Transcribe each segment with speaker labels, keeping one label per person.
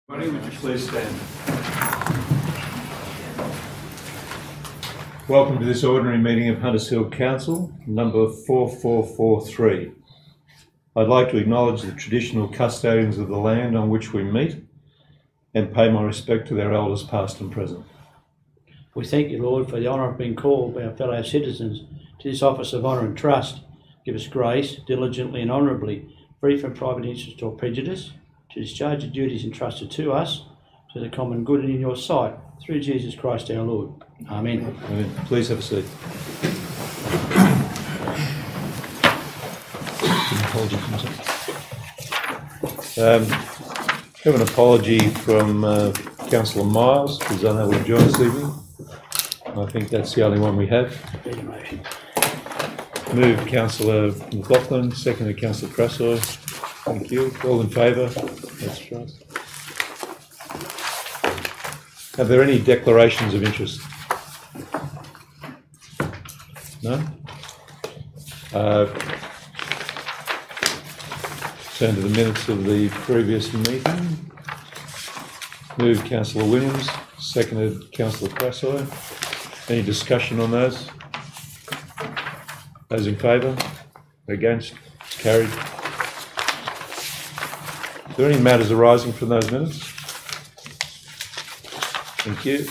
Speaker 1: Would you please stand? Welcome to this ordinary meeting of Hunters Hill Council, number 4443. I'd like to acknowledge the traditional custodians of the land on which we meet and pay my respect to their elders past and present.
Speaker 2: We thank you, Lord, for the honour of being called by our fellow citizens to this office of honour and trust. Give us grace, diligently and honourably, free from private interest or prejudice, to discharge the duties entrusted to us to the common good and in your sight, through Jesus Christ our Lord. Amen.
Speaker 1: Amen. Please have a seat. Have an apology from Councillor Miles, who's unable to join this evening. I think that's the only one we have. Move Councillor McLaughlin, seconded Councillor Crassoy. Thank you. All in favour? That's right. Are there any declarations of interest? No? Turn to the minutes of the previous meeting. Move Councillor Williams, seconded Councillor Crassoy. Any discussion on those? Those in favour? Against? Carried. Are there any matters arising from those minutes? Thank you.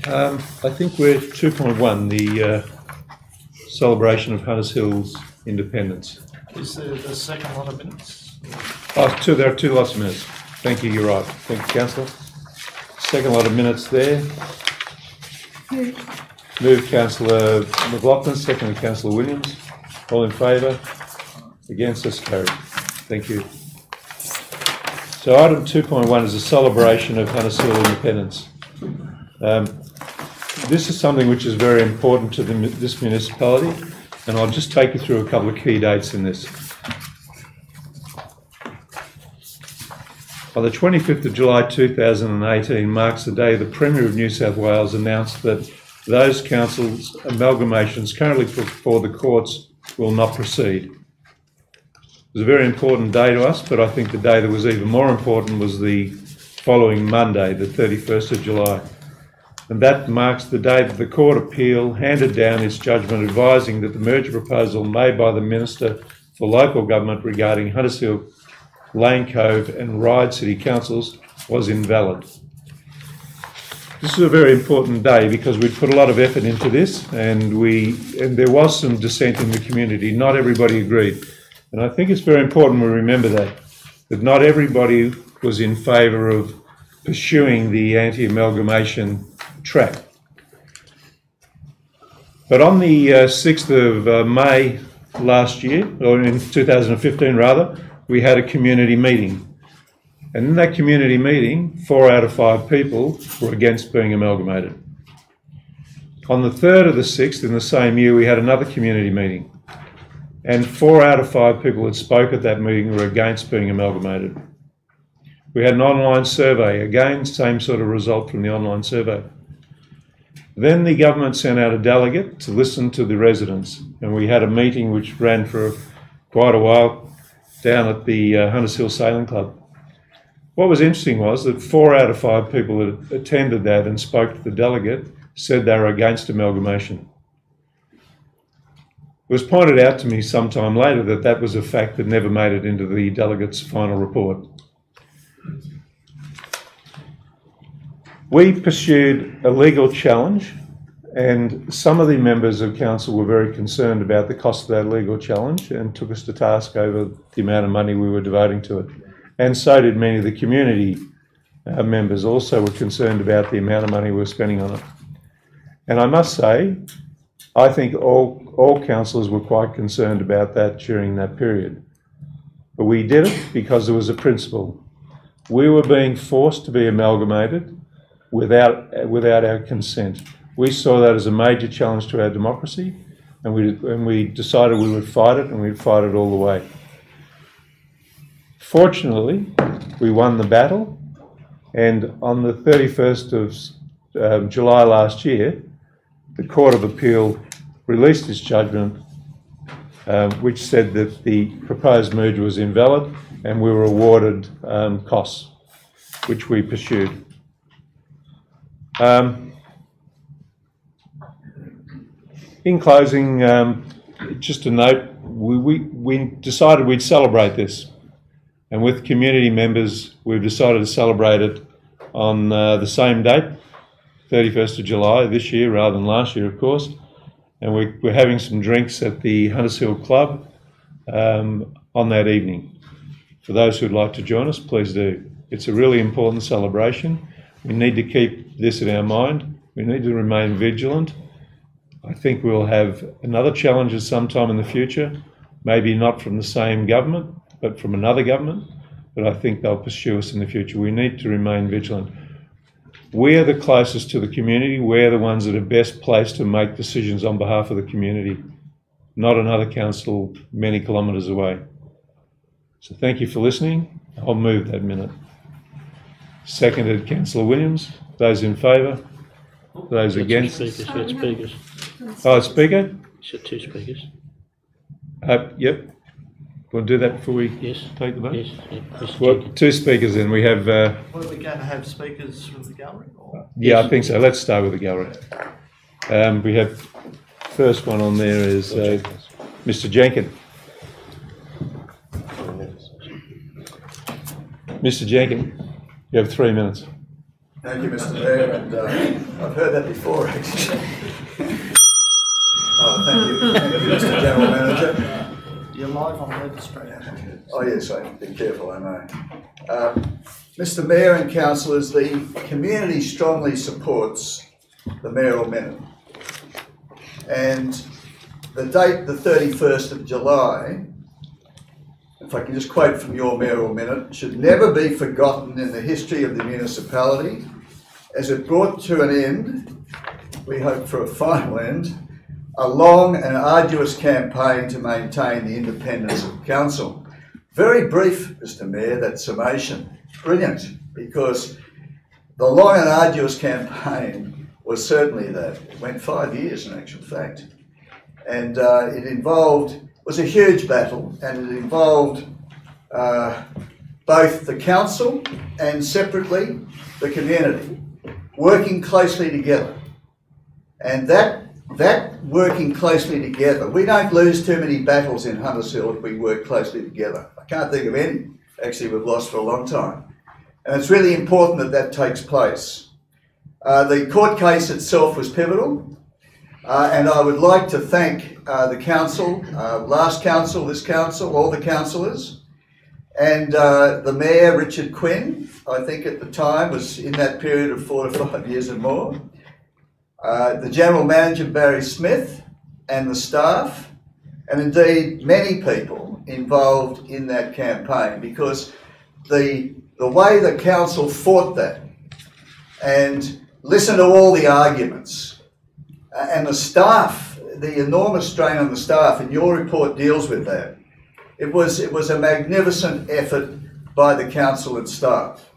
Speaker 1: I think we're 2.1, the celebration of Hunters Hill's independence.
Speaker 3: Is there the second lot of minutes?
Speaker 1: Oh, there are two lots of minutes. Thank you, you're right. Thank you, Councillor. Second lot of minutes there. Move Councillor McLaughlin, second Councillor Williams. All in favour? Against? Us carried. Thank you. So item 2.1 is a celebration of Hunters Hill independence. This is something which is very important to this municipality, and I'll just take you through a couple of key dates in this. On the 25th of July 2018 marks the day the Premier of New South Wales announced that those councils' amalgamations currently put before the courts will not proceed. It was a very important day to us, but I think the day that was even more important was the following Monday, the 31st of July. And that marks the day that the Court of Appeal handed down its judgment advising that the merger proposal made by the Minister for Local Government regarding Hunters Hill, Lane Cove and Ryde City Councils was invalid. This is a very important day because we put a lot of effort into this, and there was some dissent in the community. Not everybody agreed. And I think it's very important we remember that not everybody was in favour of pursuing the anti-amalgamation track. But on the 6th of May last year, or in 2015 rather, we had a community meeting. And in that community meeting, 4 out of 5 people were against being amalgamated. On the 3rd of the 6th in the same year, we had another community meeting. And 4 out of 5 people that spoke at that meeting were against being amalgamated. We had an online survey, again, same sort of result from the online survey. Then the government sent out a delegate to listen to the residents, and we had a meeting which ran for quite a while down at the Hunters Hill Sailing Club. What was interesting was that 4 out of 5 people that attended that and spoke to the delegate said they were against amalgamation. It was pointed out to me sometime later that that was a fact that never made it into the delegate's final report. We pursued a legal challenge, and some of the members of council were very concerned about the cost of that legal challenge and took us to task over the amount of money we were devoting to it. And so did many of the community members also were concerned about the amount of money we were spending on it. And I must say, I think all councillors were quite concerned about that during that period. But we did it because there was a principle. We were being forced to be amalgamated without our consent. We saw that as a major challenge to our democracy, and we decided we would fight it, and we'd fight it all the way. Fortunately, we won the battle, and on the 31st of July last year, the Court of Appeal released its judgment which said that the proposed merger was invalid, and we were awarded costs, which we pursued. In closing, just a note, we decided we'd celebrate this, and with community members we've decided to celebrate it on the same date, 31st of July this year rather than last year, of course, and we're having some drinks at the Hunters Hill Club on that evening. For those who'd like to join us, please do. It's a really important celebration. We need to keep this in our mind. We need to remain vigilant. I think we'll have another challenge at some time in the future, maybe not from the same government, but from another government, but I think they'll pursue us in the future. We need to remain vigilant. We're the closest to the community. We're the ones that are best placed to make decisions on behalf of the community, not another council many kilometres away. So thank you for listening. I'll move that minute. Seconded, Councillor Williams. Those in favour? Those against?
Speaker 2: Speakers.
Speaker 1: Oh, speaker?
Speaker 2: It's got two speakers.
Speaker 1: Yep. We'll do that before we
Speaker 2: Yes.
Speaker 1: take the vote?
Speaker 2: Yes. Mr.
Speaker 1: Well,
Speaker 2: Jenkins.
Speaker 1: two speakers then. We have...
Speaker 3: What are we going to have speakers from the gallery? Or?
Speaker 1: yeah, I think so. Let's start with the gallery. We have... First one on there is Mr. Jenkins. Mr. Jenkins, you have 3 minutes.
Speaker 4: Thank you, Mr. Mayor, and I've heard that before, actually. Thank you, Mr. General Manager.
Speaker 3: You're live on Web Australia.
Speaker 4: Oh yes, I be careful, I know. Mr. Mayor and councillors, the community strongly supports the mayoral minute. And the date, the 31st of July, if I can just quote from your mayoral minute, should never be forgotten in the history of the municipality, as it brought to an end, we hope for a final end, a long and arduous campaign to maintain the independence of council. Very brief, Mr. Mayor, that summation. Brilliant, because the long and arduous campaign was certainly that. It went 5 years in actual fact. And was a huge battle, and it involved both the council and separately the community working closely together. And that working closely together, we don't lose too many battles in Hunters Hill if we work closely together. I can't think of any, actually, we've lost for a long time. And it's really important that that takes place. The court case itself was pivotal, and I would like to thank the council, last council, this council, all the councillors, and the Mayor, Richard Quinn, I think at the time was in that period of 4 to 5 years and more, the General Manager, Barry Smith, and the staff, and indeed many people involved in that campaign, because the way the council fought that and listened to all the arguments, and the staff, the enormous strain on the staff, and your report deals with that. It was a magnificent effort by the council and staff.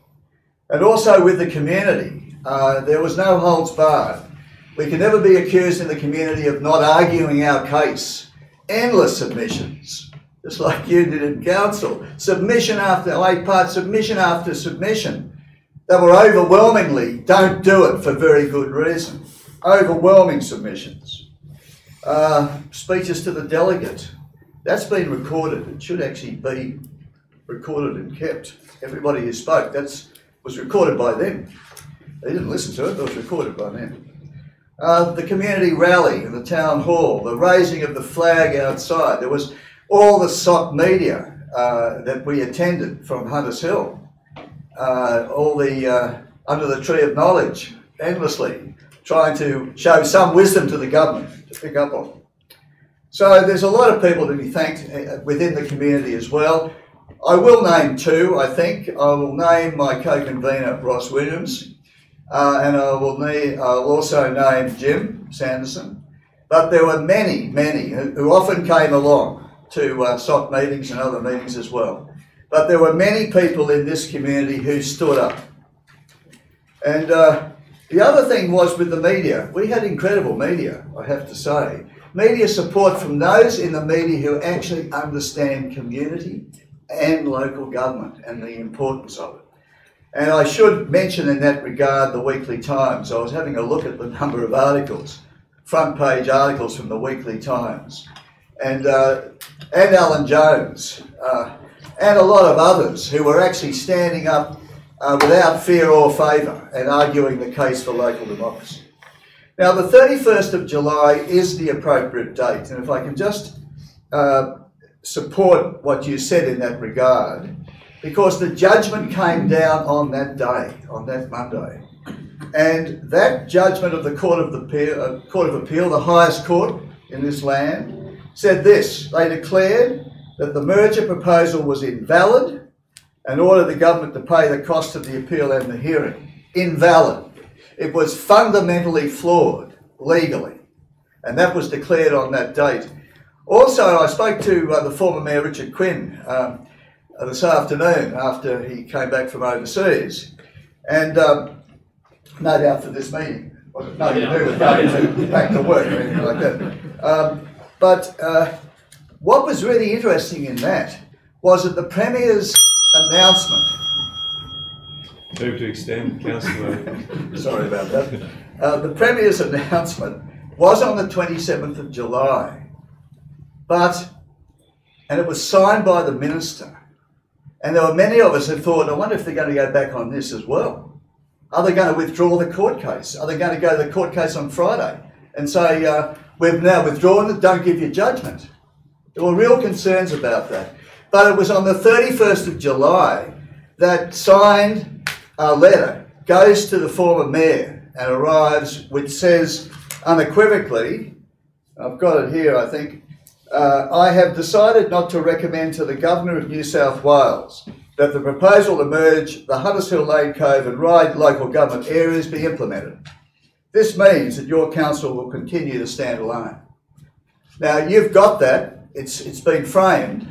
Speaker 4: And also with the community, there was no holds barred. We can never be accused in the community of not arguing our case. Endless submissions, just like you did in council. Submission after submission after submission. They were overwhelmingly, don't do it for very good reason. Overwhelming submissions. Speeches to the delegate. That's been recorded. It should actually be recorded and kept. Everybody who spoke, was recorded by them. They didn't listen to it, it was recorded by them. The community rally in the town hall, the raising of the flag outside. There was all the SOC media that we attended from Hunters Hill. All the under the tree of knowledge, endlessly, trying to show some wisdom to the government to pick up on. So there's a lot of people to be thanked within the community as well. I will name two, I think. I will name my co-convener, Ross Williams, and I'll also name Jim Sanderson. But there were many who often came along to SOC meetings and other meetings as well. But there were many people in this community who stood up. And the other thing was with the media. We had incredible media, I have to say. media support from those in the media who actually understand community and local government and the importance of it. And I should mention in that regard the Weekly Times. I was having a look at the number of articles, front page articles from the Weekly Times, and Alan Jones, and a lot of others who were actually standing up without fear or favour and arguing the case for local democracy. Now, the 31st of July is the appropriate date, and if I can just support what you said in that regard, because the judgment came down on that day, on that Monday, and that judgment of the Court of Appeal, the highest court in this land, said this: they declared that the merger proposal was invalid and ordered the government to pay the cost of the appeal and the hearing. Invalid. It was fundamentally flawed legally, and that was declared on that date. Also, I spoke to the former Mayor Richard Quinn this afternoon after he came back from overseas, and no doubt for this meeting. Nothing to do with going back to work or anything like that. But what was really interesting in that was that the Premier's announcement.
Speaker 1: Move to extend, Councillor.
Speaker 4: Sorry about that. The Premier's announcement was on the 27th of July, and it was signed by the Minister. And there were many of us who thought, I wonder if they're going to go back on this as well. Are they going to withdraw the court case? Are they going to go to the court case on Friday and say, we've now withdrawn it, don't give your judgment? There were real concerns about that. But it was on the 31st of July that signed letter goes to the former Mayor and arrives, which says unequivocally, I've got it here, I think, I have decided not to recommend to the Governor of New South Wales that the proposal to merge the Hunters Hill, Lane Cove and Ryde local government areas be implemented. This means that your council will continue to stand alone. Now, you've got that. It's been framed.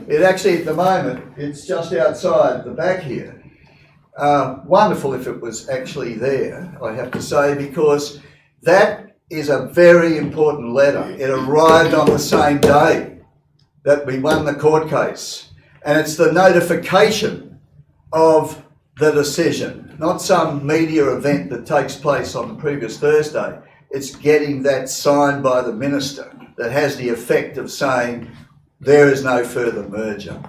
Speaker 4: It actually, at the moment, it's just outside the back here. Wonderful if it was actually there, I have to say, because that is a very important letter. It arrived on the same day that we won the court case. And it's the notification of the decision, not some media event that takes place on the previous Thursday. It's getting that signed by the Minister that has the effect of saying there is no further merger.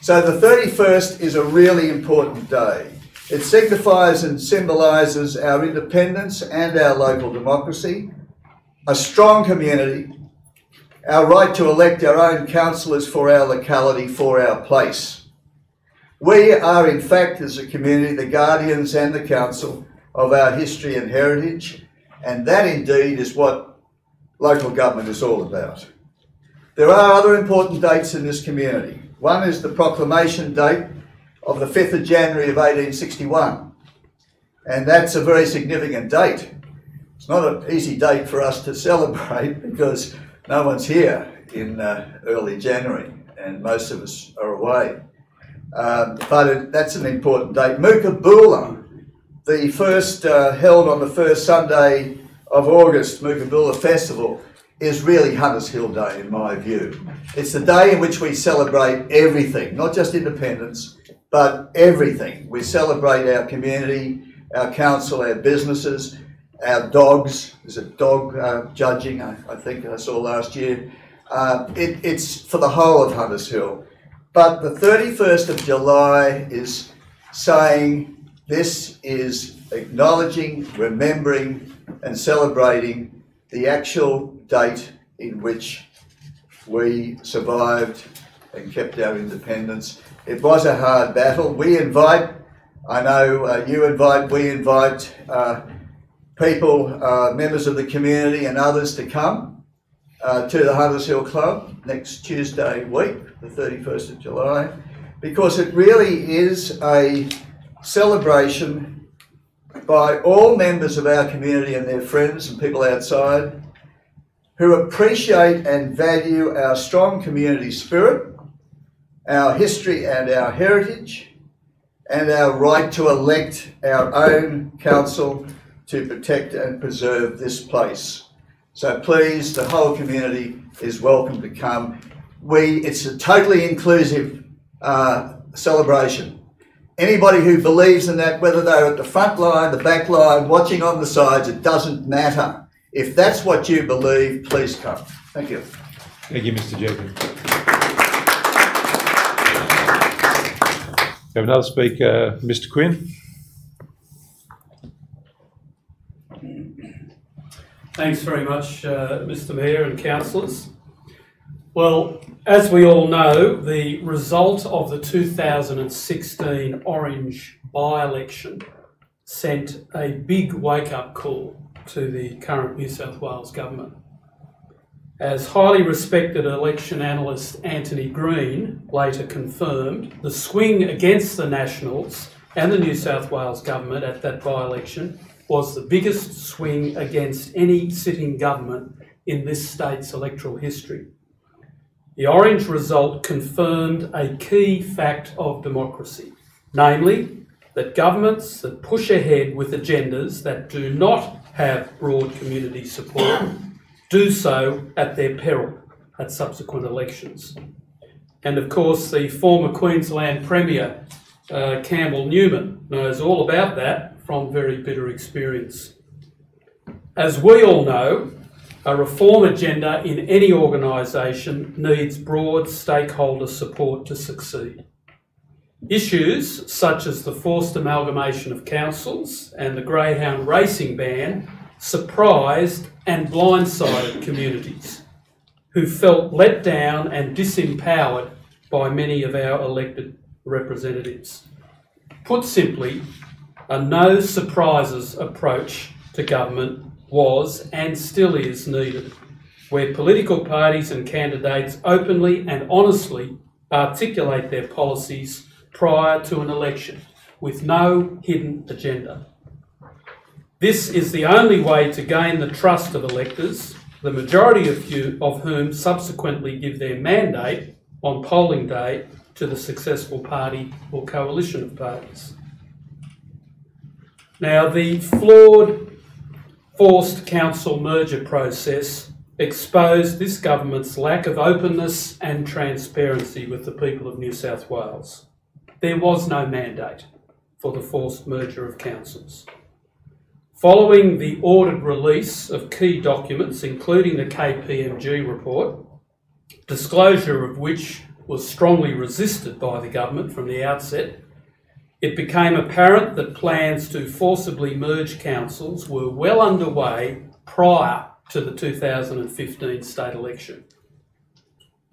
Speaker 4: So the 31st is a really important day. It signifies and symbolises our independence and our local democracy, a strong community, our right to elect our own councillors for our locality, for our place. We are, in fact, as a community, the guardians and the council of our history and heritage, and that indeed is what local government is all about. There are other important dates in this community. One is the proclamation date of the 5th of January of 1861. And that's a very significant date. It's not an easy date for us to celebrate because no one's here in early January and most of us are away. But that's an important date. Mookaboola, the first held on the first Sunday of August, Mookaboola Festival, is really Hunters Hill Day in my view. It's the day in which we celebrate everything, not just independence, but everything. We celebrate our community, our council, our businesses, our dogs. There's a dog judging, I think I saw last year. It's for the whole of Hunters Hill. But the 31st of July is saying this is acknowledging, remembering and celebrating the actual date in which we survived and kept our independence. It was a hard battle. We invite, I know you invite, we invite people, members of the community and others to come to the Hunters Hill Club next Tuesday week, the 31st of July, because it really is a celebration by all members of our community and their friends and people outside who appreciate and value our strong community spirit, our history and our heritage, and our right to elect our own council to protect and preserve this place. So please, the whole community is welcome to come. It's a totally inclusive celebration. Anybody who believes in that, whether they're at the front line, the back line, watching on the sides, it doesn't matter. If that's what you believe, please come. Thank you.
Speaker 1: Thank you, Mr. Jenkins. We have another speaker, Mr. Quinn.
Speaker 5: Thanks very much, Mr. Mayor and councillors. Well, as we all know, the result of the 2016 Orange by-election sent a big wake-up call to the current New South Wales government. As highly respected election analyst Anthony Green later confirmed, the swing against the Nationals and the New South Wales government at that by-election was the biggest swing against any sitting government in this state's electoral history. The Orange result confirmed a key fact of democracy, namely that governments that push ahead with agendas that do not have broad community support do so at their peril at subsequent elections. And of course, the former Queensland Premier, Campbell Newman, knows all about that from very bitter experience. As we all know, a reform agenda in any organisation needs broad stakeholder support to succeed. Issues such as the forced amalgamation of councils and the greyhound racing ban surprised and blindsided communities who felt let down and disempowered by many of our elected representatives. Put simply, a no surprises approach to government was and still is needed, where political parties and candidates openly and honestly articulate their policies prior to an election with no hidden agenda. This is the only way to gain the trust of electors, the majority of whom subsequently give their mandate on polling day to the successful party or coalition of parties. Now, the flawed forced council merger process exposed this government's lack of openness and transparency with the people of New South Wales. There was no mandate for the forced merger of councils. Following the ordered release of key documents, including the KPMG report, disclosure of which was strongly resisted by the government from the outset, it became apparent that plans to forcibly merge councils were well underway prior to the 2015 state election.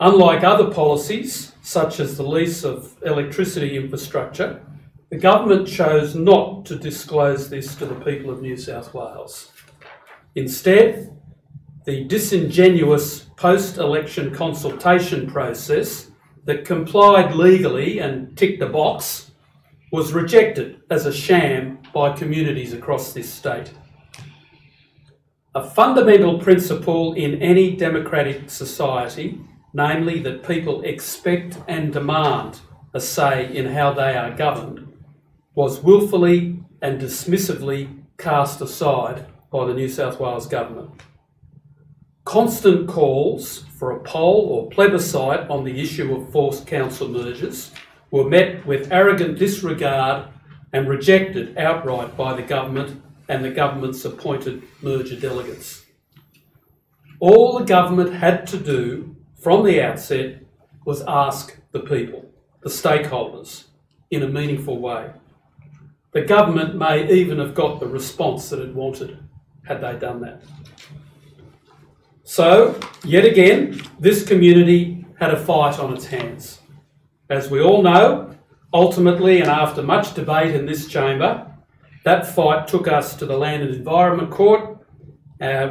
Speaker 5: Unlike other policies, such as the lease of electricity infrastructure, the government chose not to disclose this to the people of New South Wales. Instead, the disingenuous post-election consultation process that complied legally and ticked a box was rejected as a sham by communities across this state. A fundamental principle in any democratic society, namely that people expect and demand a say in how they are governed, was willfully and dismissively cast aside by the New South Wales government. Constant calls for a poll or plebiscite on the issue of forced council mergers were met with arrogant disregard and rejected outright by the government and the government's appointed merger delegates. All the government had to do from the outset was ask the people, the stakeholders, in a meaningful way. The government may even have got the response that it wanted had they done that. So, yet again, this community had a fight on its hands. As we all know, ultimately and after much debate in this chamber, that fight took us to the Land and Environment Court, the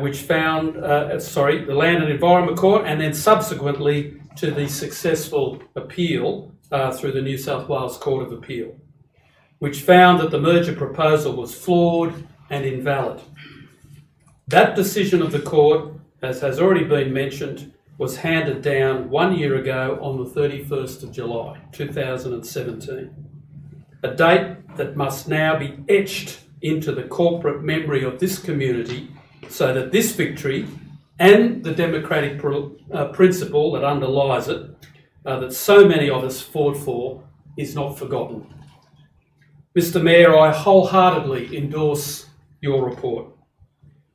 Speaker 5: Land and Environment Court, and then subsequently to the successful appeal through the New South Wales Court of Appeal, which found that the merger proposal was flawed and invalid. That decision of the court, as has already been mentioned, was handed down 1 year ago on the 31st of July 2017, a date that must now be etched into the corporate memory of this community so that this victory and the democratic principle that underlies it, that so many of us fought for, is not forgotten. Mr. Mayor, I wholeheartedly endorse your report.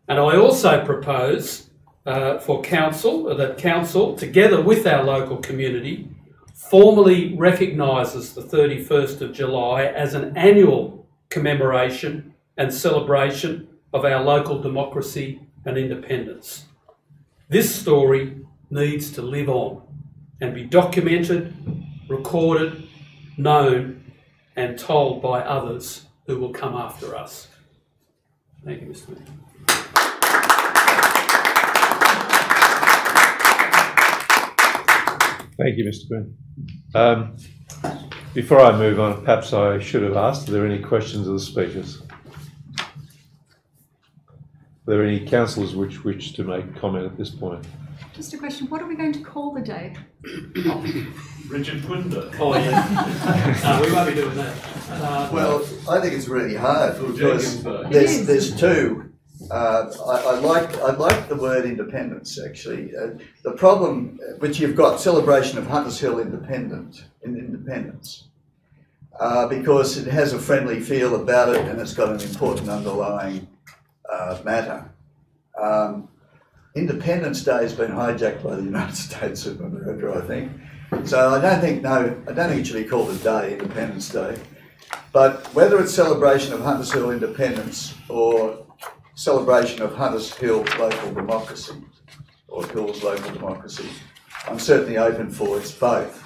Speaker 5: And I also propose for Council that Council, together with our local community, formally recognises the 31st of July as an annual commemoration and celebration of our local democracy and independence. This story needs to live on and be documented, recorded, known and told by others who will come after us. Thank you, Mr. Mayor.
Speaker 1: Thank you, Mr. Quinn. Before I move on, perhaps I should have asked, are there any questions of the speakers? Are there any councillors which wish to make comment at this point?
Speaker 6: Just a question, what are we going to call the day?
Speaker 7: Richard Quinder.
Speaker 5: Oh, yeah. No, we won't be doing that.
Speaker 4: Well, I think it's really hard because there's two. I like the word independence actually. The problem, which you've got celebration of Hunters Hill independence, because it has a friendly feel about it and it's got an important underlying matter. Independence Day has been hijacked by the United States of America, I think. So I don't think it should be called a day, Independence Day. But whether it's celebration of Hunters Hill independence or celebration of Hunters Hill local democracy, or Hills local democracy, I'm certainly open for it's both.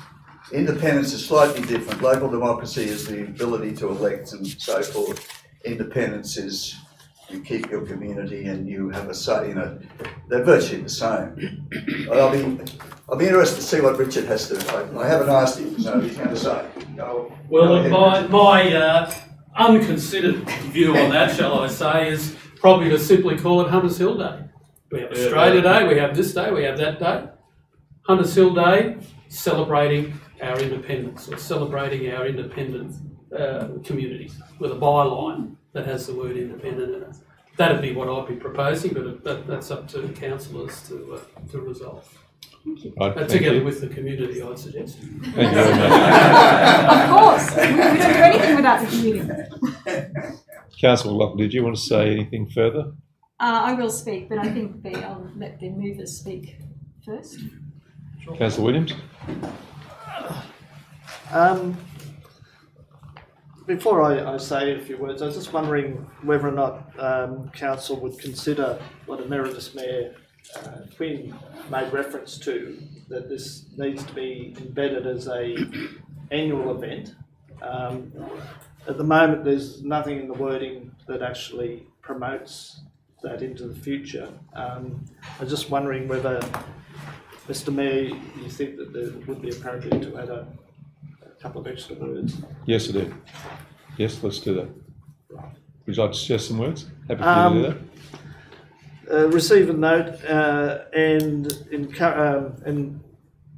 Speaker 4: Independence is slightly different. Local democracy is the ability to elect and so forth. Independence is you keep your community and you have a say in it. They're virtually the same. I'll be interested to see what Richard has to say. I haven't asked him, so he's going to say.
Speaker 5: Well, my unconsidered view on that, shall I say, is probably to simply call it Hunters Hill Day. We have Australia Day, we have this day, we have that day. Hunters Hill Day, celebrating our independence, or celebrating our independent community with a byline that has the word independent in it. That'd be what I'd be proposing, but that's up to councillors to resolve.
Speaker 6: Thank you.
Speaker 1: Right,
Speaker 5: Together with the community, I'd suggest.
Speaker 1: Thank you very much.
Speaker 6: Of course, we don't do anything without the community.
Speaker 1: Councillor Lockwood, did you want to say anything further?
Speaker 6: I will speak, but I think I'll let the movers speak first.
Speaker 3: Sure.
Speaker 1: Councillor Williams?
Speaker 3: Before I say a few words, I was just wondering whether or not Council would consider what Emeritus Mayor Quinn made reference to, that this needs to be embedded as an annual event. At the moment, there's nothing in the wording that actually promotes that into the future. I'm just wondering whether, Mr. Mayor, you think that it would be appropriate to add a couple of extra words?
Speaker 1: Yes, I do. Yes, let's do that. Would you like to suggest some words? Happy for you to do that.
Speaker 3: Receive a note and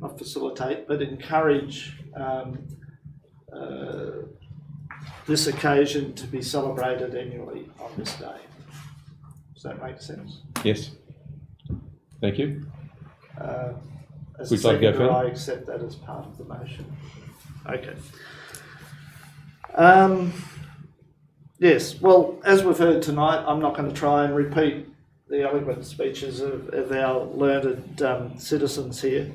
Speaker 3: not facilitate, but encourage this occasion to be celebrated annually on this day. Does that make sense?
Speaker 1: Yes. Thank you.
Speaker 3: As
Speaker 1: Would
Speaker 3: a
Speaker 1: you like to go
Speaker 3: seconder,
Speaker 1: further?
Speaker 3: I accept that as part of the motion. Okay. Yes, well, as we've heard tonight, I'm not going to try and repeat the eloquent speeches of our learned citizens here,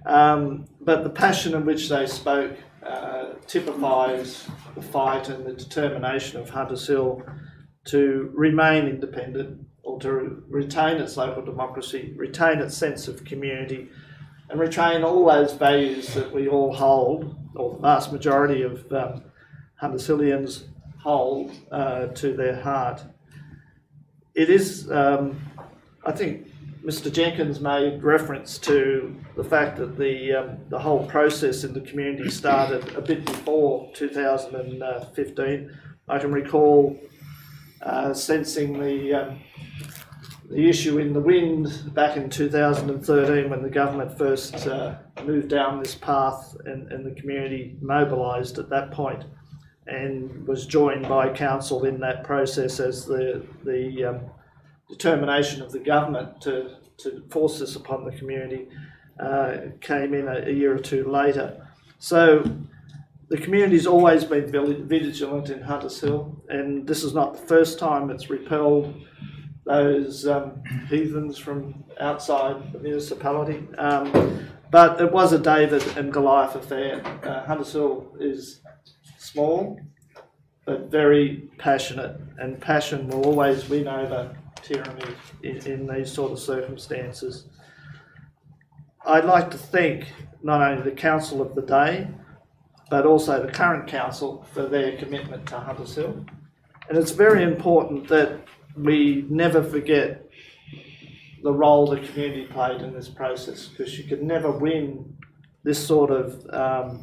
Speaker 3: but the passion in which they spoke typifies the fight and the determination of Hunters Hill to remain independent, or to retain its local democracy, retain its sense of community, and retain all those values that we all hold, or the vast majority of Hunters Hillians hold to their heart. It is, I think Mr. Jenkins made reference to the fact that the whole process in the community started a bit before 2015. I can recall sensing the issue in the wind back in 2013 when the government first moved down this path, and the community mobilised at that point and was joined by council in that process as the determination of the government to force this upon the community came in a year or two later. So the community's always been vigilant in Hunters Hill, and this is not the first time it's repelled those heathens from outside the municipality. But it was a David and Goliath affair. Hunters Hill is small, but very passionate, and passion will always win over tyranny in these sort of circumstances. I'd like to thank not only the council of the day, but also the current council for their commitment to Hunters Hill. And it's very important that we never forget the role the community played in this process, because you could never win this sort of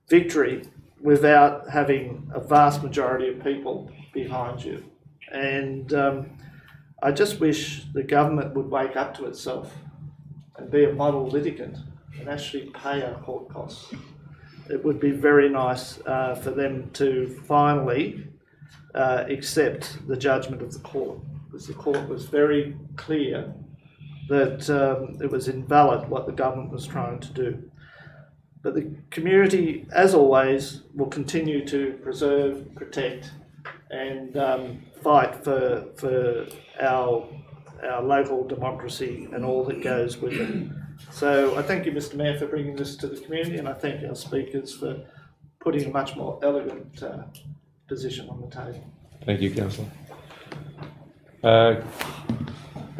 Speaker 3: victory without having a vast majority of people behind you. And I just wish the government would wake up to itself and be a model litigant and actually pay our court costs. It would be very nice for them to finally accept the judgment of the court, because the court was very clear that it was invalid what the government was trying to do. But the community, as always, will continue to preserve, protect and fight for our local democracy and all that goes with it. So I thank you, Mr. Mayor, for bringing this to the community, and I thank our speakers for putting a much more elegant position on the table.
Speaker 1: Thank you, Councillor. Are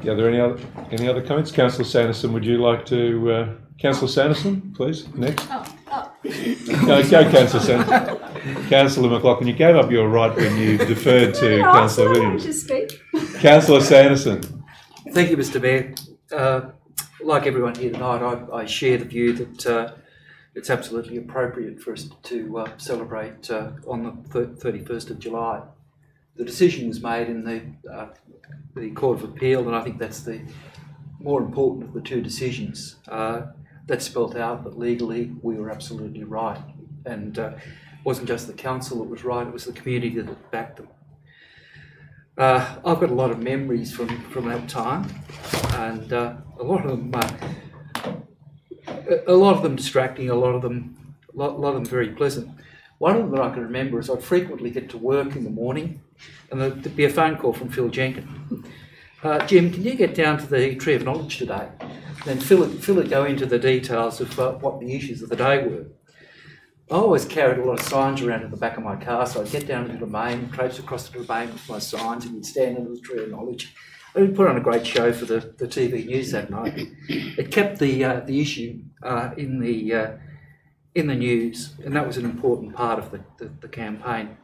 Speaker 1: there any other comments? Councillor Sanderson, would you like to... Councillor Sanderson, please, next. Go, Councillor Sanderson. Councillor McLaughlin, you gave up your right when you deferred to Councillor Williams.
Speaker 6: To speak.
Speaker 1: Councillor Sanderson.
Speaker 8: Thank you, Mr. Mayor. Like everyone here tonight, I share the view that it's absolutely appropriate for us to celebrate on the 31st of July. The decision was made in the Court of Appeal, and I think that's the more important of the two decisions. That spelt out that legally we were absolutely right, and it wasn't just the council that was right, it was the community that backed them. I've got a lot of memories from that time, and a lot of them distracting, a lot of them very pleasant. One of them that I can remember is I'd frequently get to work in the morning, and there'd be a phone call from Phil Jenkins. Jim, can you get down to the Tree of Knowledge today? Then Phil would go into the details of what the issues of the day were. I always carried a lot of signs around in the back of my car, so I'd get down to the domain, traipse across the domain with my signs, and we'd stand under the Tree of Knowledge. I would put on a great show for the TV news that night. It kept the issue in the news, and that was an important part of the campaign.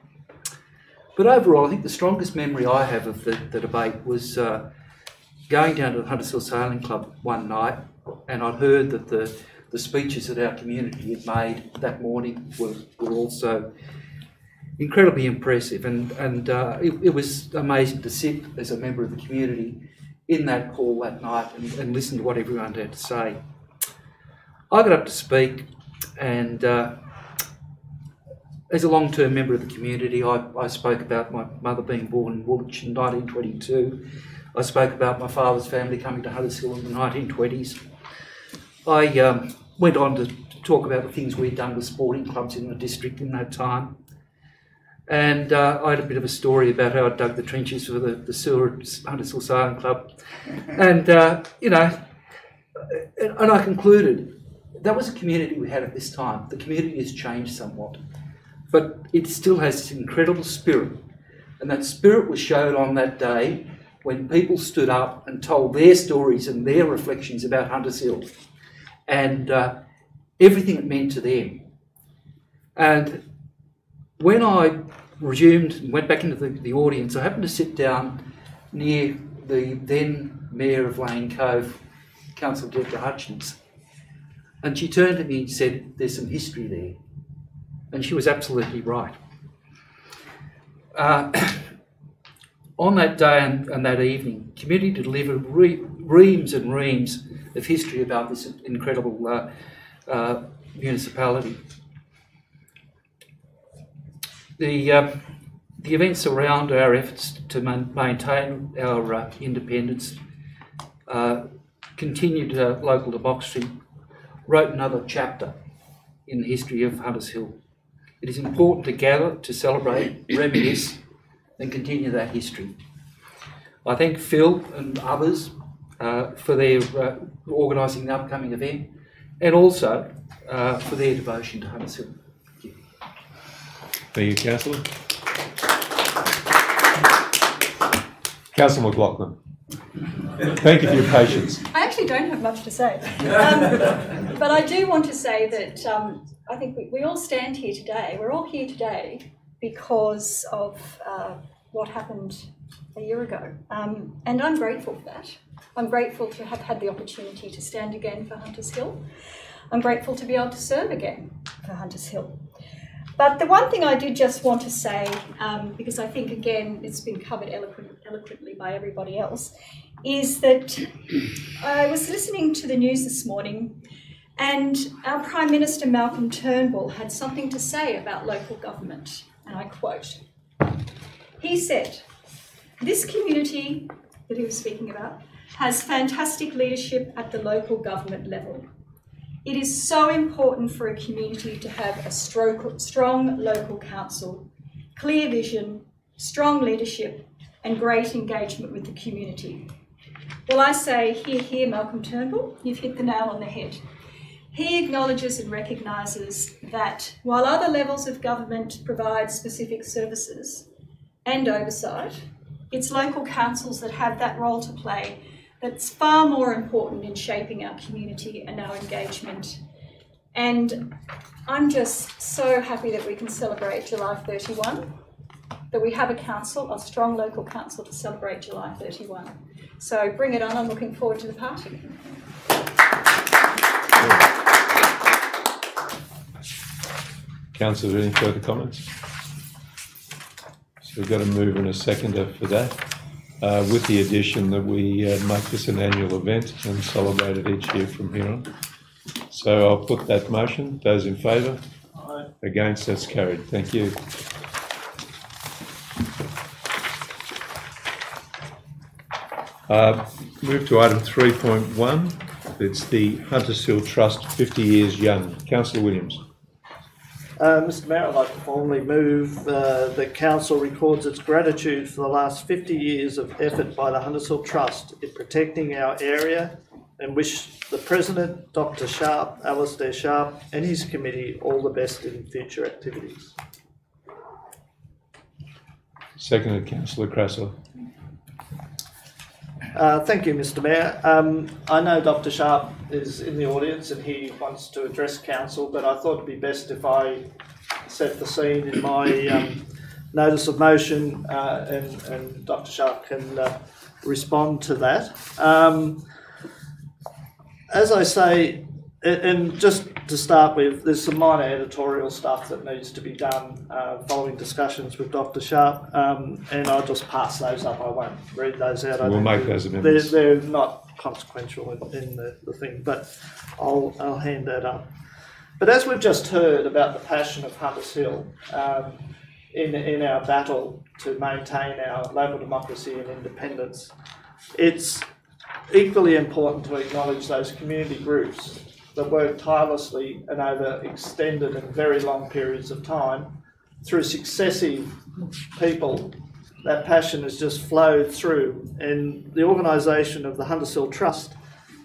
Speaker 8: But overall, I think the strongest memory I have of the debate was going down to the Hunters Hill Sailing Club one night, and I'd heard that the speeches that our community had made that morning were also incredibly impressive, and it was amazing to sit as a member of the community in that hall that night and listen to what everyone had to say. I got up to speak, and as a long-term member of the community, I spoke about my mother being born in Woolwich in 1922. I spoke about my father's family coming to Hunters Hill in the 1920s. I went on to talk about the things we'd done with sporting clubs in the district in that time. And I had a bit of a story about how I dug the trenches for the sewer at Hunters Hill Sailing Club. And, and I concluded that was a community we had at this time. The community has changed somewhat, but it still has this incredible spirit. And that spirit was showed on that day when people stood up and told their stories and their reflections about Hunters Hill and everything it meant to them. And when I resumed and went back into the audience, I happened to sit down near the then Mayor of Lane Cove, Councillor Deborah Hutchins, and she turned to me and said, "There's some history there." And she was absolutely right. On that day and that evening, community delivered reams and reams of history about this incredible municipality. The the events around our efforts to maintain our independence, continued local democracy, wrote another chapter in the history of Hunters Hill. It is important to gather, to celebrate, reminisce, and continue that history. I thank Phil and others for their organising the upcoming event, and also for their devotion to Hunters Hill. Thank you.
Speaker 1: Thank you, Councillor. Councillor McLaughlin. Thank you for your patience.
Speaker 6: I actually don't have much to say, but I do want to say that I think we all stand here today. We're all here today because of what happened a year ago, and I'm grateful for that. I'm grateful to have had the opportunity to stand again for Hunters Hill. I'm grateful to be able to serve again for Hunters Hill. But the one thing I did just want to say, because I think, again, it's been covered eloquently by everybody else, is that I was listening to the news this morning and our Prime Minister, Malcolm Turnbull, had something to say about local government, and I quote. He said, "This community," that he was speaking about, "has fantastic leadership at the local government level. It is so important for a community to have a strong local council, clear vision, strong leadership, and great engagement with the community." Well, I say, hear, hear, Malcolm Turnbull, you've hit the nail on the head. He acknowledges and recognises that while other levels of government provide specific services and oversight, it's local councils that have that role to play that's far more important in shaping our community and our engagement. And I'm just so happy that we can celebrate July 31, that we have a council, a strong local council to celebrate July 31. So bring it on, I'm looking forward to the party.
Speaker 1: Councillor, any further comments? So we've got a move and a seconder for that, with the addition that we make this an annual event and celebrate it each year from here on. So I'll put that motion. Those in favour?
Speaker 3: Aye.
Speaker 1: Against? That's carried. Thank you. Move to item 3.1. It's the Hunters Hill Trust 50 Years Young. Councillor Williams.
Speaker 3: Mr Mayor, I'd like to formally move that Council records its gratitude for the last 50 years of effort by the Hunters Hill Trust in protecting our area, and wish the President, Dr Sharp, Alastair Sharp, and his committee all the best in future activities.
Speaker 1: Seconded, Councillor Crasso.
Speaker 3: Thank you, Mr Mayor. I know Dr Sharp is in the audience and he wants to address Council, but I thought it'd be best if I set the scene in my notice of motion and Dr Sharp can respond to that. As I say, and just to start with, there's some minor editorial stuff that needs to be done following discussions with Dr Sharp, and I'll just pass those up. I won't read those out.
Speaker 1: We'll make those amendments.
Speaker 3: They're not consequential in the thing, but I'll hand that up. But as we've just heard about the passion of Hunters Hill in our battle to maintain our local democracy and independence, it's equally important to acknowledge those community groups that work tirelessly and over extended and very long periods of time through successive people. That passion has just flowed through, and the organisation of the Hunters Hill Trust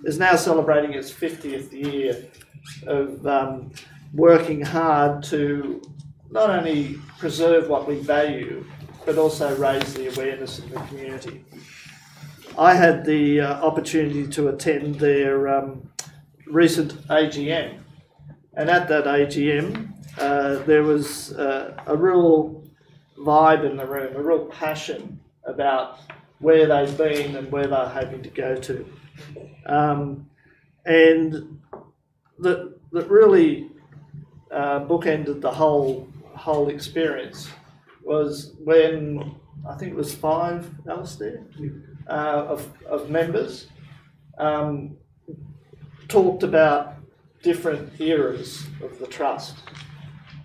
Speaker 3: is now celebrating its 50th year of working hard to not only preserve what we value, but also raise the awareness of the community. I had the opportunity to attend their recent AGM, and at that AGM there was a real vibe in the room, a real passion about where they've been and where they're hoping to go to, and that really bookended the whole experience was when I think it was 5, Alastair, of members talked about different eras of the trust,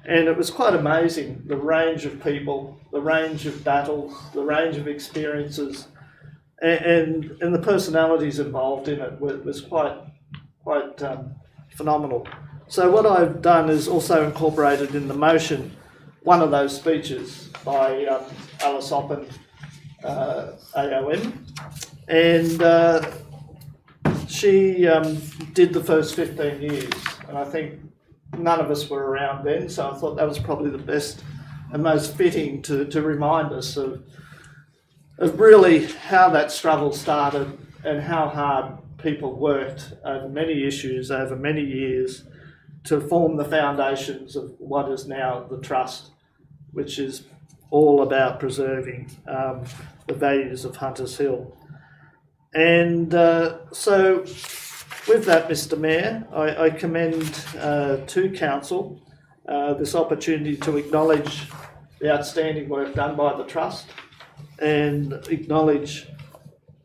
Speaker 3: And it was quite amazing, the range of people, the range of battles, the range of experiences, and the personalities involved in it was quite phenomenal. So what I've done is also incorporated in the motion one of those speeches by Alice Oppen, AOM, and she did the first 15 years, and I think none of us were around then, so I thought that was probably the best and most fitting to remind us of really how that struggle started and how hard people worked over many issues, over many years, to form the foundations of what is now the Trust, which is all about preserving the values of Hunters Hill. And so with that, Mr Mayor, I commend to Council this opportunity to acknowledge the outstanding work done by the Trust and acknowledge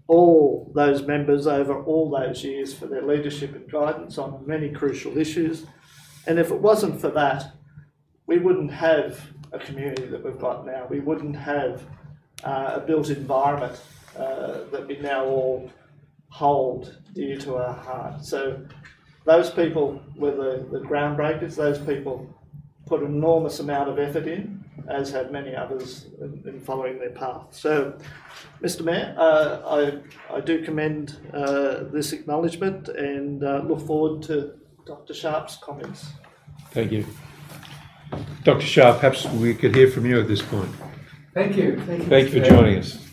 Speaker 3: all those members over all those years for their leadership and guidance on many crucial issues. And if it wasn't for that, we wouldn't have a community that we've got now. We wouldn't have a built environment that we now all hold dear to our heart. So those people were the groundbreakers. Those people put an enormous amount of effort in, as have many others in following their path. So, Mr Mayor, I do commend this acknowledgement and look forward to Dr Sharp's comments.
Speaker 1: Thank you. Dr Sharp, perhaps we could hear from you at this point.
Speaker 9: Thank you.
Speaker 1: Thank you for joining us.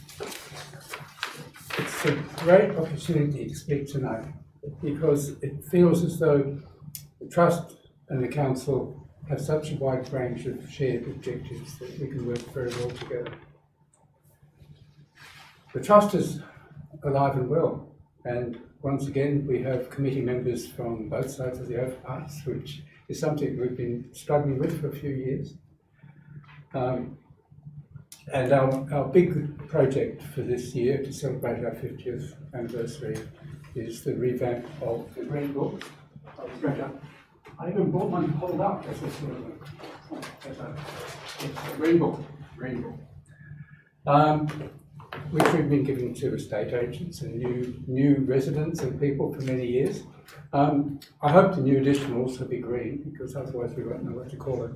Speaker 9: It's a great opportunity to speak tonight because it feels as though the Trust and the Council have such a wide range of shared objectives that we can work very well together. The Trust is alive and well, and once again we have committee members from both sides of the overpass, which is something we've been struggling with for a few years. And our big project for this year to celebrate our 50th anniversary is the revamp of the Green Book. I even bought one to hold up as a sort of a Green Book, which we've been giving to estate agents and new residents and people for many years. I hope the new edition will also be green, because otherwise we won't know what to call it.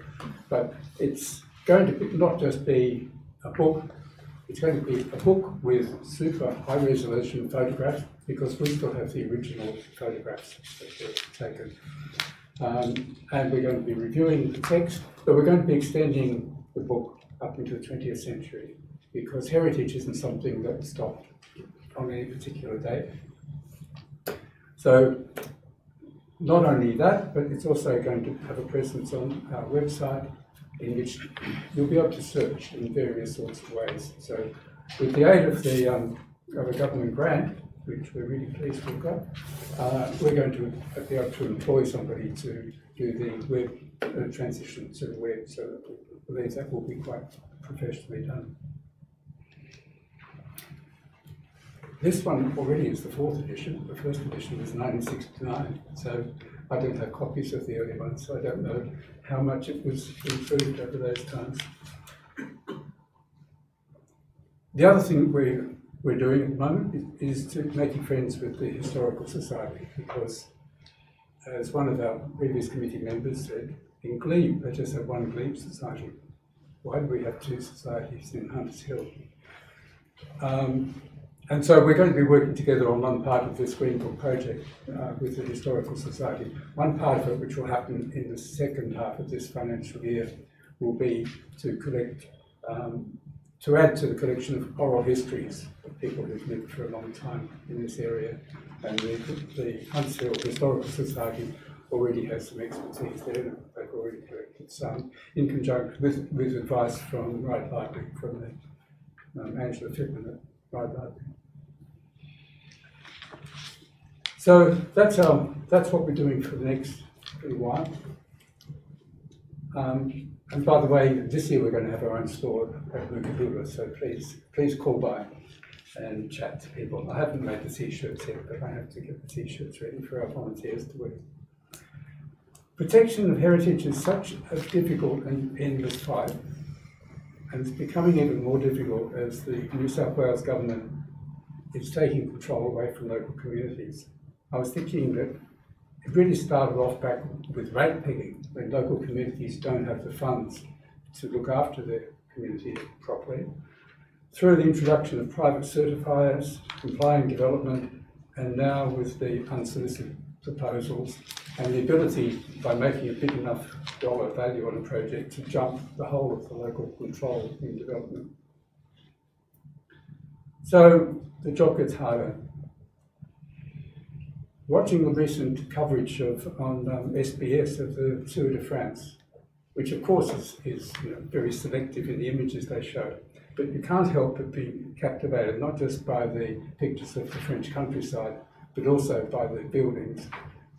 Speaker 9: But it's going to be, not just be a book, it's going to be a book with super high resolution photographs, because we still have the original photographs that were taken. And we're going to be reviewing the text, but we're going to be extending the book up into the 20th century, because heritage isn't something that stopped on any particular date. So not only that, but it's also going to have a presence on our website in which you'll be able to search in various sorts of ways. So with the aid of a government grant, which we're really pleased we've got, we're going to be able to employ somebody to do the web transition to the web, so we believe that will be quite professionally done. This one already is the 4th edition. The first edition was 1969, so I don't have copies of the early ones, so I don't know how much it was improved over those times. The other thing we're doing at the moment is to making friends with the Historical Society, because as one of our previous committee members said, in Glebe, they just have one Glebe Society. Why do we have 2 societies in Hunters Hill? And so we're going to be working together on one part of this Green Book project with the Historical Society. One part of it, which will happen in the second half of this financial year, will be to collect, to add to the collection of oral histories of people who've lived for a long time in this area. And the Hunters Hill Historical Society already has some expertise there. They've already collected some in conjunction with advice from Wright Library, from the Angela Fittman at Wright Library. So that's what we're doing for the next little while. And by the way, this year we're going to have our own store at Mukabula, so please call by and chat to people. I haven't made the t-shirts yet, but I have to get the t-shirts ready for our volunteers to wear. Protection of heritage is such a difficult and endless fight, and it's becoming even more difficult as the New South Wales government is taking control away from local communities. I was thinking that it really started off back with rate picking, when local communities don't have the funds to look after their community properly, through the introduction of private certifiers, complying development, and now with the unsolicited proposals and the ability, by making a big enough dollar value on a project, to jump the whole of the local control in development. So the job gets harder. Watching the recent coverage on SBS of the Tour de France, which of course is very selective in the images they show, but you can't help but be captivated, not just by the pictures of the French countryside, but also by the buildings,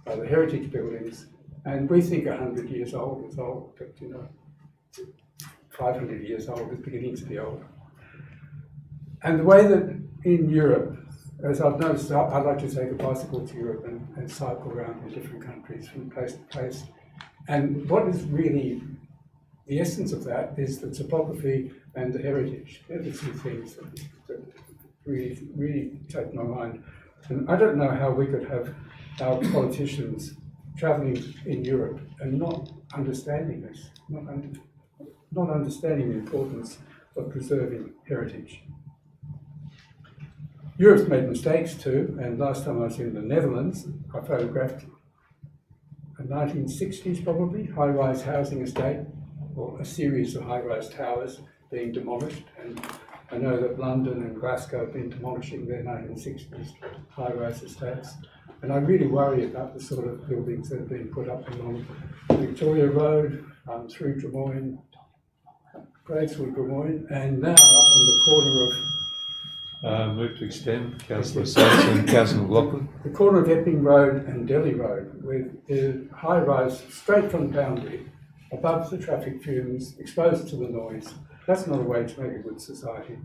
Speaker 9: by the heritage buildings. And we think 100 years old is old, but 500 years old is beginning to be old. And the way that in Europe, as I've noticed, I like to take a bicycle to Europe and cycle around in different countries from place to place. And what is really the essence of that is the topography and the heritage. They're the two things that really take my mind. And I don't know how we could have our politicians travelling in Europe and not understanding this, not understanding the importance of preserving heritage. Europe's made mistakes too, and last time I was in the Netherlands, I photographed a 1960s probably high-rise housing estate, or a series of high-rise towers being demolished, and I know that London and Glasgow have been demolishing their 1960s high-rise estates, and I really worry about the sort of buildings that are being put up along Victoria Road, through Drummoyne, Graveswood, Drummoyne, and now up on the corner of
Speaker 1: move to extend, Councillor Sanderson and Councillor McLaughlin.
Speaker 9: the corner of Epping Road and Delhi Road, with the high-rise straight from the boundary, above the traffic fumes, exposed to the noise. That's not a way to make a good society.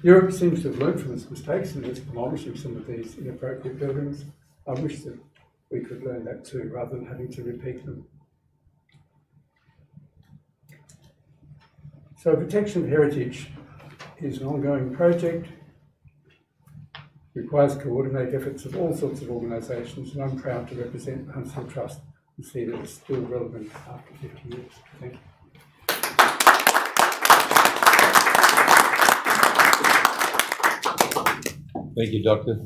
Speaker 9: Europe seems to have learned from its mistakes and it's demolishing some of these inappropriate buildings. I wish that we could learn that too, rather than having to repeat them. So protection of heritage is an ongoing project, requires coordinated efforts of all sorts of organisations, and I'm proud to represent the Huntsville Trust and see that it's still relevant after 50 years. Thank you.
Speaker 1: Thank you, Doctor.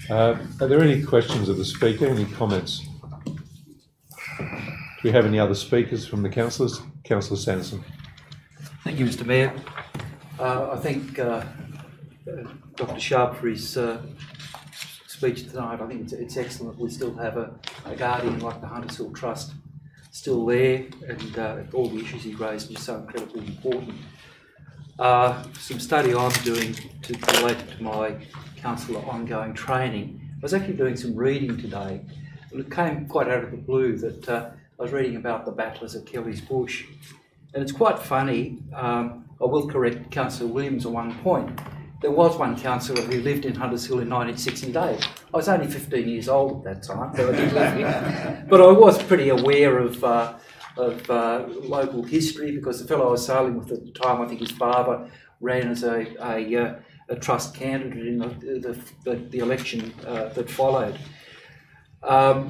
Speaker 1: Are there any questions of the Speaker? Any comments? Do we have any other speakers from the councillors? Councillor Sanderson.
Speaker 8: Thank you, Mr. Mayor. I thank Dr. Sharp for his speech tonight. I think it's excellent. We still have a guardian like the Hunters Hill Trust still there, and all the issues he raised is so incredibly important. Some study I'm doing related to my councillor ongoing training. I was actually doing some reading today, and it came quite out of the blue that I was reading about the battlers at Kelly's Bush. And it's quite funny. I will correct Councillor Williams on one point. There was one councillor who lived in Hunters Hill in 1968. I was only 15 years old at that time, so I did live here. But I was pretty aware of local history, because the fellow I was sailing with at the time, I think his father ran as a trust candidate in the election that followed. But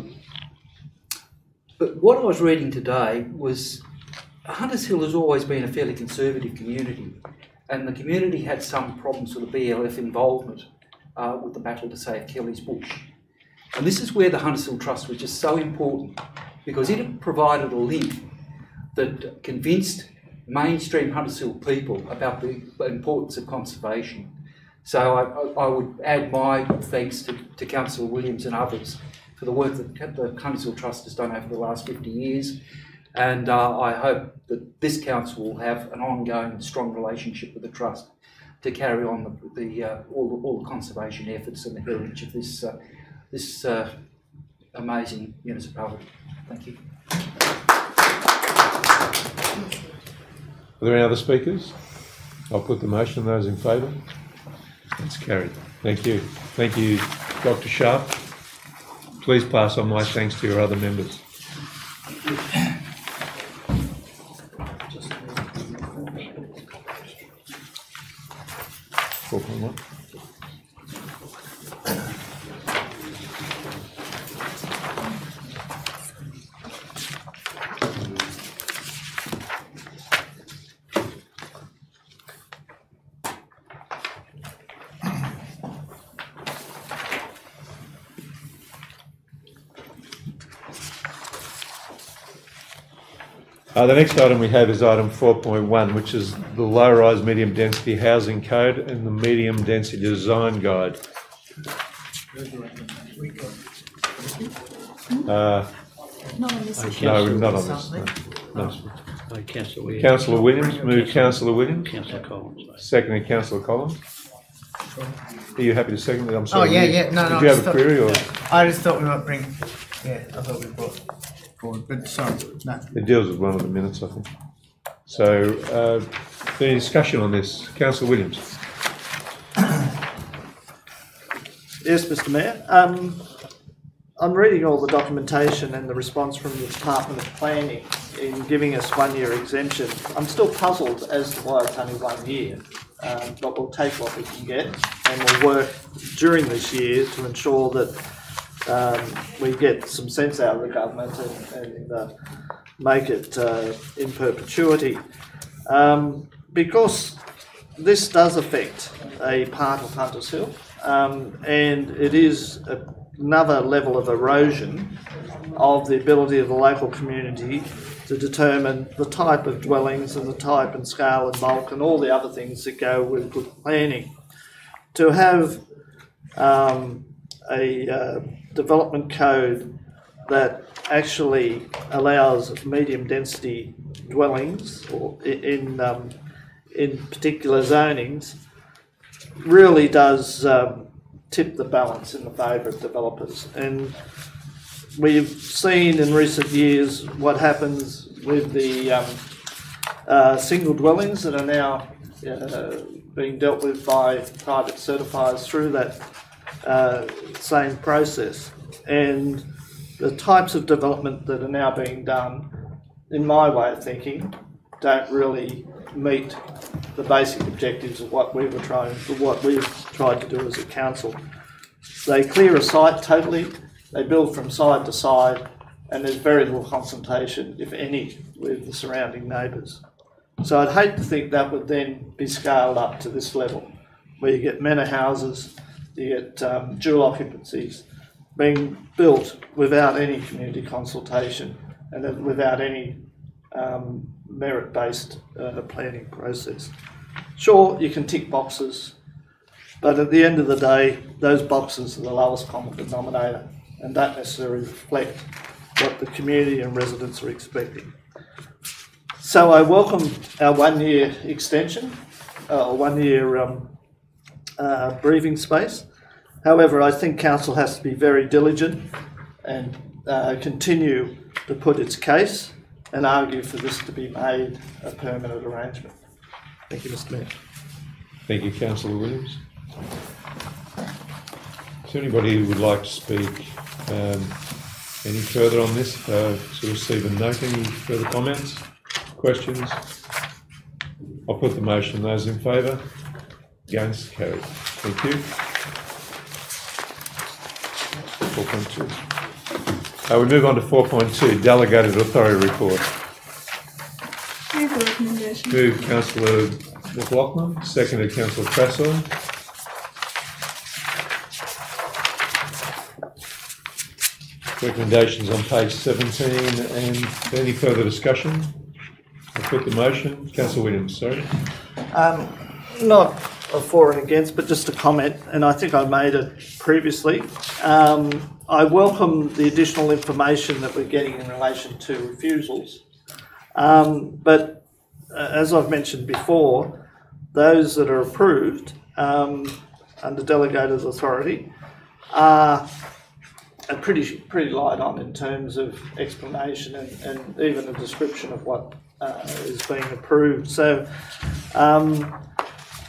Speaker 8: what I was reading today was Hunters Hill has always been a fairly conservative community, and the community had some problems with the BLF involvement with the battle to save Kelly's Bush. And this is where the Hunters Hill Trust was just so important, because it provided a link that convinced mainstream Hunters Hill people about the importance of conservation. So I would add my thanks to Councillor Williams and others for the work that the Hunters Hill Trust has done over the last 50 years. And I hope that this council will have an ongoing strong relationship with the Trust to carry on all the conservation efforts and the heritage of this amazing municipality. Thank you.
Speaker 1: Are there any other speakers? I'll put the motion. Those in favour? That's carried. Thank you. Thank you, Dr. Sharp. please pass on my thanks to your other members. The next item we have is item 4.1, which is the low-rise medium-density housing code and the medium-density design guide.
Speaker 6: Not on this.
Speaker 1: No, not on this. No.
Speaker 2: By Councillor Williams.
Speaker 1: Councillor Williams, moved Councillor Williams.
Speaker 2: Councillor Collins.
Speaker 1: Seconded Councillor Collins. Are you happy to second it? I'm sorry.
Speaker 10: Oh, yeah. No,
Speaker 1: Did you have a query or?
Speaker 10: I just thought we might bring. Yeah, I thought we brought forward, but sorry, no.
Speaker 1: It deals with one of the minutes, I think. So, any discussion on this? Councillor Williams.
Speaker 3: Yes, Mr. Mayor. I'm reading all the documentation and the response from the Department of Planning in giving us 1 year exemption. I'm still puzzled as to why it's only 1 year, but we'll take what we can get and we'll work during this year to ensure that we get some sense out of the government and make it in perpetuity. Because this does affect a part of Hunters Hill, and it is another level of erosion of the ability of the local community to determine the type of dwellings and the type and scale and bulk and all the other things that go with good planning. To have a development code that actually allows medium density dwellings or in particular zonings really does tip the balance in the favour of developers. And we've seen in recent years what happens with the single dwellings that are now being dealt with by private certifiers through that same process. And the types of development that are now being done, in my way of thinking, don't really meet the basic objectives of what we've tried to do as a council. They clear a site totally, they build from side to side, and there's very little consultation, if any, with the surrounding neighbours. So I'd hate to think that would then be scaled up to this level, where you get manor houses, you get dual occupancies being built without any community consultation and without any merit-based planning process. Sure, you can tick boxes, but at the end of the day, those boxes are the lowest common denominator and don't necessarily reflect what the community and residents are expecting. So I welcome our 1 year extension, 1 year breathing space. However, I think Council has to be very diligent and continue to put its case and argue for this to be made a permanent arrangement. Thank you, Mr. Mayor.
Speaker 1: Thank you, Councillor Williams. Is there anybody who would like to speak any further on this? To receive a note, any further comments, questions? I'll put the motion. Those in favour? Against? Carried. Thank you. 4.2. We move on to 4.2, Delegated Authority Report.
Speaker 6: Move the recommendation.
Speaker 1: Moved Councillor McLaughlin, seconded Councillor Cresswell. Recommendations on page 17, and any further discussion? I'll put the motion. Councillor Williams, sorry.
Speaker 3: Not a for and against, but just a comment, and I think I made it previously. I welcome the additional information that we're getting in relation to refusals, but as I've mentioned before, those that are approved under delegated authority are pretty light on in terms of explanation and even a description of what is being approved. So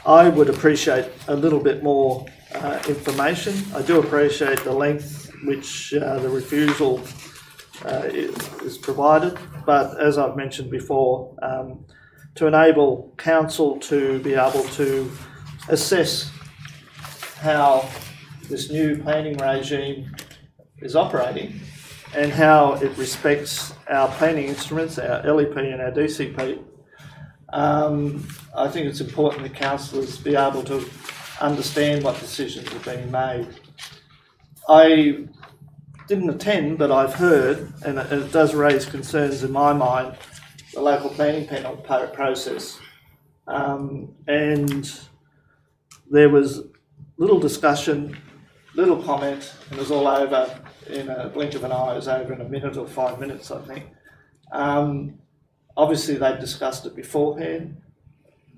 Speaker 3: I would appreciate a little bit more information. I do appreciate the length which the refusal is provided. But as I've mentioned before, to enable council to be able to assess how this new planning regime is operating and how it respects our planning instruments, our LEP and our DCP, I think it's important that councillors be able to understand what decisions are being made. I didn't attend, but I've heard, and it does raise concerns in my mind, the local planning panel process. And there was little discussion, little comment, and it was all over in a blink of an eye. It was over in a minute or 5 minutes, I think. Obviously, they'd discussed it beforehand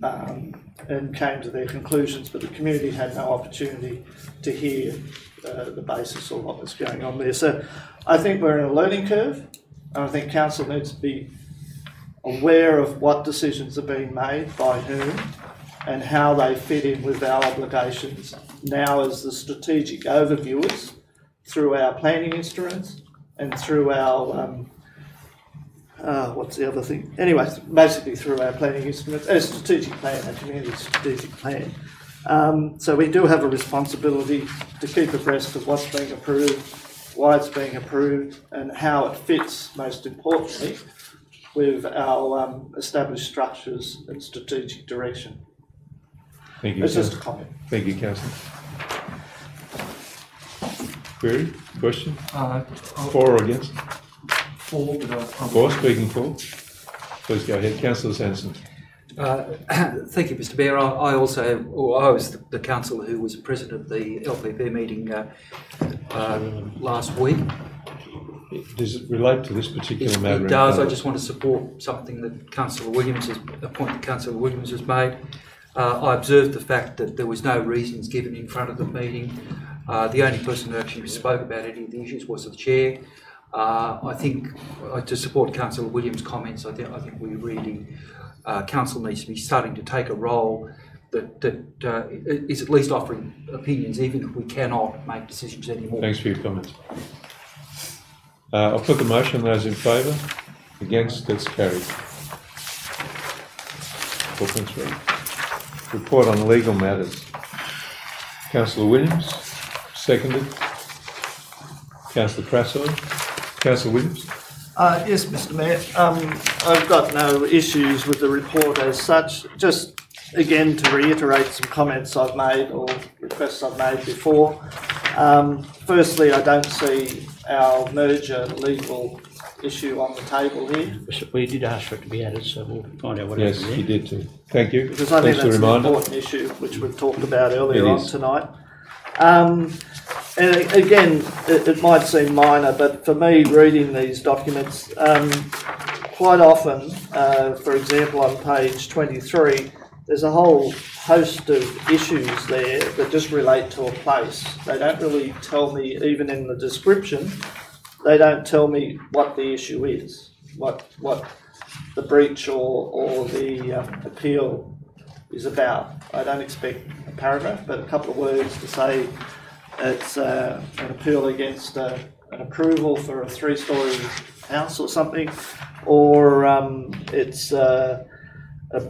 Speaker 3: and came to their conclusions, but the community had no opportunity to hear the basis of what was going on there. So I think we're in a learning curve, and I think council needs to be aware of what decisions are being made by whom and how they fit in with our obligations now as the strategic overviewers through our planning instruments and through our what's the other thing? Anyway, basically through our planning instruments, our strategic plan, our community strategic plan. So we do have a responsibility to keep abreast of what's being approved, why it's being approved, and how it fits, most importantly, with our established structures and strategic direction.
Speaker 1: Thank you.
Speaker 3: It's just a comment.
Speaker 1: Thank you, Councillor. Query? Question? For or against?
Speaker 10: For, but
Speaker 1: For, speaking for. Please go ahead. Councillor Sanderson.
Speaker 8: Thank you, Mr. Mayor. I was the councillor who was president of the LPP meeting last week.
Speaker 1: Does it relate to this particular matter?
Speaker 8: It does. I just want to support something that a point that Councillor Williams has made. I observed the fact that there was no reasons given in front of the meeting. The only person who actually spoke about any of the issues was the chair. I think to support Councillor Williams' comments, I think we really council needs to be starting to take a role that is at least offering opinions, even if we cannot make decisions anymore.
Speaker 1: Thanks for your comments. I'll put the motion. Those in favour? Against? That's carried. 4.3. Report on legal matters. Councillor Williams, seconded. Councillor Crasso. Councillor Williams.
Speaker 3: Yes, Mr. Mayor. I've got no issues with the report as such. Just again to reiterate some comments I've made or requests I've made before. Firstly, I don't see our merger legal issue on the table here.
Speaker 2: We did ask for it to be added, so we'll find out what
Speaker 1: yes,
Speaker 2: happened there.
Speaker 1: you did too. Thank you.
Speaker 3: Because I think that's an important issue which we've talked about earlier on tonight. And again, it might seem minor, but for me, reading these documents, quite often, for example, on page 23, there's a whole host of issues there that just relate to a place. They don't really tell me, even in the description, they don't tell me what the issue is, what the breach or the appeal is about. I don't expect a paragraph, but a couple of words to say it's an appeal against an approval for a 3-storey house or something, or it's a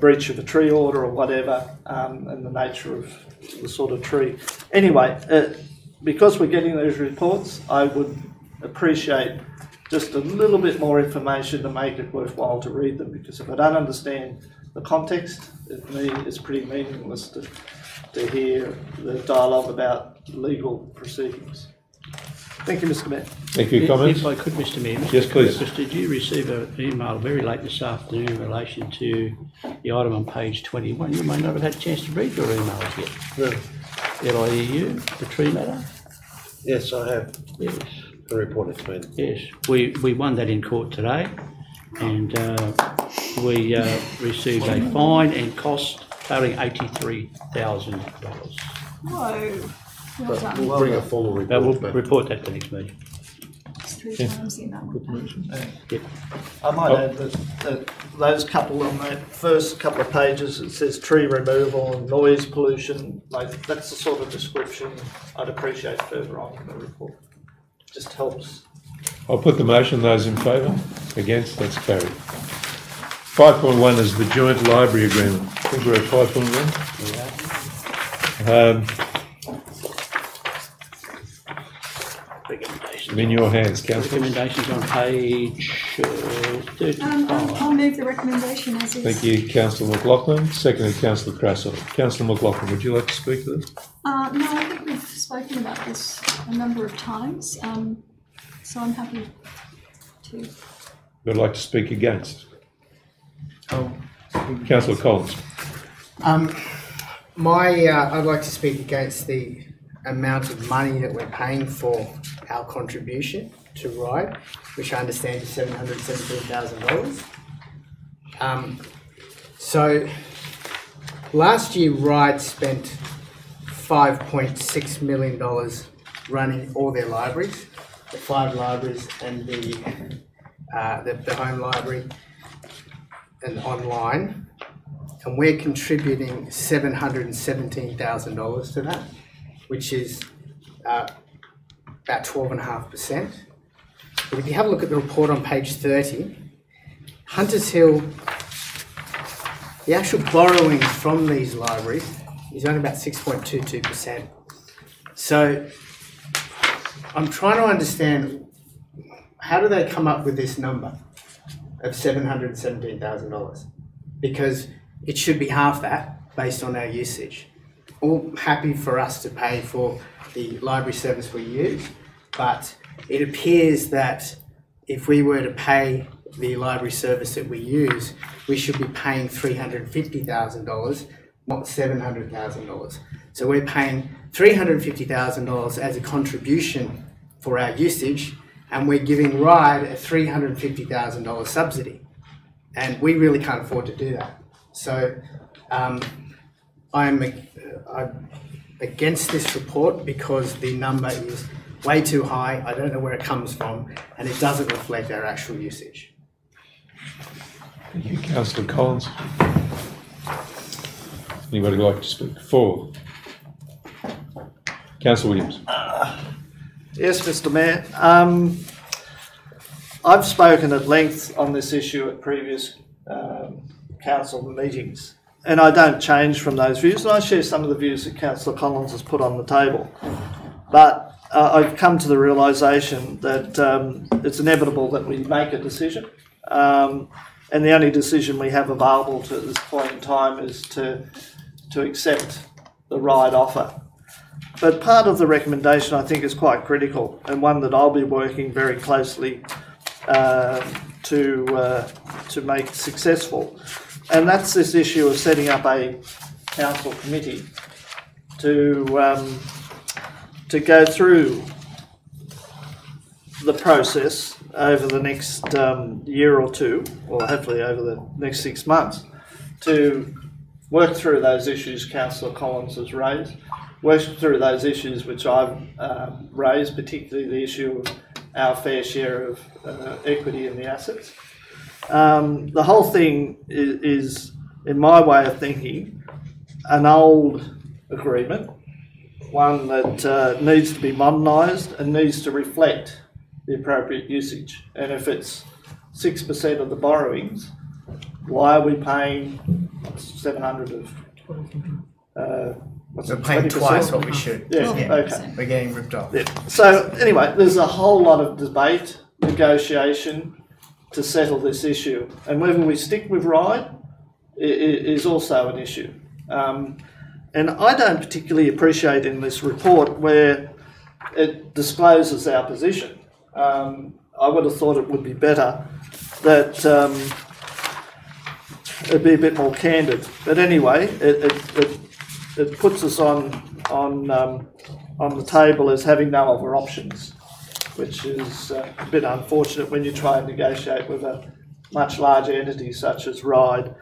Speaker 3: breach of a tree order or whatever, and the nature of the sort of tree. Anyway, because we're getting those reports, I would appreciate just a little bit more information to make it worthwhile to read them, because if I don't understand the context, it's pretty meaningless to hear the dialogue about legal proceedings. Thank you, Mr. Mayor.
Speaker 1: Thank you. Comments?
Speaker 2: If I could, Mr. Mayor.
Speaker 1: Yes, please.
Speaker 2: Did you receive an email very late this afternoon in relation to the item on page 21? You may not have had a chance to read your emails yet.
Speaker 11: No.
Speaker 2: LIEU, the tree matter?
Speaker 11: Yes, I have.
Speaker 2: Yes.
Speaker 11: A report has been.
Speaker 2: Yes. We won that in court today, and we received a fine and cost totaling $83,000.
Speaker 12: Whoa. Well done.
Speaker 11: We'll bring a formal report.
Speaker 2: We'll report that to the next meeting.
Speaker 12: It's 3 times the amount.
Speaker 2: Yep.
Speaker 3: I might add that those couple on that first couple of pages, it says tree removal and noise pollution. Like, that's the sort of description I'd appreciate further on in the report. just helps.
Speaker 1: I'll put the motion. Those in favour? Against? That's carried. 5.1 is the joint library agreement. I think we're at 5.1. I'm in your hands, Councillor.
Speaker 2: Recommendations on page 35.
Speaker 12: I'll move the recommendation as is.
Speaker 1: Thank you, Councillor McLaughlin. Seconded, Councillor Crasso. Councillor McLaughlin, would you like to speak to this?
Speaker 12: No, I think we've spoken about this a number of times, so I'm happy to.
Speaker 1: Would like to speak against?
Speaker 10: Oh.
Speaker 1: Councillor Collins.
Speaker 10: I'd like to speak against the amount of money that we're paying for our contribution to RIDE, which I understand is $717,000. So last year RIDE spent $5.6 million running all their libraries, the 5 libraries and the home library and online, and we're contributing $717,000 to that, which is about 12.5%. But if you have a look at the report on page 30, Hunters Hill, the actual borrowing from these libraries is only about 6.22%. So I'm trying to understand, how do they come up with this number of $717,000? Because it should be half that based on our usage. All happy for us to pay for the library service we use, but it appears that if we were to pay the library service that we use, we should be paying $350,000, not $700,000. So we're paying $350,000 as a contribution for our usage, and we're giving RIDE a $350,000 subsidy. And we really can't afford to do that. So I'm against this report because the number is way too high. I don't know where it comes from, and it doesn't reflect our actual usage.
Speaker 1: Thank you, Councillor Collins. Anybody like to speak for? Councillor Williams.
Speaker 3: Yes, Mr. Mayor. I've spoken at length on this issue at previous council meetings, and I don't change from those views, and I share some of the views that Councillor Collins has put on the table. But I've come to the realisation that it's inevitable that we make a decision, and the only decision we have available to at this point in time is to accept the RIDE offer. But part of the recommendation I think is quite critical, and one that I'll be working very closely to make successful, and that's this issue of setting up a council committee to go through the process over the next year or two, or hopefully over the next 6 months, to work through those issues Councillor Collins has raised, work through those issues which I've raised, particularly the issue of our fair share of equity in the assets. The whole thing is, in my way of thinking, an old agreement, one that needs to be modernised and needs to reflect the appropriate usage. And if it's 6% of the borrowings, why are we paying 700 of?
Speaker 10: We're paying twice what we should.
Speaker 3: Yeah, okay.
Speaker 10: We're getting ripped off.
Speaker 3: Yeah. So anyway, there's a whole lot of debate, negotiation to settle this issue, and whether we stick with RIDE is also an issue. And I don't particularly appreciate in this report where it discloses our position. I would have thought it would be better that it'd be a bit more candid. But anyway, it puts us on the table as having no other options, which is a bit unfortunate when you try and negotiate with a much larger entity such as RIDE.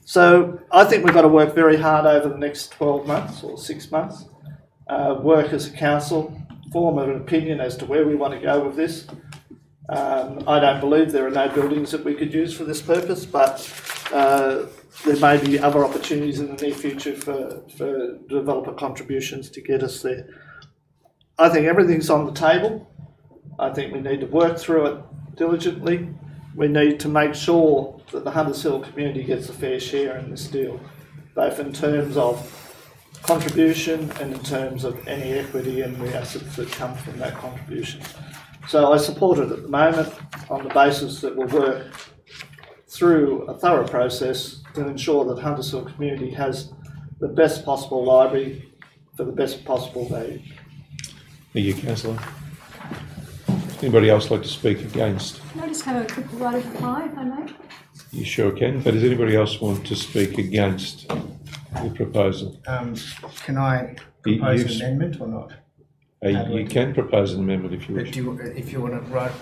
Speaker 3: So I think we've got to work very hard over the next 12 months or 6 months, work as a council, form an opinion as to where we want to go with this. I don't believe there are no buildings that we could use for this purpose, but there may be other opportunities in the near future for developer contributions to get us there. I think everything's on the table. I think we need to work through it diligently. We need to make sure that the Hunters Hill community gets a fair share in this deal, both in terms of contribution and in terms of any equity in the assets that come from that contribution. So I support it at the moment on the basis that we'll work through a thorough process to ensure that Hunters Hill community has the best possible library for the best possible value.
Speaker 1: Thank you, Councillor. Anybody else like to speak against?
Speaker 12: Can I just have a quick right of reply, if I may?
Speaker 1: You sure can, but does anybody else want to speak against the proposal?
Speaker 10: Can I propose an amendment or not?
Speaker 1: You can propose an amendment if you wish.
Speaker 10: If you want to write,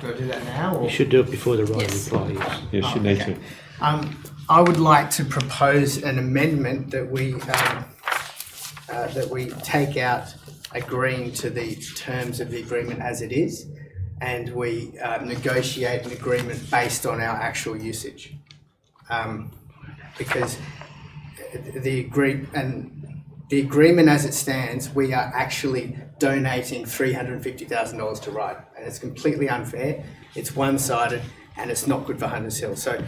Speaker 10: do I do that now? Or?
Speaker 2: You should do it before the right
Speaker 12: Yes.
Speaker 2: reply. Yes.
Speaker 1: Yes, you need
Speaker 10: okay.
Speaker 1: to.
Speaker 10: I would like to propose an amendment that we take out agreeing to the terms of the agreement as it is, and we negotiate an agreement based on our actual usage. Because the agreement as it stands, we are actually donating $350,000 to RIDE, and it's completely unfair, it's one-sided, and it's not good for Hunters Hill. So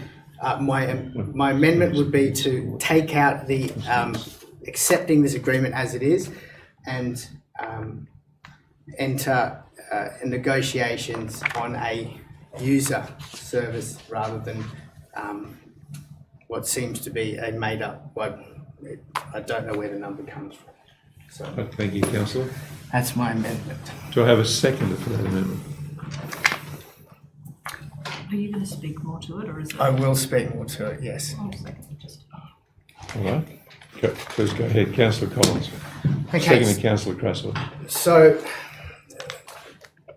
Speaker 10: my amendment would be to take out the accepting this agreement as it is and enter negotiations on a user service rather than what seems to be a made-up, I don't know where the number comes from. So
Speaker 1: Thank you, Councillor.
Speaker 10: that's my amendment.
Speaker 1: Do I have a seconder for that amendment?
Speaker 13: Are you going to speak more to it, or is it?
Speaker 10: I will speak more to it, yes.
Speaker 13: Oh, second, just.
Speaker 1: All right. Please go ahead, Councillor Collins.
Speaker 10: Okay.
Speaker 1: Seconded, Councillor Crasswell.
Speaker 10: So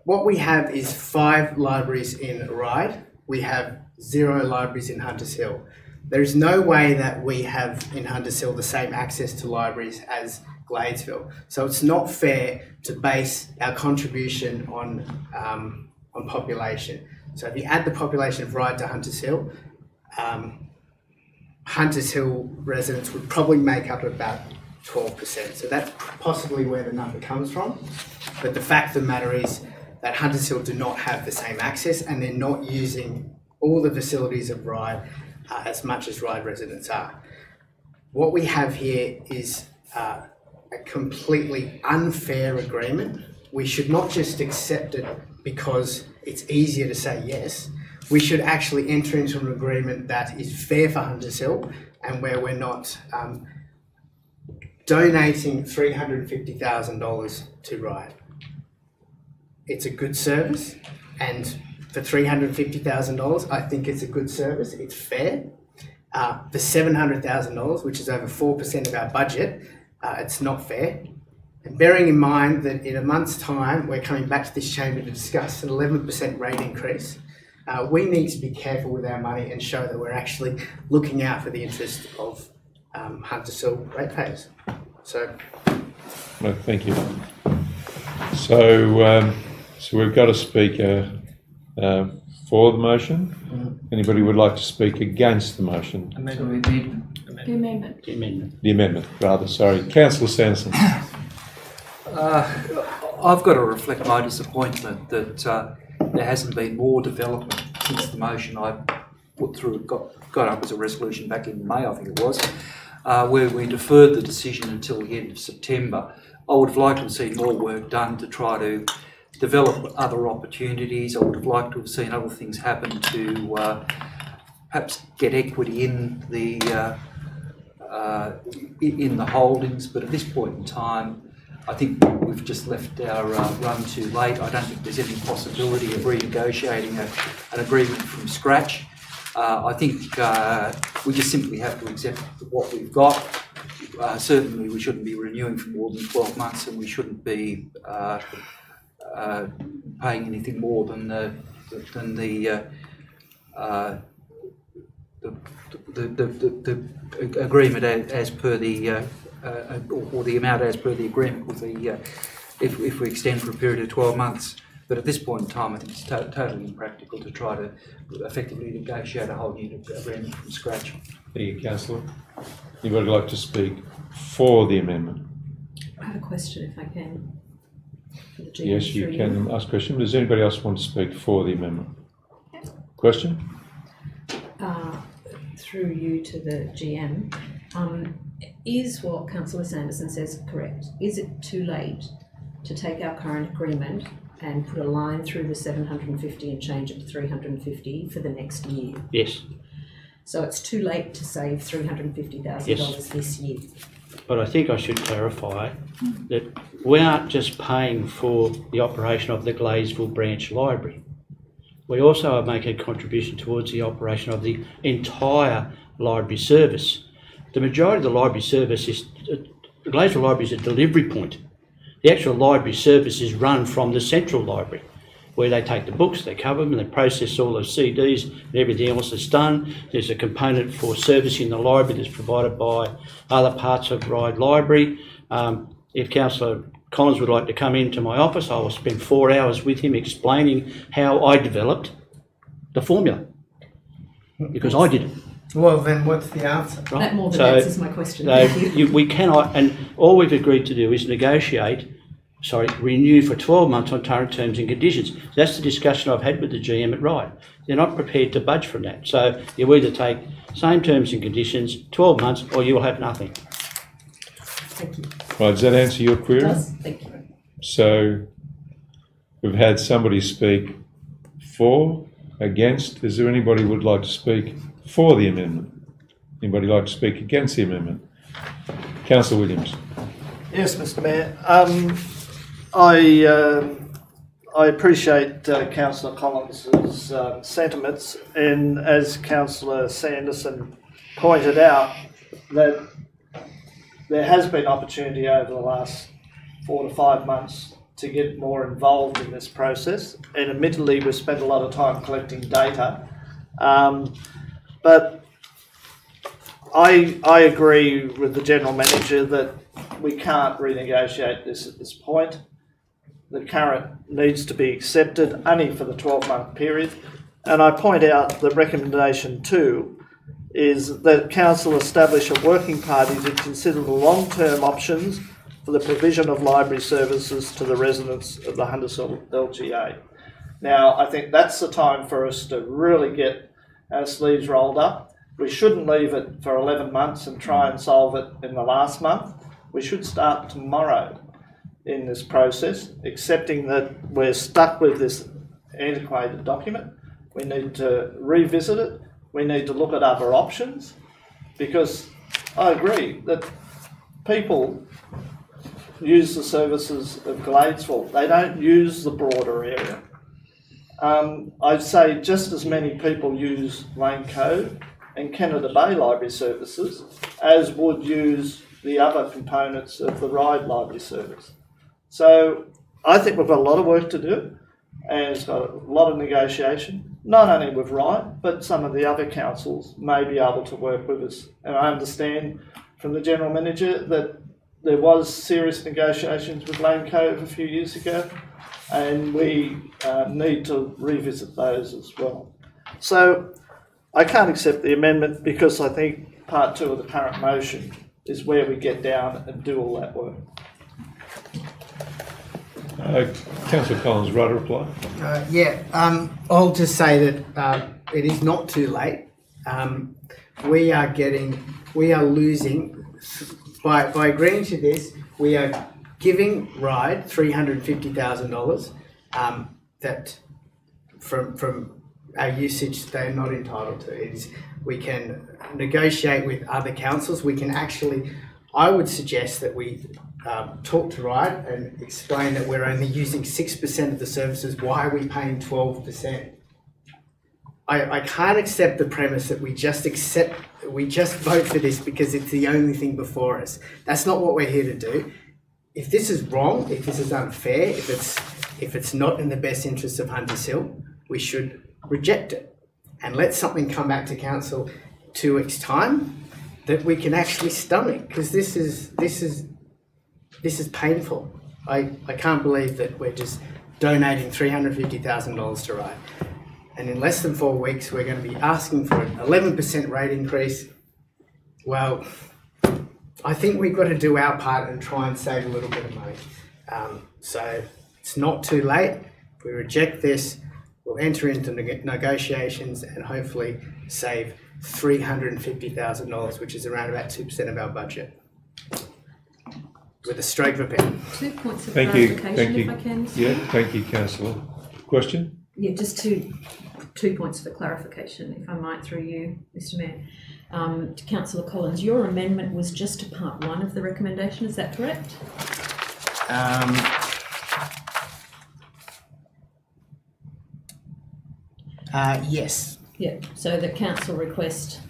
Speaker 10: what we have is 5 libraries in RIDE. We have 0 libraries in Hunters Hill. There is no way that we have in Hunters Hill the same access to libraries as Gladesville. So it's not fair to base our contribution on population. So if you add the population of RIDE to Hunters Hill, Hunters Hill residents would probably make up about 12%. So that's possibly where the number comes from. But the fact of the matter is that Hunters Hill do not have the same access, and they're not using all the facilities of RIDE as much as RIDE residents are. What we have here is a completely unfair agreement. We should not just accept it because it's easier to say yes. We should actually enter into an agreement that is fair for Hunters Hill and where we're not donating $350,000 to RIDE. It's a good service, and for $350,000, I think it's a good service. It's fair. For $700,000, which is over 4% of our budget, it's not fair. And bearing in mind that in a month's time, we're coming back to this chamber to discuss an 11% rate increase, we need to be careful with our money and show that we're actually looking out for the interest of Hunters Hill ratepayers. So,
Speaker 1: No, thank you. So, so we've got a speaker for the motion. Anybody would like to speak against the motion?
Speaker 12: The amendment.
Speaker 1: The amendment, rather, sorry. Councillor Sanderson.
Speaker 8: I've got to reflect my disappointment that there hasn't been more development since the motion I put through got up as a resolution back in May, I think it was, where we deferred the decision until the end of September. I would have liked to have seen more work done to try to develop other opportunities. I would have liked to have seen other things happen to perhaps get equity in the holdings, but at this point in time, I think we've just left our run too late. I don't think there's any possibility of renegotiating an agreement from scratch. I think we just simply have to accept what we've got. Certainly we shouldn't be renewing for more than 12 months, and we shouldn't be paying anything more than the agreement as per the or the amount as per the agreement with the if we extend for a period of 12 months. But at this point in time, I think it's totally impractical to try to effectively negotiate a whole new agreement from scratch.
Speaker 1: Thank you, Councillor. Anybody like to speak for the amendment?
Speaker 13: I have a question, if I can. for the GM?
Speaker 1: Yes, you
Speaker 13: through
Speaker 1: can ask a question. Does anybody else want to speak for the amendment? Question?
Speaker 13: Through you to the GM. Is what Councillor Sanderson says correct? Is it too late to take our current agreement and put a line through the 750 and change it to 350 for the next year?
Speaker 2: Yes,
Speaker 13: So it's too late to save $350,000
Speaker 2: Yes.
Speaker 13: this year.
Speaker 2: but I think I should clarify that we aren't just paying for the operation of the Gladesville branch library. We also are making a contribution towards the operation of the entire library service. The majority of the library service is, the Gladesville library is a delivery point. The actual library service is run from the central library, where they take the books, they cover them, and they process all those CDs and everything else that's done. There's a component for servicing the library that's provided by other parts of Ryde Library. If Councillor Collins would like to come into my office, I will spend 4 hours with him explaining how I developed the formula, because I did it.
Speaker 10: Well, then what's the answer?
Speaker 2: Right?
Speaker 13: That more than answers my question. Thank you.
Speaker 2: We cannot, and all we've agreed to do is renew for 12 months on current terms and conditions. That's the discussion I've had with the GM at Ryde. They're not prepared to budge from that. So you either take same terms and conditions, 12 months, or you will have nothing.
Speaker 13: Thank you.
Speaker 1: Right, does that answer your query?
Speaker 13: It does. Thank you.
Speaker 1: So we've had somebody speak for, against. Is there anybody who would like to speak for the amendment? Anybody like to speak against the amendment? Councillor Williams.
Speaker 3: Yes, Mr. Mayor. I appreciate Councillor Collins' sentiments, and as Councillor Sanderson pointed out, that there has been opportunity over the last 4 to 5 months to get more involved in this process, and admittedly we've spent a lot of time collecting data, but I agree with the General Manager that we can't renegotiate this at this point. The current needs to be accepted only for the 12-month period, and I point out that recommendation 2 is that Council establish a working party to consider the long-term options for the provision of library services to the residents of the Huntersville LGA. Now, I think that's the time for us to really get our sleeves rolled up. We shouldn't leave it for 11 months and try and solve it in the last month. We should start tomorrow in this process, accepting that we're stuck with this antiquated document. We need to revisit it. We need to look at other options, because I agree that people use the services of Gladesville. They don't use the broader area. I'd say just as many people use Lane Cove and Canada Bay Library Services as would use the other components of the Ryde Library Service. So I think we've got a lot of work to do, and it's got a lot of negotiation, not only with Ryde, but some of the other councils may be able to work with us. And I understand from the General Manager that there was serious negotiations with Lane Cove a few years ago, and we need to revisit those as well. So I can't accept the amendment, because I think part 2 of the current motion is where we get down and do all that work.
Speaker 1: Councillor Collins, right to reply?
Speaker 10: I'll just say that it is not too late. We are losing, by agreeing to this, we are giving Ryde $350,000 that from our usage they're not entitled to. We can negotiate with other councils. We can actually, I would suggest that we talk to Ryde and explain that we're only using 6% of the services. Why are we paying 12%? I can't accept the premise that we just vote for this because it's the only thing before us. That's not what we're here to do. If this is wrong, if this is unfair, if it's not in the best interest of Hunters Hill, we should reject it and let something come back to council 2 weeks' time that we can actually stomach, because this is painful. I can't believe that we're just donating $350,000 to Ryde, and in less than 4 weeks we're going to be asking for an 11% rate increase. Well, I think we've got to do our part and try and save a little bit of money. So It's not too late. If we reject this, we'll enter into negotiations and hopefully save $350,000, which is around about 2% of our budget, with a stroke of a pen.
Speaker 13: 2 points of
Speaker 1: Thank you.
Speaker 13: clarification,
Speaker 1: Thank
Speaker 13: if
Speaker 1: you.
Speaker 13: I can.
Speaker 1: Yeah, thank you, councillor. Question?
Speaker 13: Yeah, just two points for clarification, if I might, through you, Mr. Mayor. To Councillor Collins, your amendment was just to part 1 of the recommendation, is that correct?
Speaker 10: Yes.
Speaker 13: Yeah, so the council request,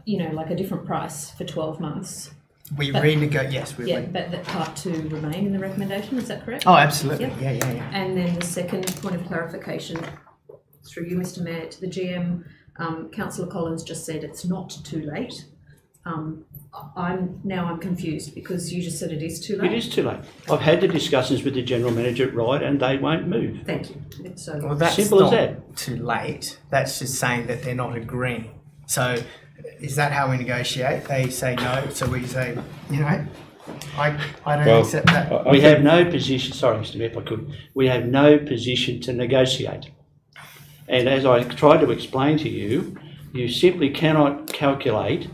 Speaker 13: you know, like a different price for 12 months.
Speaker 10: We
Speaker 13: But-
Speaker 10: renegotiate, yes.
Speaker 13: Yeah, but that part 2 remain in the recommendation, is that correct?
Speaker 10: Oh, absolutely.
Speaker 13: Yep.
Speaker 10: Yeah.
Speaker 13: And then the second point of clarification, through you, Mr. Mayor, to the GM, Councillor Collins just said it's not too late. I'm confused because you just said it is too late.
Speaker 2: It is too late. I've had the discussions with the general manager at Ryde and they won't move.
Speaker 13: Thank you. It's so
Speaker 10: Well, that's
Speaker 2: simple as
Speaker 10: not
Speaker 2: that.
Speaker 10: too late. That's just saying that they're not agreeing. So is that how we negotiate? They say no, so we say, you know, I don't accept that.
Speaker 2: We have no position, sorry Mr Mayor, if I could, we have no position to negotiate. And as I tried to explain to you, you simply cannot calculate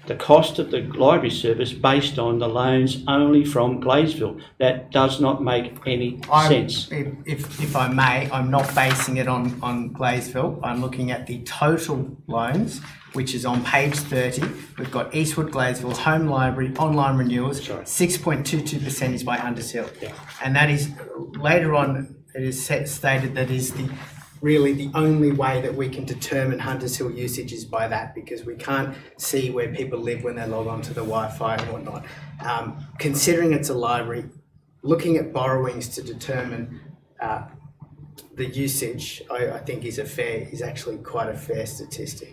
Speaker 2: the cost of the library service based on the loans only from Gladesville. That does not make any sense.
Speaker 10: If I may, I'm not basing it on Gladesville. I'm looking at the total loans, which is on page 30. We've got Eastwood Gladesville's home library, online renewals, 6.22% is by Hunters Hill.
Speaker 2: Yeah.
Speaker 10: And that is, later on, it is stated that is really the only way that we can determine Hunters Hill usage is by that, because we can't see where people live when they log on to the Wi-Fi and whatnot. Considering it's a library, looking at borrowings to determine the usage, I think is actually quite a fair statistic.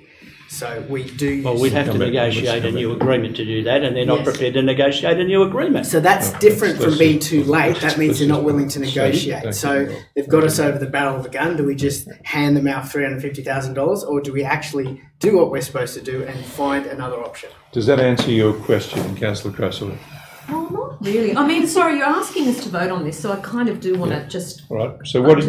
Speaker 10: So we do.
Speaker 2: Well, we'd have to negotiate a new agreement to do that, and they're not prepared to negotiate a new agreement.
Speaker 10: So that's different from being too late. That means they're not willing to negotiate. So they've got us over the barrel of the gun. Do we just hand them out $350,000, or do we actually do what we're supposed to do and find another option?
Speaker 1: Does that answer your question, Councillor Cresswell?
Speaker 13: Well, not really. I mean, sorry, you're asking us to vote on this, so I kind of do want to just.
Speaker 1: All right. So what?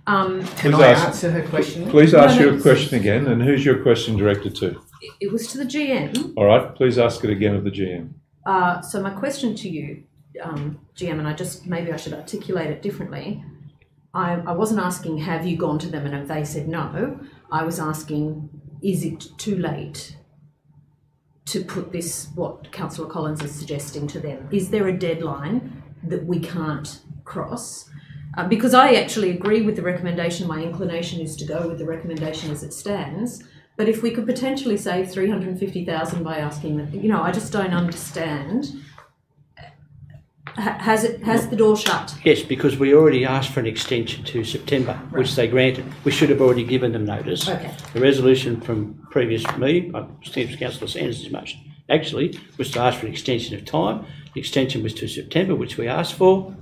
Speaker 10: Can I answer her question?
Speaker 1: Please ask your question again, and who's your question directed to?
Speaker 13: It was to the GM.
Speaker 1: All right. Please ask it again of the GM.
Speaker 13: So my question to you, GM, and maybe I should articulate it differently. I wasn't asking, have you gone to them and have they said no? I was asking, is it too late to put this, what Councillor Collins is suggesting, to them? Is there a deadline that we can't cross? Because I actually agree with the recommendation. My inclination is to go with the recommendation as it stands. But if we could potentially save $350,000 by asking them, you know, I just don't understand. Has the door shut?
Speaker 2: Yes, because we already asked for an extension to September, which they granted. We should have already given them notice.
Speaker 13: Okay.
Speaker 2: The resolution from previous me, I stand for Councillor Sanders' motion, actually was to ask for an extension of time. The extension was to September, which we asked for.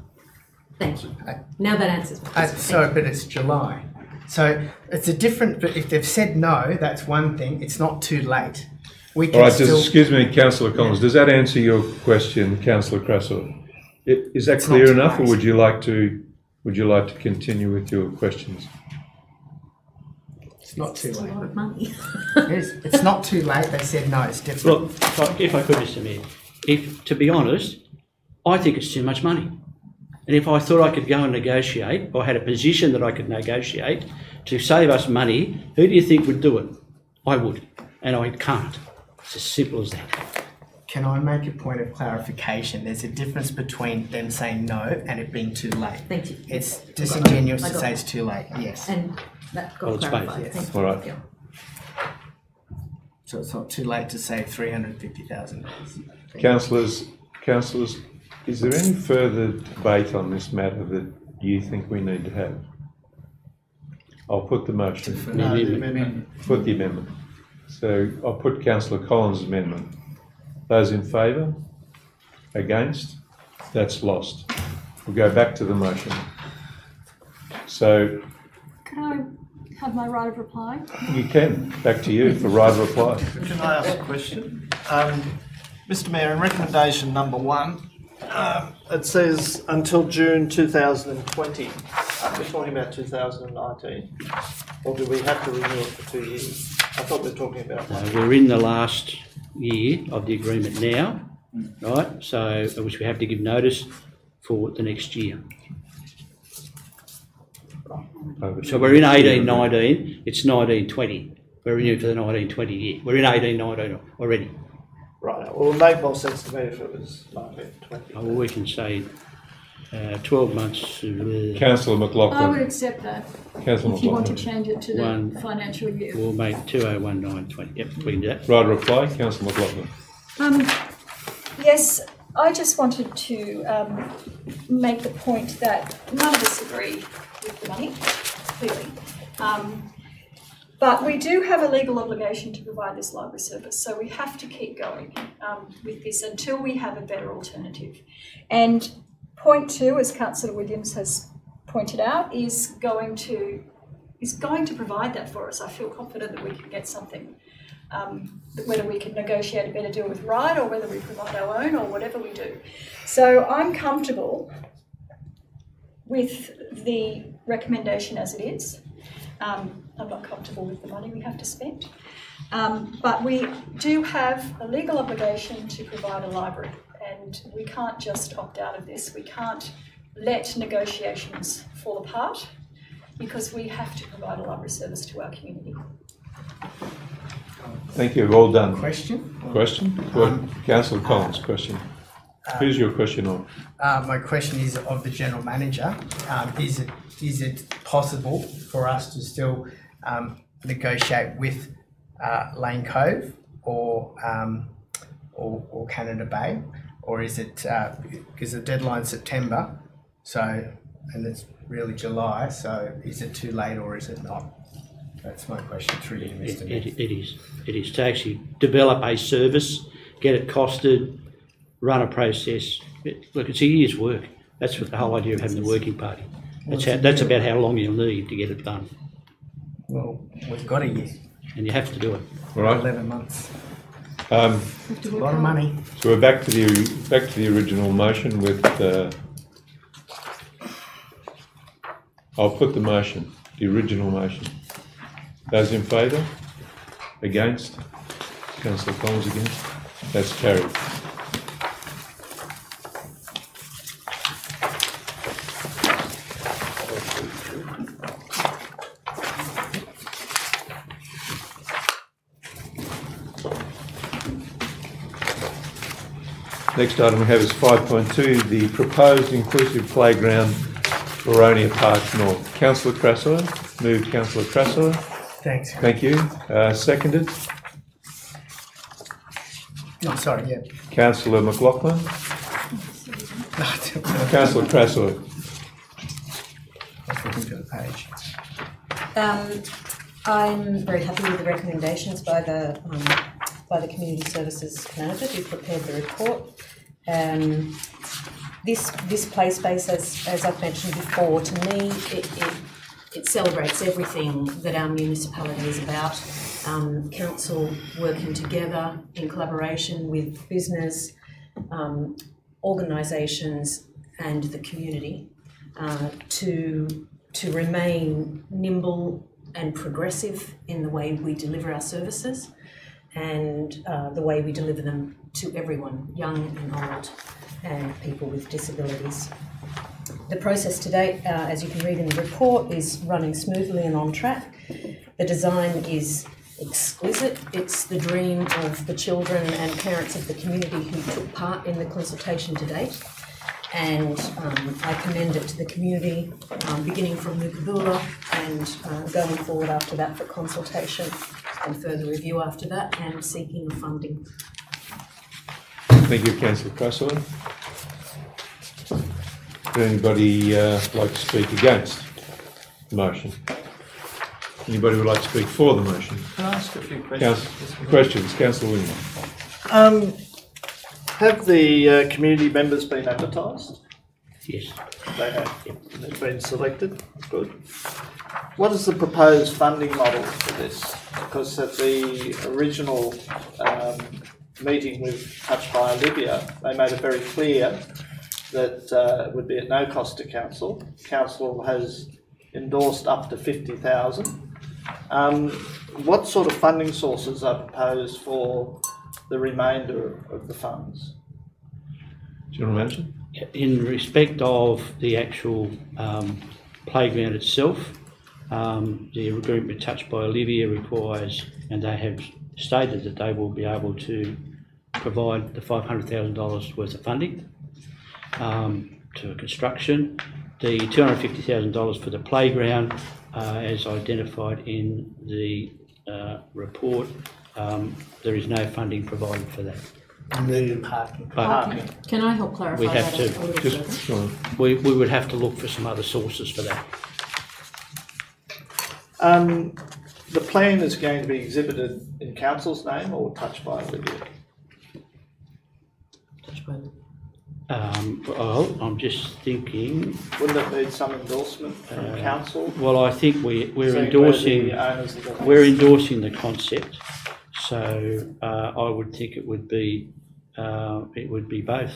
Speaker 13: Thank you. Now that answers my question.
Speaker 10: But it's July. So it's a different, but if they've said no, that's one thing. It's not too late. We can
Speaker 1: All right.
Speaker 10: still,
Speaker 1: Excuse me, Councillor Collins. Does that answer your question, Councillor Cresswell? Is that clear enough, or would you like to continue with your questions?
Speaker 10: It's not too
Speaker 13: It's a
Speaker 10: late.
Speaker 13: lot of money.
Speaker 10: It's not too late. They said no. It's different.
Speaker 2: Look, if I could, Mr Mayor, to be honest, I think it's too much money. And if I thought I could go and negotiate, or had a position that I could negotiate to save us money, who do you think would do it? I would, and I can't. It's as simple as that.
Speaker 10: Can I make a point of clarification? There's a difference between them saying no and it being too late.
Speaker 13: Thank you.
Speaker 10: It's disingenuous
Speaker 13: I
Speaker 10: to
Speaker 13: got
Speaker 10: say
Speaker 13: that.
Speaker 10: it's too late. Yes.
Speaker 13: And that got
Speaker 2: Well, it's
Speaker 13: clarified.
Speaker 2: both.
Speaker 13: Thank
Speaker 1: All
Speaker 13: you.
Speaker 1: right.
Speaker 13: Yeah.
Speaker 10: So it's not too late to save $350,000.
Speaker 1: Councillors, is there any further debate on this matter that you think we need to have? I'll put the motion.
Speaker 3: The amendment.
Speaker 1: Put the amendment. So I'll put Councillor Collins' amendment. Those in favour? Against? That's lost. We'll go back to the motion. So
Speaker 12: Can I have my right of reply?
Speaker 1: you can. Back to you for right of reply.
Speaker 3: Can I ask a question? Mr Mayor, in recommendation number 1, It says until June 2020. We're talking about 2019. Or do we have to renew it for 2 years? I thought we were talking about one.
Speaker 2: We're in the last year of the agreement now, right? So, which we have to give notice for the next year. So we're in 18-19, it's 19-20. We're renewed for the 19-20 year. We're in 18-19 already.
Speaker 3: Right, well, it would make more sense to me if it was 19-20.
Speaker 2: Well, we can say 12 months.
Speaker 1: Councillor
Speaker 12: I
Speaker 1: McLaughlin.
Speaker 12: would accept that.
Speaker 1: Councillor
Speaker 12: If you want to
Speaker 1: McLaughlin.
Speaker 12: change it to the financial year.
Speaker 2: We'll make 2019-20. Yep, we can do that.
Speaker 1: Right reply, Councillor McLaughlin.
Speaker 6: Yes, I just wanted to make the point that none of us agree with the money, clearly. But we do have a legal obligation to provide this library service, so we have to keep going with this until we have a better alternative. And point 2, as Councillor Williams has pointed out, is going to provide that for us. I feel confident that we can get something, whether we can negotiate a better deal with RIDE or whether we provide our own or whatever we do. So I'm comfortable with the recommendation as it is. I'm not comfortable with the money we have to spend. But we do have a legal obligation to provide a library, and we can't just opt out of this. We can't let negotiations fall apart because we have to provide a library service to our community.
Speaker 1: Thank you, well done.
Speaker 10: Question?
Speaker 1: Councillor Collins, question. Who's your question on?
Speaker 10: My question is of the General Manager. Is it possible for us to still negotiate with Lane Cove or Canada Bay, or is it because the deadline's September, so and it's really July, so is it too late or is it not? That's my question through you, Mr. Mayor.
Speaker 2: It is to actually develop a service, get it costed, run a process. Look, it's a year's work. That's what the whole idea of having the working party. That's about how long you'll need to get it done.
Speaker 10: Well, we've got a year.
Speaker 2: And you have to do it.
Speaker 1: All right.
Speaker 10: 11 months.
Speaker 6: It's
Speaker 10: a lot of money.
Speaker 1: So we're back to the original motion with. I'll put the motion, the original motion. Those in favour? Against? Councillor Collins against? That's carried. Next item we have is 5.2, the proposed inclusive playground for Boronia Park North. Councillor Crasso, moved Councillor Crasso.
Speaker 10: Thanks.
Speaker 1: Thank you. Seconded.
Speaker 10: No, sorry, yeah.
Speaker 1: Councillor McLaughlin. Councillor Crasso.
Speaker 10: I was looking to the page.
Speaker 13: I'm very happy with the recommendations by the Community Services Manager who prepared the report. This play space, as I've mentioned before, to me it celebrates everything that our municipality is about. Council working together in collaboration with business, organisations and the community to remain nimble and progressive in the way we deliver our services and the way we deliver them to everyone, young and old, and people with disabilities. The process to date, as you can read in the report, is running smoothly and on track. The design is exquisite. It's the dream of the children and parents of the community who took part in the consultation to date. And I commend it to the community, beginning from Mukabula and going forward after that for consultation and further review after that and seeking funding.
Speaker 1: Thank you, Councillor Crasso. Would anybody like to speak against the motion? Anybody would like to speak for the motion?
Speaker 3: Can I ask a few questions?
Speaker 1: Questions, Councillor Williams.
Speaker 3: Have the community members been advertised?
Speaker 2: Yes.
Speaker 3: They have. They've been selected. Good. What is the proposed funding model for this? Because at the original meeting with touched by Olivia, they made it very clear that would be at no cost to council. Council has endorsed up to 50,000. What sort of funding sources are proposed for the remainder of the funds?
Speaker 1: Do you want to mention?
Speaker 2: In respect of the actual playground itself, the agreement touched by Olivia requires, and they have stated that they will be able to provide the $500,000 worth of funding to construction. The $250,000 for the playground, as identified in the report, there is no funding provided for that.
Speaker 3: Parking.
Speaker 13: Can I help clarify
Speaker 2: We have
Speaker 13: that
Speaker 2: to
Speaker 13: a little further?
Speaker 2: We would have to look for some other sources for that.
Speaker 3: The plan is going to be exhibited in council's name or touched by Olivia?
Speaker 2: Well, I'm just thinking.
Speaker 3: Wouldn't it need some endorsement from council?
Speaker 2: Well, I think we're
Speaker 3: endorsing
Speaker 2: the concept, so I would think it would be both.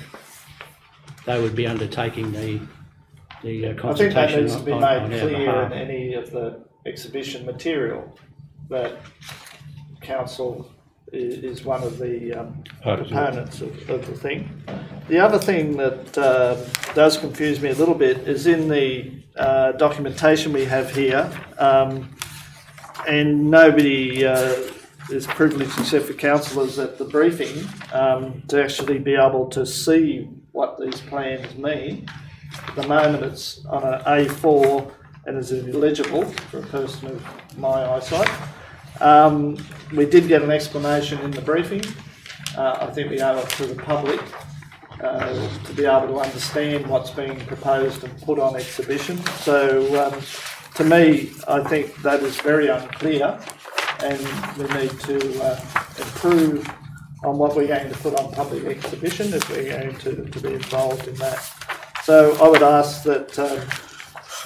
Speaker 2: They would be undertaking the consultation.
Speaker 3: I think that needs to be made
Speaker 2: on
Speaker 3: clear
Speaker 2: behalf.
Speaker 3: in any of the exhibition material that council is one of the proponents of the thing. The other thing that does confuse me a little bit is in the documentation we have here, and nobody is privileged except for councillors at the briefing to actually be able to see what these plans mean. At the moment it's on an A4 and is illegible for a person of my eyesight. We did get an explanation in the briefing. I think we owe it to the public to be able to understand what's being proposed and put on exhibition. So to me, I think that is very unclear, and we need to improve on what we're going to put on public exhibition if we're going to be involved in that. So I would ask that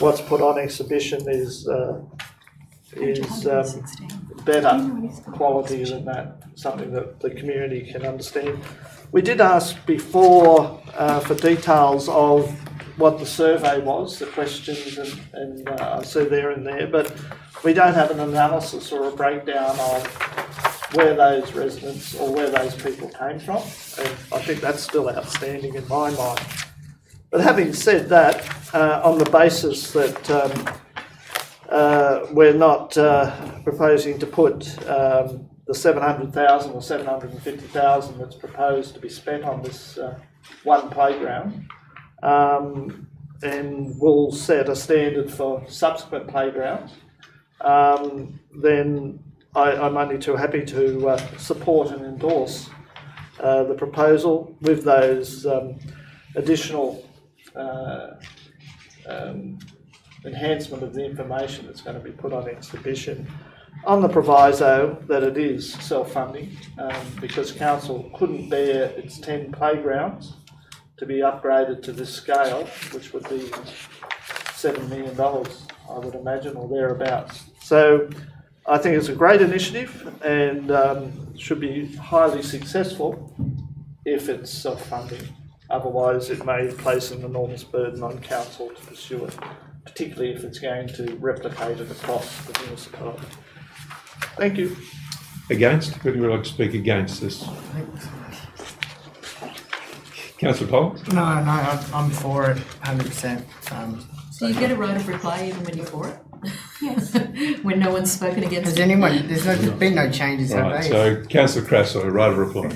Speaker 3: what's put on exhibition is better quality than that, something that the community can understand. We did ask before for details of what the survey was, the questions, and I see there and there, but we don't have an analysis or a breakdown of where those residents or where those people came from, and I think that's still outstanding in my mind. But having said that, on the basis that we're not proposing to put the 700,000 or 750,000 that's proposed to be spent on this one playground, and will set a standard for subsequent playgrounds, then I'm only too happy to support and endorse the proposal with those additional enhancement of the information that's going to be put on exhibition, on the proviso that it is self-funding, because council couldn't bear its 10 playgrounds to be upgraded to this scale, which would be $7 million, I would imagine, or thereabouts. So I think it's a great initiative and should be highly successful if it's self-funding. Otherwise, it may place an enormous burden on council to pursue it, particularly if it's going to replicate it across the municipality. Thank you.
Speaker 1: Against? Who would like to speak against this? Councillor Pollock?
Speaker 10: No, I'm for it, 100%.
Speaker 13: Do you get a right of reply even when you're for it?
Speaker 12: Yes.
Speaker 13: When no one's spoken against
Speaker 10: Has
Speaker 13: it?
Speaker 10: anyone, there's been no changes, have
Speaker 1: Right,
Speaker 10: there?
Speaker 1: so Councillor Crasso, right of reply.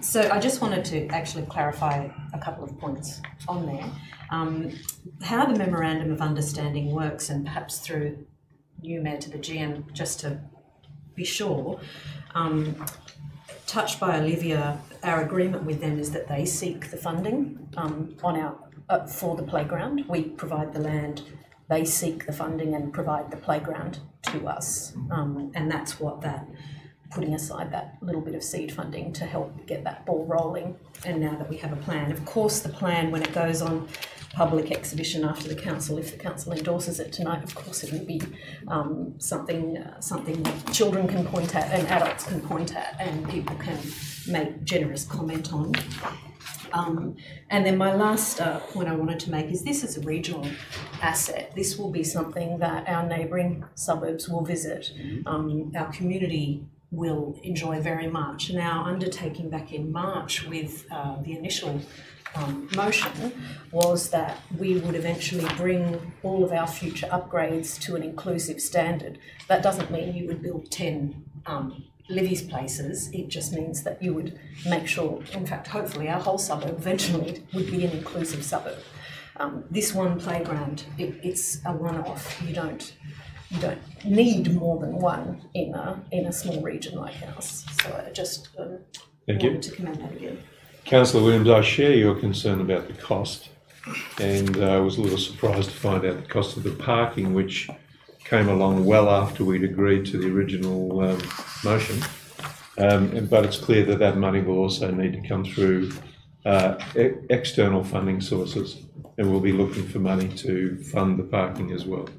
Speaker 13: So I just wanted to actually clarify a couple of points on there. How the Memorandum of Understanding works, and perhaps through you, Mayor, to the GM, just to be sure, touched by Olivia, our agreement with them is that they seek the funding on our for the playground. We provide the land, they seek the funding and provide the playground to us, and that's what that, putting aside that little bit of seed funding to help get that ball rolling. And now that we have a plan, of course the plan, when it goes on public exhibition after the council, if the council endorses it tonight, of course it will be something that children can point at and adults can point at and people can make generous comment on. And then my last point I wanted to make is this is a regional asset. This will be something that our neighbouring suburbs will visit. Our community will enjoy very much. And our undertaking back in March with the initial motion was that we would eventually bring all of our future upgrades to an inclusive standard. That doesn't mean you would build 10 Livy's places. It just means that you would make sure, in fact, hopefully our whole suburb eventually would be an inclusive suburb. This one playground, it's a one-off. You don't need more than one in a small region like ours. So I just wanted to commend that again.
Speaker 1: Councillor Williams, I share your concern about the cost, and I was a little surprised to find out the cost of the parking, which came along well after we'd agreed to the original motion. But it's clear that that money will also need to come through external funding sources, and we'll be looking for money to fund the parking as well.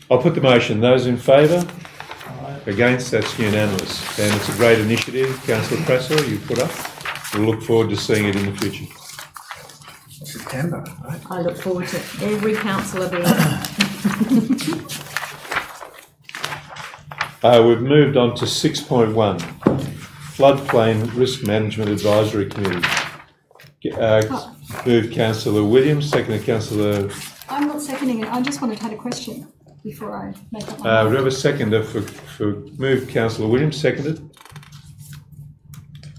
Speaker 1: I'll put the motion. Those in favour? Against? That's unanimous. And it's a great initiative, Councillor Prassel, you put up. We'll look forward to seeing it in the future.
Speaker 10: September, right?
Speaker 13: I look forward to every councillor being
Speaker 1: We've moved on to 6.1, Floodplain Risk Management Advisory Committee. Moved Councillor Williams, seconded Councillor...
Speaker 12: I'm not seconding it. I just wanted to have a question before I make up my
Speaker 1: we
Speaker 12: mind.
Speaker 1: have a seconder for moved Councillor Williams, seconded.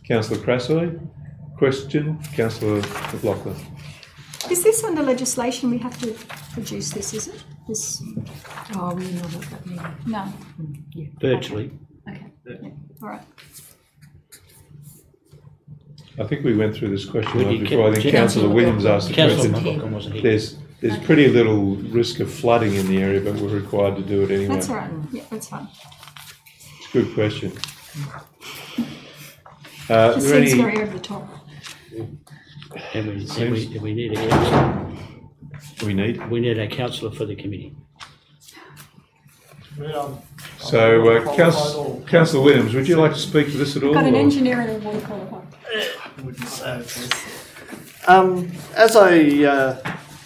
Speaker 1: Councillor Prassel, question, Councillor McLaughlin.
Speaker 12: Is this under legislation? We have to produce this, is it? This?
Speaker 13: Oh, we know what that means.
Speaker 12: No.
Speaker 2: Yeah. Virtually.
Speaker 12: Okay. Yeah. All right.
Speaker 1: I think we went through this question
Speaker 2: We did.
Speaker 1: before. I think Councillor Williams asked the
Speaker 2: Councillor
Speaker 1: question.
Speaker 2: McLaughlin wasn't here.
Speaker 1: There's pretty little risk of flooding in the area, but we're required to do it anyway.
Speaker 12: That's all right. Yeah, that's fine.
Speaker 1: It's a good question.
Speaker 12: It seems very over the top.
Speaker 2: And we need a
Speaker 1: We need
Speaker 2: a councillor for the committee.
Speaker 1: So, Councillor Williams, would you like to speak to this at all?
Speaker 12: Got an
Speaker 1: or-
Speaker 12: engineer and a water qualified.
Speaker 3: As I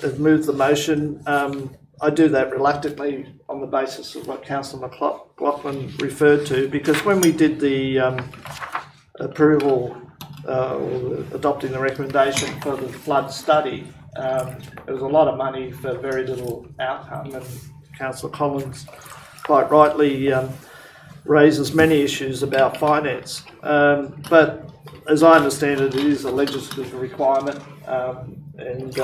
Speaker 3: have moved the motion, I do that reluctantly on the basis of what Councillor McLaughlin referred to, because when we did the approval or adopting the recommendation for the flood study, there was a lot of money for very little outcome, and Councillor Collins quite rightly raises many issues about finance. But as I understand it, it is a legislative requirement, and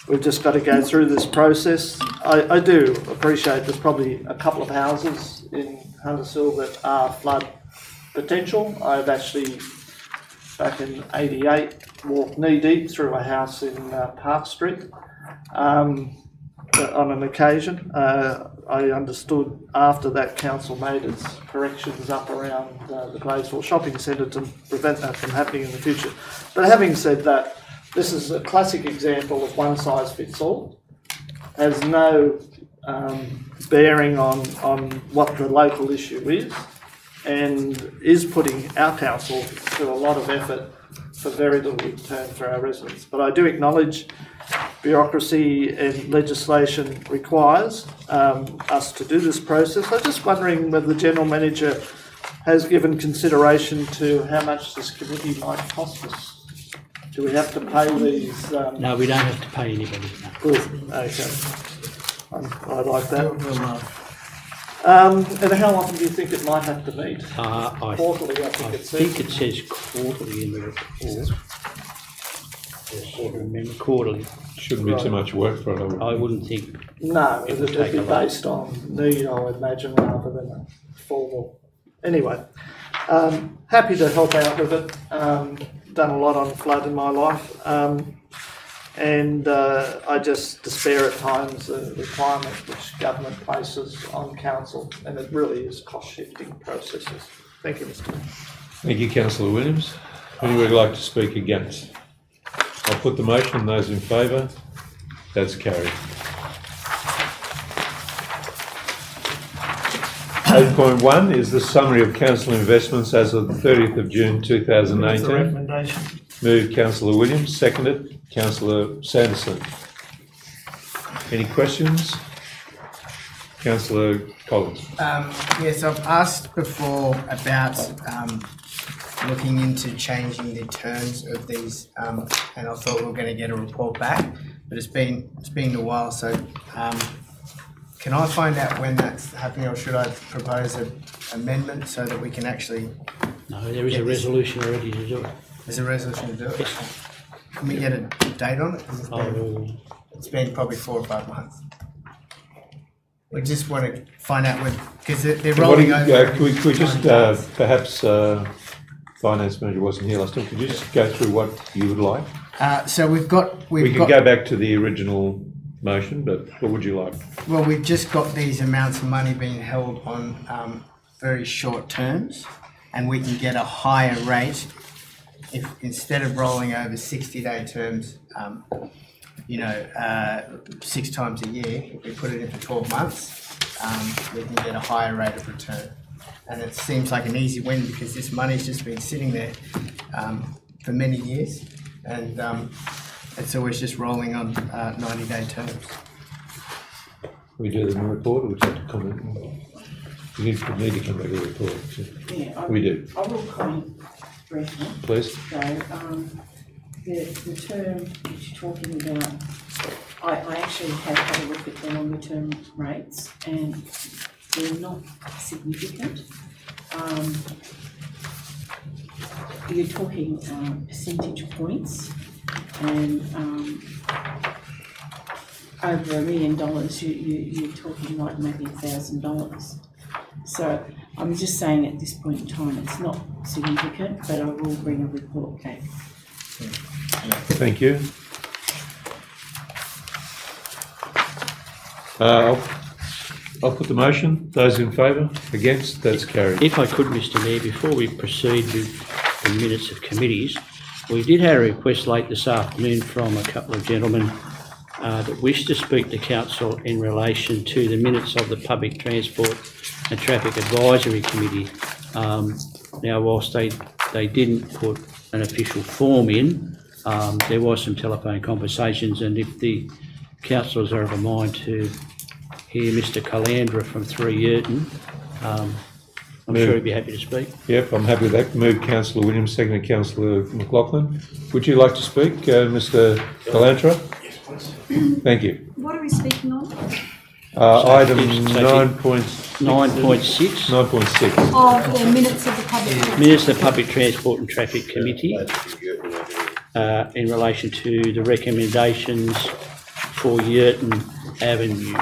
Speaker 3: we've just got to go through this process. I do appreciate there's probably a couple of houses in Hunters Hill that are flood potential. I've actually, back in '88, walked knee deep through a house in Park Street on an occasion. I understood after that council made its corrections up around the Gladesville Shopping Centre to prevent that from happening in the future. But having said that, this is a classic example of one size fits all. Has no bearing on what the local issue is, and is putting our council through a lot of effort for very little return for our residents. But I do acknowledge bureaucracy and legislation requires us to do this process. I'm just wondering whether the General Manager has given consideration to how much this committee might cost us. Do we have to pay these?
Speaker 2: No, we don't have to pay anybody. No.
Speaker 3: Good, okay. I like that. And how often do you think it might have to meet? Quarterly, I think
Speaker 2: it says quarterly in the report. Remember, quarterly.
Speaker 1: Shouldn't be too much work for it.
Speaker 2: I wouldn't think.
Speaker 3: No, it would be based on need, I would imagine, rather than a formal. Anyway, happy to help out with it. Done a lot on flood in my life. And I just despair at times the requirement which government places on council, and it really is cost-shifting processes. Thank you, Mr. Mayor.
Speaker 1: Thank you, Councillor Williams. Anyone would like to speak against? I'll put the motion. Those in favour? That's carried. 8.1 is the summary of council investments as of the 30th of June 2018.
Speaker 3: Recommendation.
Speaker 1: Moved Councillor Williams, seconded Councillor Sanderson. Any questions? Councillor Collins.
Speaker 10: Yes, I've asked before about looking into changing the terms of these, and I thought we were going to get a report back, but it's been a while. So, can I find out when that's happening, or should I propose an amendment so that we can actually?
Speaker 2: No, there is a resolution already to do it.
Speaker 10: There's a resolution to do it. Can we get a date on it? 'Cause it's been probably 4 or 5 months. We just want to find out when, because they're rolling over.
Speaker 1: Could we just perhaps Finance Manager wasn't here last time. Could you just go through what you would like?
Speaker 10: So we
Speaker 1: can go back to the original motion, but what would you like?
Speaker 10: Well, we've just got these amounts of money being held on very short terms, and we can get a higher rate if instead of rolling over 60-day terms, 6 times a year, if we put it in for 12 months, we can get a higher rate of return. And it seems like an easy win because this money's just been sitting there for many years, and it's always just rolling on 90-day terms.
Speaker 1: We do the report, or we have to comment? We need to come back to the report.
Speaker 14: Yeah,
Speaker 1: we do.
Speaker 14: I will comment briefly.
Speaker 1: Please.
Speaker 14: So, the term that you're talking about, I actually have had a look at the longer term rates, and they're not significant. You're talking percentage points, and over $1 million, you're talking like maybe $1,000. So I'm just saying at this point in time, it's not significant, but I will bring a report back.
Speaker 1: Thank you. I'll put the motion. Those in favour? Against? That's carried.
Speaker 2: If I could, Mr Mayor, before we proceed with the minutes of committees, we did have a request late this afternoon from a couple of gentlemen that wish to speak to council in relation to the minutes of the Public Transport and Traffic Advisory Committee. Now, whilst they didn't put an official form in, there was some telephone conversations, and if the councillors are of a mind to hear Mr Calandra from 3 Yerton, I'm sure he'd be happy to speak.
Speaker 1: Yep, I'm happy with that. Move Councillor Williams, seconded Councillor McLaughlin. Would you like to speak, Mr Calandra?
Speaker 7: Yes, please.
Speaker 1: Thank you.
Speaker 6: What are we speaking on?
Speaker 1: Item 9.6.
Speaker 2: 9.6.
Speaker 6: 9.6. Of the minutes of the public.
Speaker 2: Minutes of the Public Transport and Traffic Committee in relation to the recommendations for Yerton Avenue.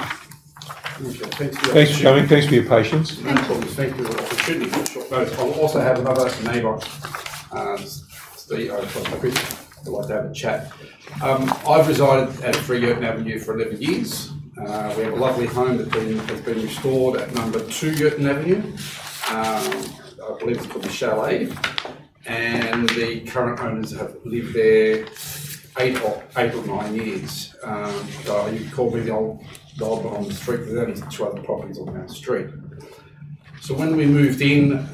Speaker 1: Thanks for coming. Thanks for your patience.
Speaker 15: No problems. Thank you for the opportunity for short notice. I'll also have another neighbour, Steve, I'd like to have a chat. I've resided at 3 Yerton Avenue for 11 years. We have a lovely home that has been restored at number 2 Yerton Avenue. I believe it's called the Chalet. And the current owners have lived there 8 or 9 years. So you could call me the old one on the street, but there's only 2 other properties on that street. So when we moved in,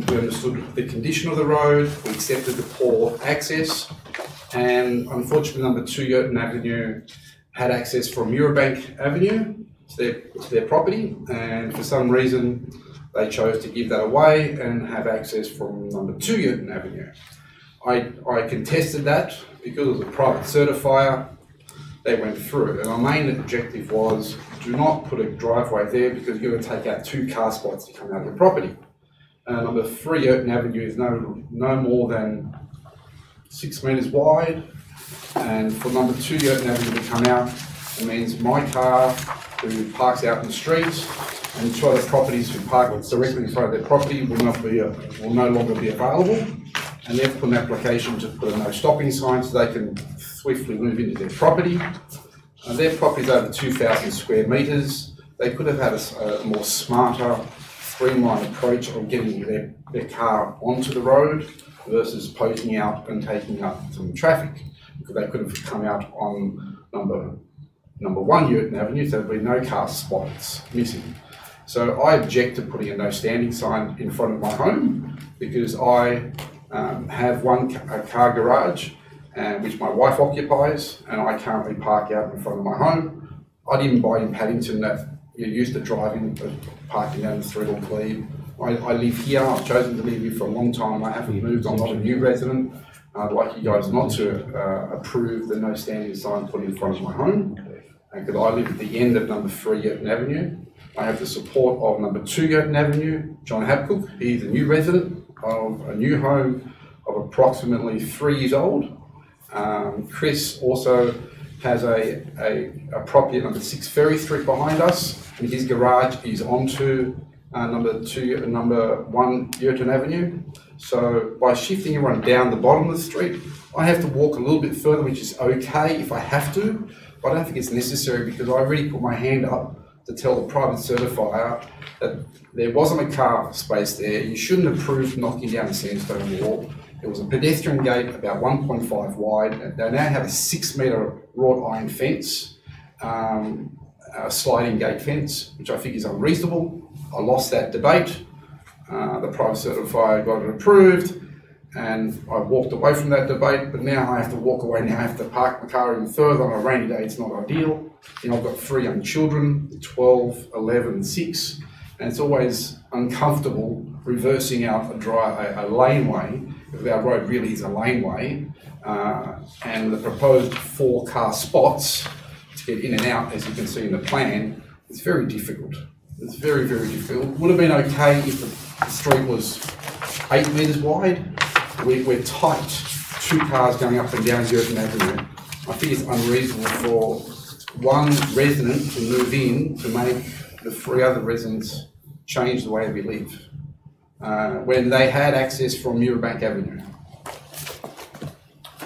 Speaker 15: we understood the condition of the road, we accepted the poor access, and unfortunately number 2 Yerton Avenue had access from Murabank Avenue to their property, and for some reason they chose to give that away and have access from number 2 Yerton Avenue. I contested that because it was a private certifier. They went through, and our main objective was do not put a driveway there because you're going to take out 2 car spots to come out of your property. Number 3 Yerton Avenue is no more than 6 metres wide, and for number 2 Yerton Avenue to come out, it means my car who parks out in the street and 2 other properties who park directly in front of their property will no longer be available, and they've put an application to put a no stopping sign so they can swiftly move into their property. Their property is over 2,000 square metres. They could have had a more smarter, streamlined approach on getting their car onto the road versus posting out and taking up some traffic, because they could have come out on number 1 Yerton Avenue, so there'd be no car spots missing. So I object to putting a no standing sign in front of my home because I have a car garage which my wife occupies, and I currently park out in front of my home. I didn't buy in Paddington that you're used to driving, parking down the street or Glebe. I live here. I've chosen to live here for a long time. I haven't moved. I'm not a new resident. I'd like you guys not to approve the no standing sign put in front of my home, because I live at the end of number 3 Yerton Avenue. I have the support of number 2 Yerton Avenue, John Habcook. He's a new resident of a new home of approximately 3 years old. Chris also has a property at number 6 Ferry Street behind us, and his garage is onto number 1 Yerton Avenue. So by shifting everyone down the bottom of the street, I have to walk a little bit further, which is okay if I have to, but I don't think it's necessary because I already put my hand up to tell the private certifier that there wasn't a car space there. You shouldn't approve knocking down the sandstone wall. It was a pedestrian gate about 1.5 wide. They now have a 6 metre wrought iron fence, a sliding gate fence, which I think is unreasonable. I lost that debate. The private certifier got it approved, and I walked away from that debate, but now I have to walk away. Now I have to park my car even further. On a rainy day, it's not ideal. You know, I've got 3 young children, 12, 11, and 6, and it's always uncomfortable reversing out a laneway, because our road really is a laneway, and the proposed 4-car spots to get in and out, as you can see in the plan, is very difficult. It's very, very difficult. Would have been okay if the street was 8 metres wide. We're tight, 2 cars going up and down Yerton Avenue. I think it's unreasonable for one resident to move in to make the 3 other residents change the way we live when they had access from Murabank Avenue.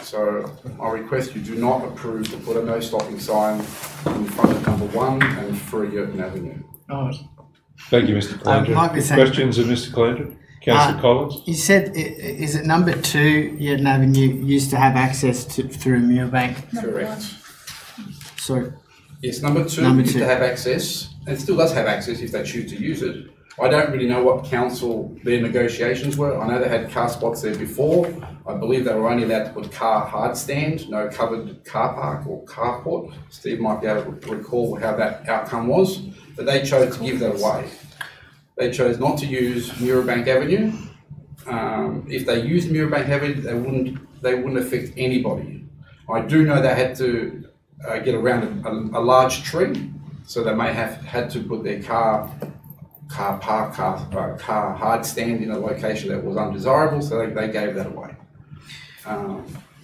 Speaker 15: So I request you do not approve to put a no stopping sign in front of number 1 and 3 Yerton Avenue.
Speaker 10: Oh.
Speaker 1: Thank you, Mr. Calandra. Questions of Mr. Calandra? Councillor Collins?
Speaker 10: You said, is it number 2 Yerton Avenue used to have access through Murabank?
Speaker 15: Correct.
Speaker 10: So,
Speaker 15: yes, number 2 used to have access, and it still does have access if they choose to use it. I don't really know what council their negotiations were. I know they had car spots there before. I believe they were only allowed to put car hard stand, no covered car park or carport. Steve might be able to recall how that outcome was, but they chose to give that away. They chose not to use Murabank Avenue. If they used Murabank Avenue, they wouldn't affect anybody. I do know they had to get around a large tree, so they may have had to put their car hard stand in a location that was undesirable, so they gave that away.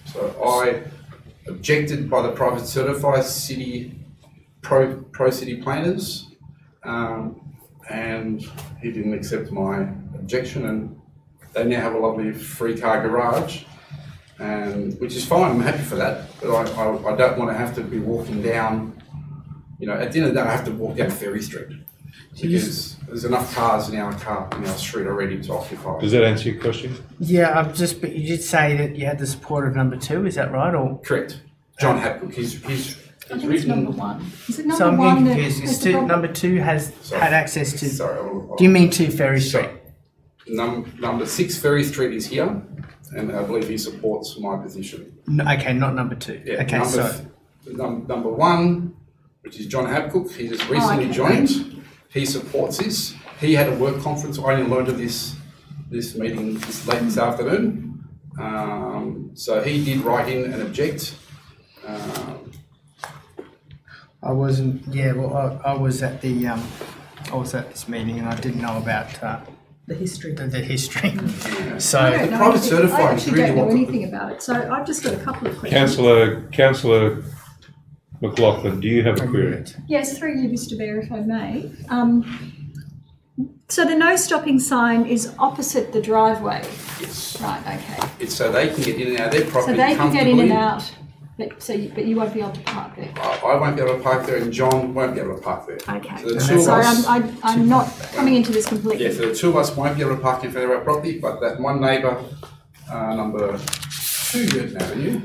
Speaker 15: So I objected by the private certified city pro city planners, and he didn't accept my objection, and they now have a lovely 3-car garage, and which is fine. I'm happy for that, but I don't want to have to be walking down. You know, at the end of the day, I have to walk down Ferry Street because there's enough cars in our street already to occupy.
Speaker 1: Does that answer your question?
Speaker 10: Yeah, but you did say that you had the support of number 2. Is that right? Or
Speaker 15: correct? John Habcook. He's
Speaker 12: I think it's number 1. Is it number
Speaker 10: so I'm
Speaker 12: 1
Speaker 10: getting confused. Number 2 had access to.
Speaker 15: Sorry.
Speaker 10: Do you mean 2 Ferry Street?
Speaker 15: Number 6 Ferry Street is here, and I believe he supports my position.
Speaker 10: No, okay, not number 2.
Speaker 15: Yeah,
Speaker 10: okay,
Speaker 15: number 1, which is John Habcook. He just recently joined. He supports this. He had a work conference. I only learned of this meeting late this afternoon. So he did write in and object.
Speaker 10: I wasn't. Yeah, well, I was at the. I was at this meeting and I didn't know about
Speaker 13: the history.
Speaker 10: The history.
Speaker 15: Yeah.
Speaker 10: So
Speaker 12: I actually don't know anything about it. So I've just got a couple of questions.
Speaker 1: Councillor McLaughlin, do you have a query?
Speaker 12: Yes, through you, Mr. Bear, if I may. So the no stopping sign is opposite the driveway.
Speaker 15: Yes.
Speaker 12: Right. Okay.
Speaker 15: It's so they can get in and out of their property.
Speaker 12: So they can get in and out. But you won't be able to park there.
Speaker 15: I won't be able to park there, and John won't be able to park there.
Speaker 12: Okay.
Speaker 15: So the two of us,
Speaker 12: I'm not coming into this completely.
Speaker 15: Yeah, so the 2 of us won't be able to park in front of our property, but that one neighbour, number 2 Yerton Avenue,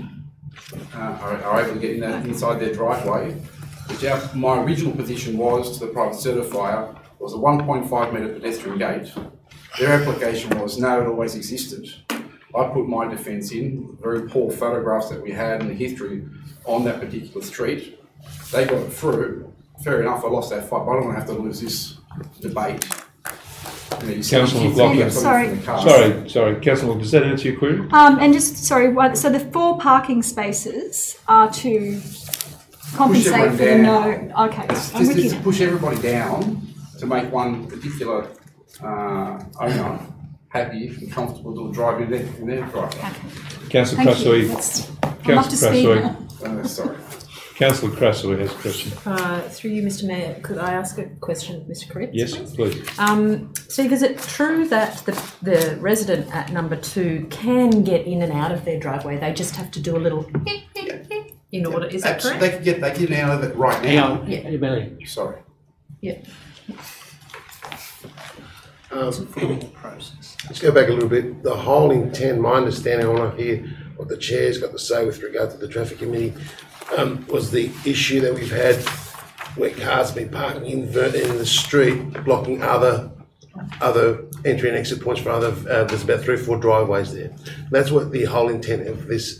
Speaker 15: are able to get inside their driveway. Which my original position was to the private certifier was a 1.5 metre pedestrian gate. Their application was, no, it always existed. I put my defence in, very poor photographs that we had and the history on that particular street. They got it through. Fair enough, I lost that fight, but I don't want to have to lose this debate.
Speaker 1: Councillor McLaughlin.
Speaker 6: Sorry.
Speaker 1: Councillor, does that answer your query?
Speaker 6: And just, sorry, so the 4 parking spaces are to compensate for the no, okay. I'm with you.
Speaker 15: Just to push everybody down to make one particular owner happy and comfortable to drive in their driveway.
Speaker 1: Councillor Krasoi.
Speaker 6: I'm up to speed now.
Speaker 15: Sorry.
Speaker 1: Councillor Krasoi has a question.
Speaker 13: Through you, Mr. Mayor, could I ask a question of Mr. Cripps?
Speaker 1: Yes, please.
Speaker 13: Steve, is it true that the resident at number 2 can get in and out of their driveway? They just have to do a little in order. Is that correct?
Speaker 15: They can get out of it right now.
Speaker 2: Yeah.
Speaker 15: Sorry.
Speaker 13: Yeah.
Speaker 11: Let's go back a little bit. The whole intent, my understanding, I want to hear what the chair's got to say with regard to the traffic committee, was the issue that we've had where cars have been parking in the street, blocking other entry and exit points for other. There's about 3 or 4 driveways there. That's what the whole intent of this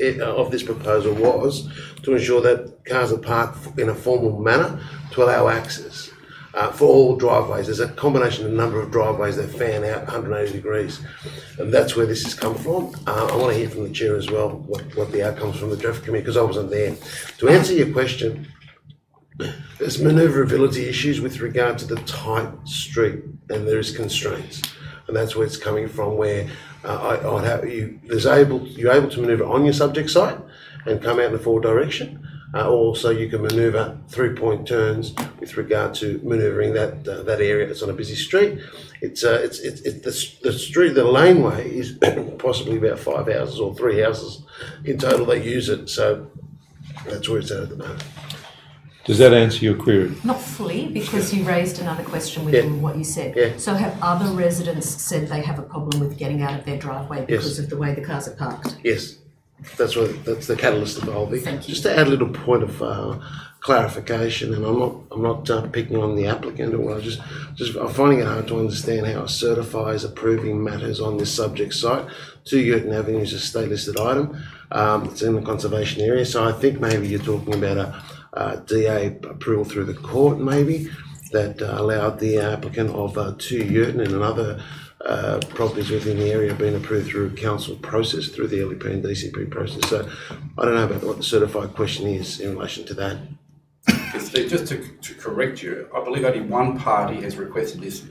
Speaker 11: proposal was, to ensure that cars are parked in a formal manner to allow access. For all driveways. There's a combination of a number of driveways that fan out 180 degrees. And that's where this has come from. I want to hear from the chair as well what the outcomes from the traffic committee, because I wasn't there. To answer your question, there's manoeuvrability issues with regard to the tight street, and there is constraints. And that's where it's coming from, where you're able to manoeuvre on your subject site and come out in the forward direction. Also, you can manoeuvre 3-point turns with regard to manoeuvring that area that's on a busy street. The street, the laneway is possibly about 5 houses or 3 houses in total that use it. So that's where it's at the moment.
Speaker 1: Does that answer your query?
Speaker 13: Not fully, because you raised another question within what you said.
Speaker 11: Yeah.
Speaker 13: So have other residents said they have a problem with getting out of their driveway because of the way the cars are parked?
Speaker 11: Yes. That's the catalyst of the whole thing.
Speaker 13: Thank you.
Speaker 11: Just to add a little point of clarification, and I'm not picking on the applicant, or I'm finding it hard to understand how a certifier is approving matters on this subject site. 2 Girton Avenue is a state listed item. It's in the conservation area, so I think maybe you're talking about a DA approval through the court, maybe that allowed the applicant of 2 Girton and another properties within the area being approved through council process, through the LEP and DCP process. So I don't know about what the certified question is in relation to that.
Speaker 15: Just to correct you, I believe only one party has requested this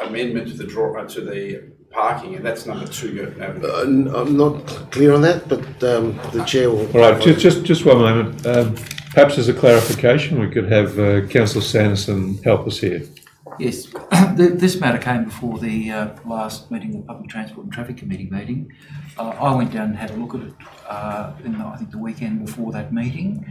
Speaker 15: amendment to the parking, and that's number 2 Girton Avenue.
Speaker 11: I'm not clear on that, but the chair will.
Speaker 1: All right, just one moment. Perhaps as a clarification, we could have Councillor Sanderson help us here.
Speaker 8: Yes, this matter came before the last meeting of the Public Transport and Traffic Committee meeting. I went down and had a look at it I think the weekend before that meeting.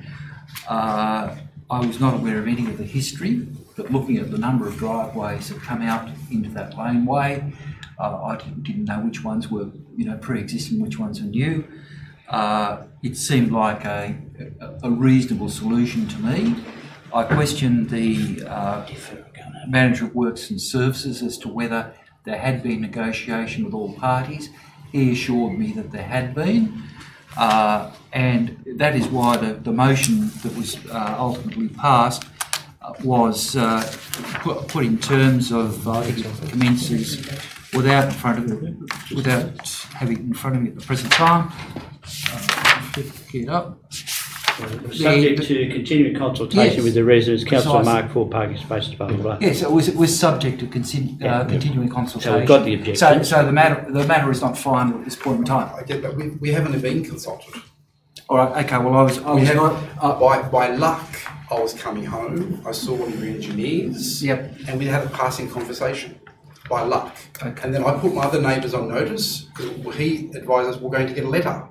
Speaker 8: I was not aware of any of the history, but looking at the number of driveways that come out into that laneway, I didn't know which ones were pre-existing, which ones are new. It seemed like a reasonable solution to me. I questioned the Manager of Works and Services as to whether there had been negotiation with all parties. He assured me that there had been, and that is why the motion that was ultimately passed was put in terms of it commences without having it in front of me at the present time. Get up.
Speaker 2: Subject to continuing consultation with the residents, Councillor Mark, 4 parking spaces, blah, blah, blah.
Speaker 8: Yes, it was subject to continuing consultation.
Speaker 2: So we've got the objection.
Speaker 8: So the matter is not final at this point in time.
Speaker 15: I get that. We haven't been consulted.
Speaker 8: All right. Okay. Well, I was not.
Speaker 15: By luck, I was coming home. I saw one of the engineers.
Speaker 8: Yep.
Speaker 15: And we had a passing conversation. By luck.
Speaker 8: Okay.
Speaker 15: And then I put my other neighbours on notice because he advised us we're going to get a letter.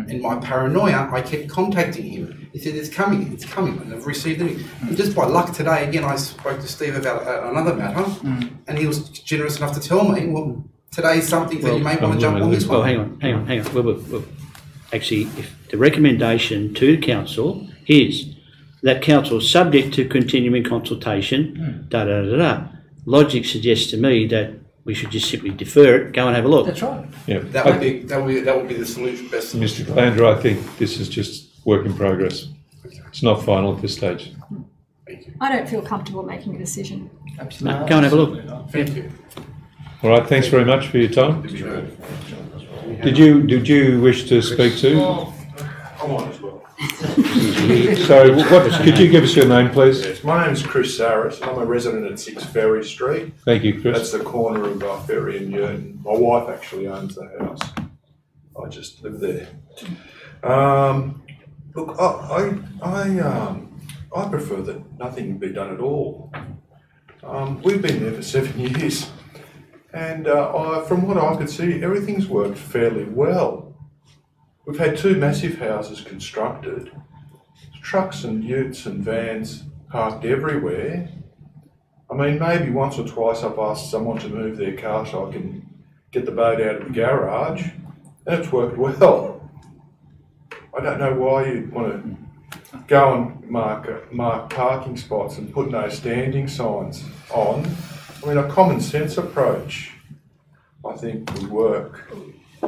Speaker 15: In my paranoia, I kept contacting him. He said, it's coming, and I've received it. And just by luck today, again, I spoke to Steve about another matter, and he was generous enough to tell me, well, today's something that you may want to jump on this one.
Speaker 2: Well, hang on. Well, actually, if the recommendation to council is that council, subject to continuing consultation, logic suggests to me that we should just simply defer it, go and have a look.
Speaker 8: That's right.
Speaker 1: Yeah.
Speaker 15: That would be the solution, best solution.
Speaker 1: Mr. Calandra, I think this is just work in progress. It's not final at this stage.
Speaker 12: I don't feel comfortable making a decision.
Speaker 8: Absolutely.
Speaker 2: No, go and have a look.
Speaker 15: Thank you.
Speaker 1: All right, thanks very much for your time. Did you wish to speak to?
Speaker 7: I'm on as well.
Speaker 1: So, could you give us your name, please?
Speaker 7: Yes, my name is Chris Saris. I'm a resident at 6 Ferry Street.
Speaker 1: Thank you, Chris.
Speaker 7: That's the corner of Ferry and Yurton. My wife actually owns the house. I just live there. Look, I prefer that nothing be done at all. We've been there for 7 years, and from what I could see, everything's worked fairly well. We've had 2 massive houses constructed, trucks and utes and vans parked everywhere. I mean, maybe once or twice I've asked someone to move their car so I can get the boat out of the garage, and it's worked well. I don't know why you'd want to go and mark parking spots and put no standing signs on. I mean, a common sense approach, I think, would work,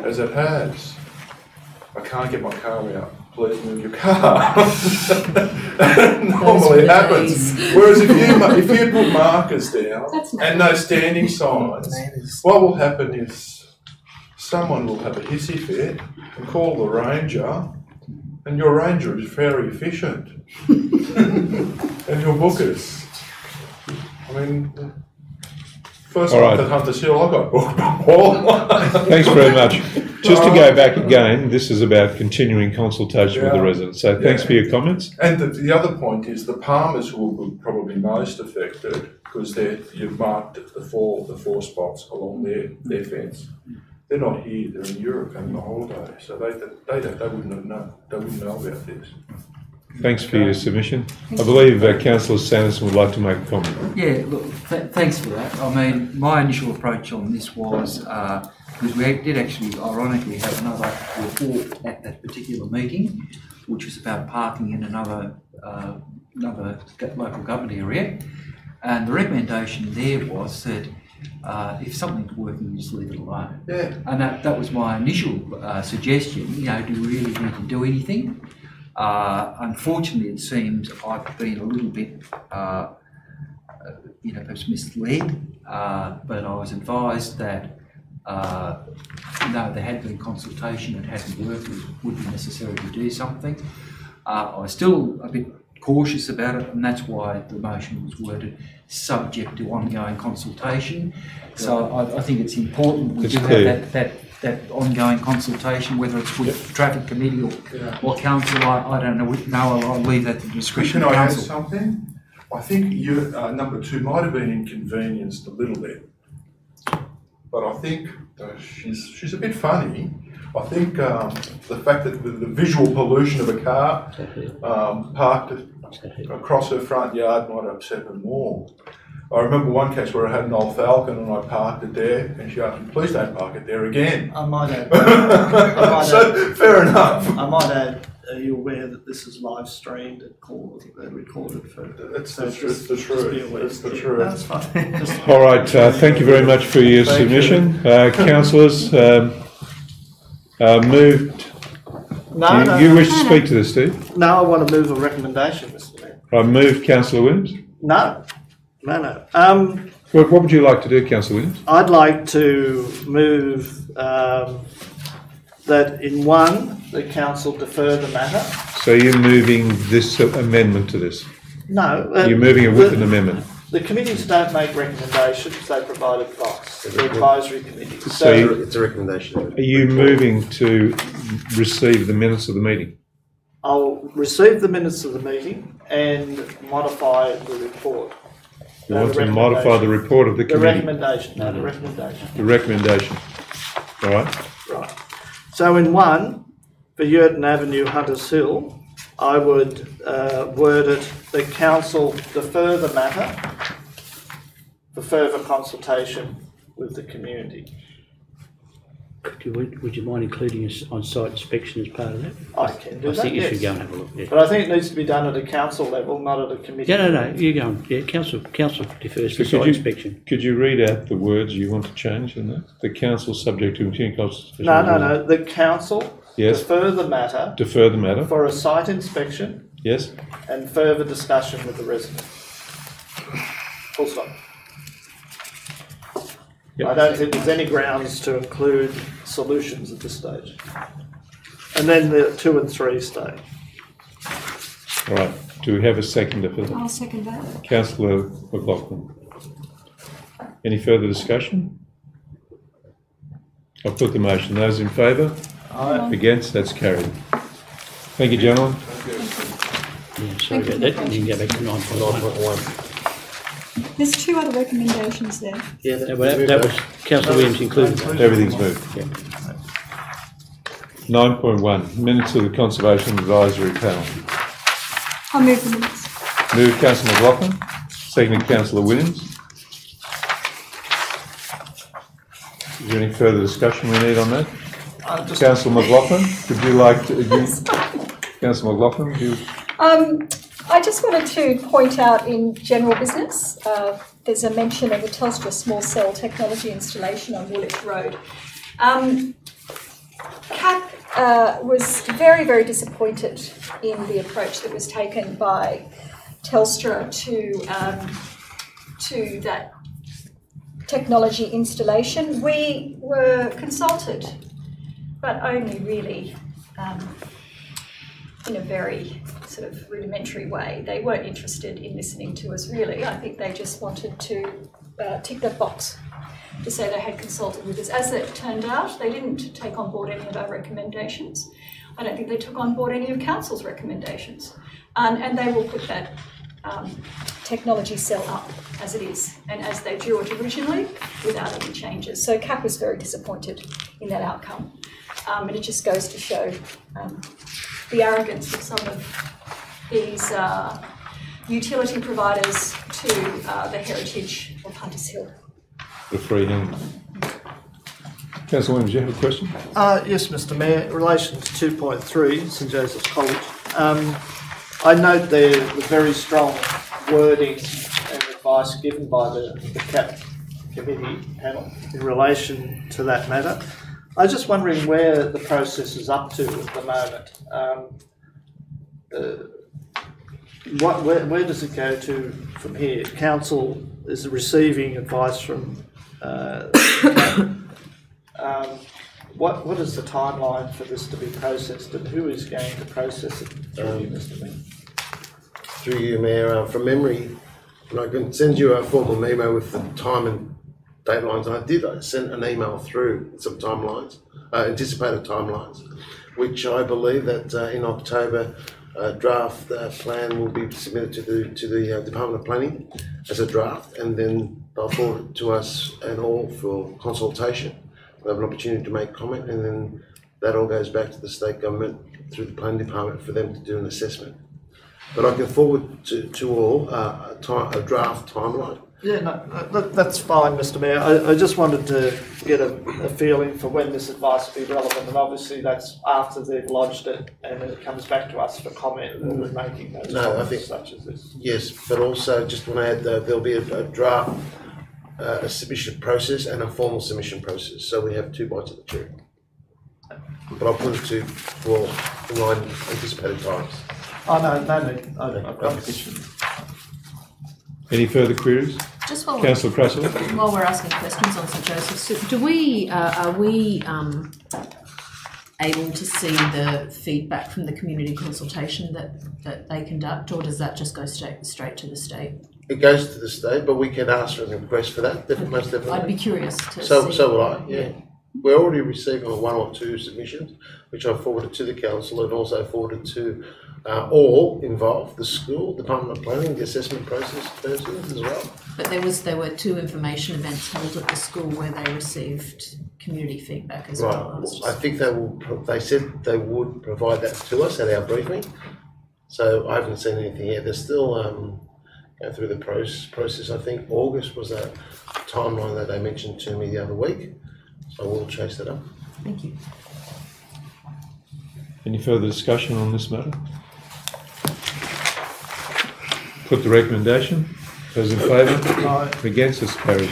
Speaker 7: as it has. I can't get my car out. Please move your car. Normally it happens. Whereas if you put markers down and no standing signs, what will happen is someone will have a hissy fit and call the ranger, and your ranger is very efficient. And your bookers. I mean, first time at Hunters Hill, I got booked by Paul.
Speaker 1: Thanks very much. Just to go back again, this is about continuing consultation with the residents. So thanks for your comments.
Speaker 7: And the other point is the Palmers will be probably most affected because you've marked the four spots along their fence. They're not here; they're in Europe having a holiday, so they wouldn't know about this.
Speaker 1: Thanks for your submission. I believe Councillor Sanderson would like to make a comment.
Speaker 8: Yeah, look, thanks for that. I mean, my initial approach on this was, because we did actually, ironically, have another report at that particular meeting, which was about parking in another local government area. And the recommendation there was that if something's working, just leave it alone.
Speaker 7: Yeah.
Speaker 8: And that was my initial suggestion. You know, do we really need to do anything? Unfortunately, it seems I've been a little bit, perhaps misled, but I was advised that no, there had been consultation, it hadn't worked, it would be necessary to do something. I was still a bit cautious about it, and that's why the motion was worded subject to ongoing consultation. So I think it's important we do have that ongoing consultation, whether it's with the traffic committee or council. I don't know. I'll leave that to the discretion of council.
Speaker 7: Can I add something? I think number 2 might have been inconvenienced a little bit, but I think she's a bit funny. I think the fact that the visual pollution of a car parked across her front yard might upset her more. I remember one case where I had an old Falcon and I parked it there, and she asked me, please don't park it there again.
Speaker 3: I might add.
Speaker 7: Fair enough.
Speaker 3: I might add, are you aware that this is live streamed and recorded for...
Speaker 7: That's the truth. That's the truth.
Speaker 3: That's fine.
Speaker 1: All right, thank you very much for your submission. Councillors, moved. You wish to speak to this, Steve?
Speaker 3: No, I want to move a recommendation, Mr. Mayor.
Speaker 1: I moved Councillor Williams.
Speaker 3: No.
Speaker 1: What would you like to do, Councillor Williams?
Speaker 3: I'd like to move that in 1, the council defer the matter.
Speaker 1: So you're moving this amendment to this?
Speaker 3: No.
Speaker 1: You're moving it with an amendment?
Speaker 3: The committees don't make recommendations, they provide advice. The advisory committee.
Speaker 1: So
Speaker 11: it's a recommendation.
Speaker 1: Are you moving to receive the minutes of the meeting?
Speaker 3: I'll receive the minutes of the meeting and modify the report.
Speaker 1: You want to modify the report of the committee?
Speaker 3: The recommendation.
Speaker 1: The recommendation. All right.
Speaker 3: Right. So in 1, for Yurton Avenue, Hunters Hill, I would word it, the council defer the matter for further consultation with the community.
Speaker 2: Would you mind including us on-site inspection as part of that?
Speaker 3: I can do
Speaker 2: I
Speaker 3: that,
Speaker 2: think you
Speaker 3: yes.
Speaker 2: should go and have a look. Yeah.
Speaker 3: But I think it needs to be done at a council level, not at a committee.
Speaker 2: Yeah, no,
Speaker 3: level.
Speaker 2: you go on. Yeah, council defers
Speaker 1: So
Speaker 2: to site inspection.
Speaker 1: Could you read out the words you want to change in that? The council subject to continuing consultation.
Speaker 3: No. The council
Speaker 1: Yes.
Speaker 3: defer the matter
Speaker 1: Defer the matter.
Speaker 3: for a site inspection
Speaker 1: Yes.
Speaker 3: and further discussion with the residents. Full stop.
Speaker 1: Yep.
Speaker 3: I don't think there's any grounds to include solutions at this stage. And then the 2 and 3 stay.
Speaker 1: All right. Do we have a seconder for that?
Speaker 12: I'll second that.
Speaker 1: Councillor McLaughlin. Any further discussion? I'll put the motion. Those in favour?
Speaker 3: Aye.
Speaker 1: Against? That's carried. Thank you, gentlemen.
Speaker 2: Yeah, sorry about that. You can go back to 9.1.
Speaker 12: There's 2 other recommendations there.
Speaker 2: Yeah, that was Councillor Williams included.
Speaker 1: Everything's moved.
Speaker 2: Yeah.
Speaker 1: 9.1, minutes of the Conservation Advisory Panel.
Speaker 12: I'll move the minutes.
Speaker 1: Moved Councillor McLaughlin, seconded Councillor Williams. Is there any further discussion we need on that? Councillor McLaughlin, would you like to... Councillor McLaughlin, do you...
Speaker 6: I just wanted to point out in general business, there's a mention of a Telstra small cell technology installation on Woolwich Road. CAP was very, very disappointed in the approach that was taken by Telstra to that technology installation. We were consulted, but only really in a very sort of rudimentary way. They weren't interested in listening to us really. I think they just wanted to tick that box to say they had consulted with us. As it turned out, they didn't take on board any of our recommendations. I don't think they took on board any of Council's recommendations. And they will put that technology cell up as it is and as they drew it originally without any changes. So CAP was very disappointed in that outcome. And it just goes to show the arrogance of some of these utility providers to the heritage of Hunters Hill.
Speaker 1: The free hand. Councillor Williams, do you have a question?
Speaker 3: Yes, Mr Mayor. In relation to 2.3, St Joseph's College, I note there the very strong wording and advice given by the CAP committee panel in relation to that matter. I was just wondering where the process is up to at the moment. Where does it go to from here? Council is receiving advice from what is the timeline for this to be processed, and who is going to process it through you, Mr Mayor?
Speaker 11: Through you, Mayor, from memory, and I can send you a formal memo with the time and date lines. I sent an email through with some timelines, anticipated timelines, which I believe that in October a draft plan will be submitted to the Department of Planning as a draft, and then they'll forward it to us and all for consultation. We'll have an opportunity to make comment, and then that all goes back to the state government through the planning department for them to do an assessment. But I can forward to all a draft timeline.
Speaker 3: Yeah, no, that's fine, Mr Mayor. I just wanted to get a feeling for when this advice will be relevant, and obviously that's after they've lodged it and then it comes back to us for comment when we're making those comments such as this.
Speaker 11: Yes, but also just want to add that there'll be a draft, a submission process and a formal submission process. So we have 2 bites of the cherry. But I'll put it to all in line anticipated times.
Speaker 3: Oh, no need. I've got a picture.
Speaker 1: Any further queries?
Speaker 13: Just while
Speaker 1: Councillor Crussell.
Speaker 13: While we're asking questions on St Joseph's, are we able to see the feedback from the community consultation that they conduct, or does that just go straight to the state?
Speaker 11: It goes to the state, but we can ask for a request for that. Most definitely.
Speaker 13: I'd be curious to see.
Speaker 11: So will I. Yeah. We're already receiving 1 or 2 submissions, which I forwarded to the council and also forwarded to all involved, the school, Department of Planning, the assessment process persons as well.
Speaker 13: But there were 2 information events held at the school where they received community feedback as well.
Speaker 11: I think they said they would provide that to us at our briefing. So I haven't seen anything yet. They're still going through the process. I think August was a timeline that they mentioned to me the other week. So we'll chase that up.
Speaker 13: Thank you.
Speaker 1: Any further discussion on this matter? Put the recommendation. Those in favour?
Speaker 3: Aye.
Speaker 1: Against? It's carried.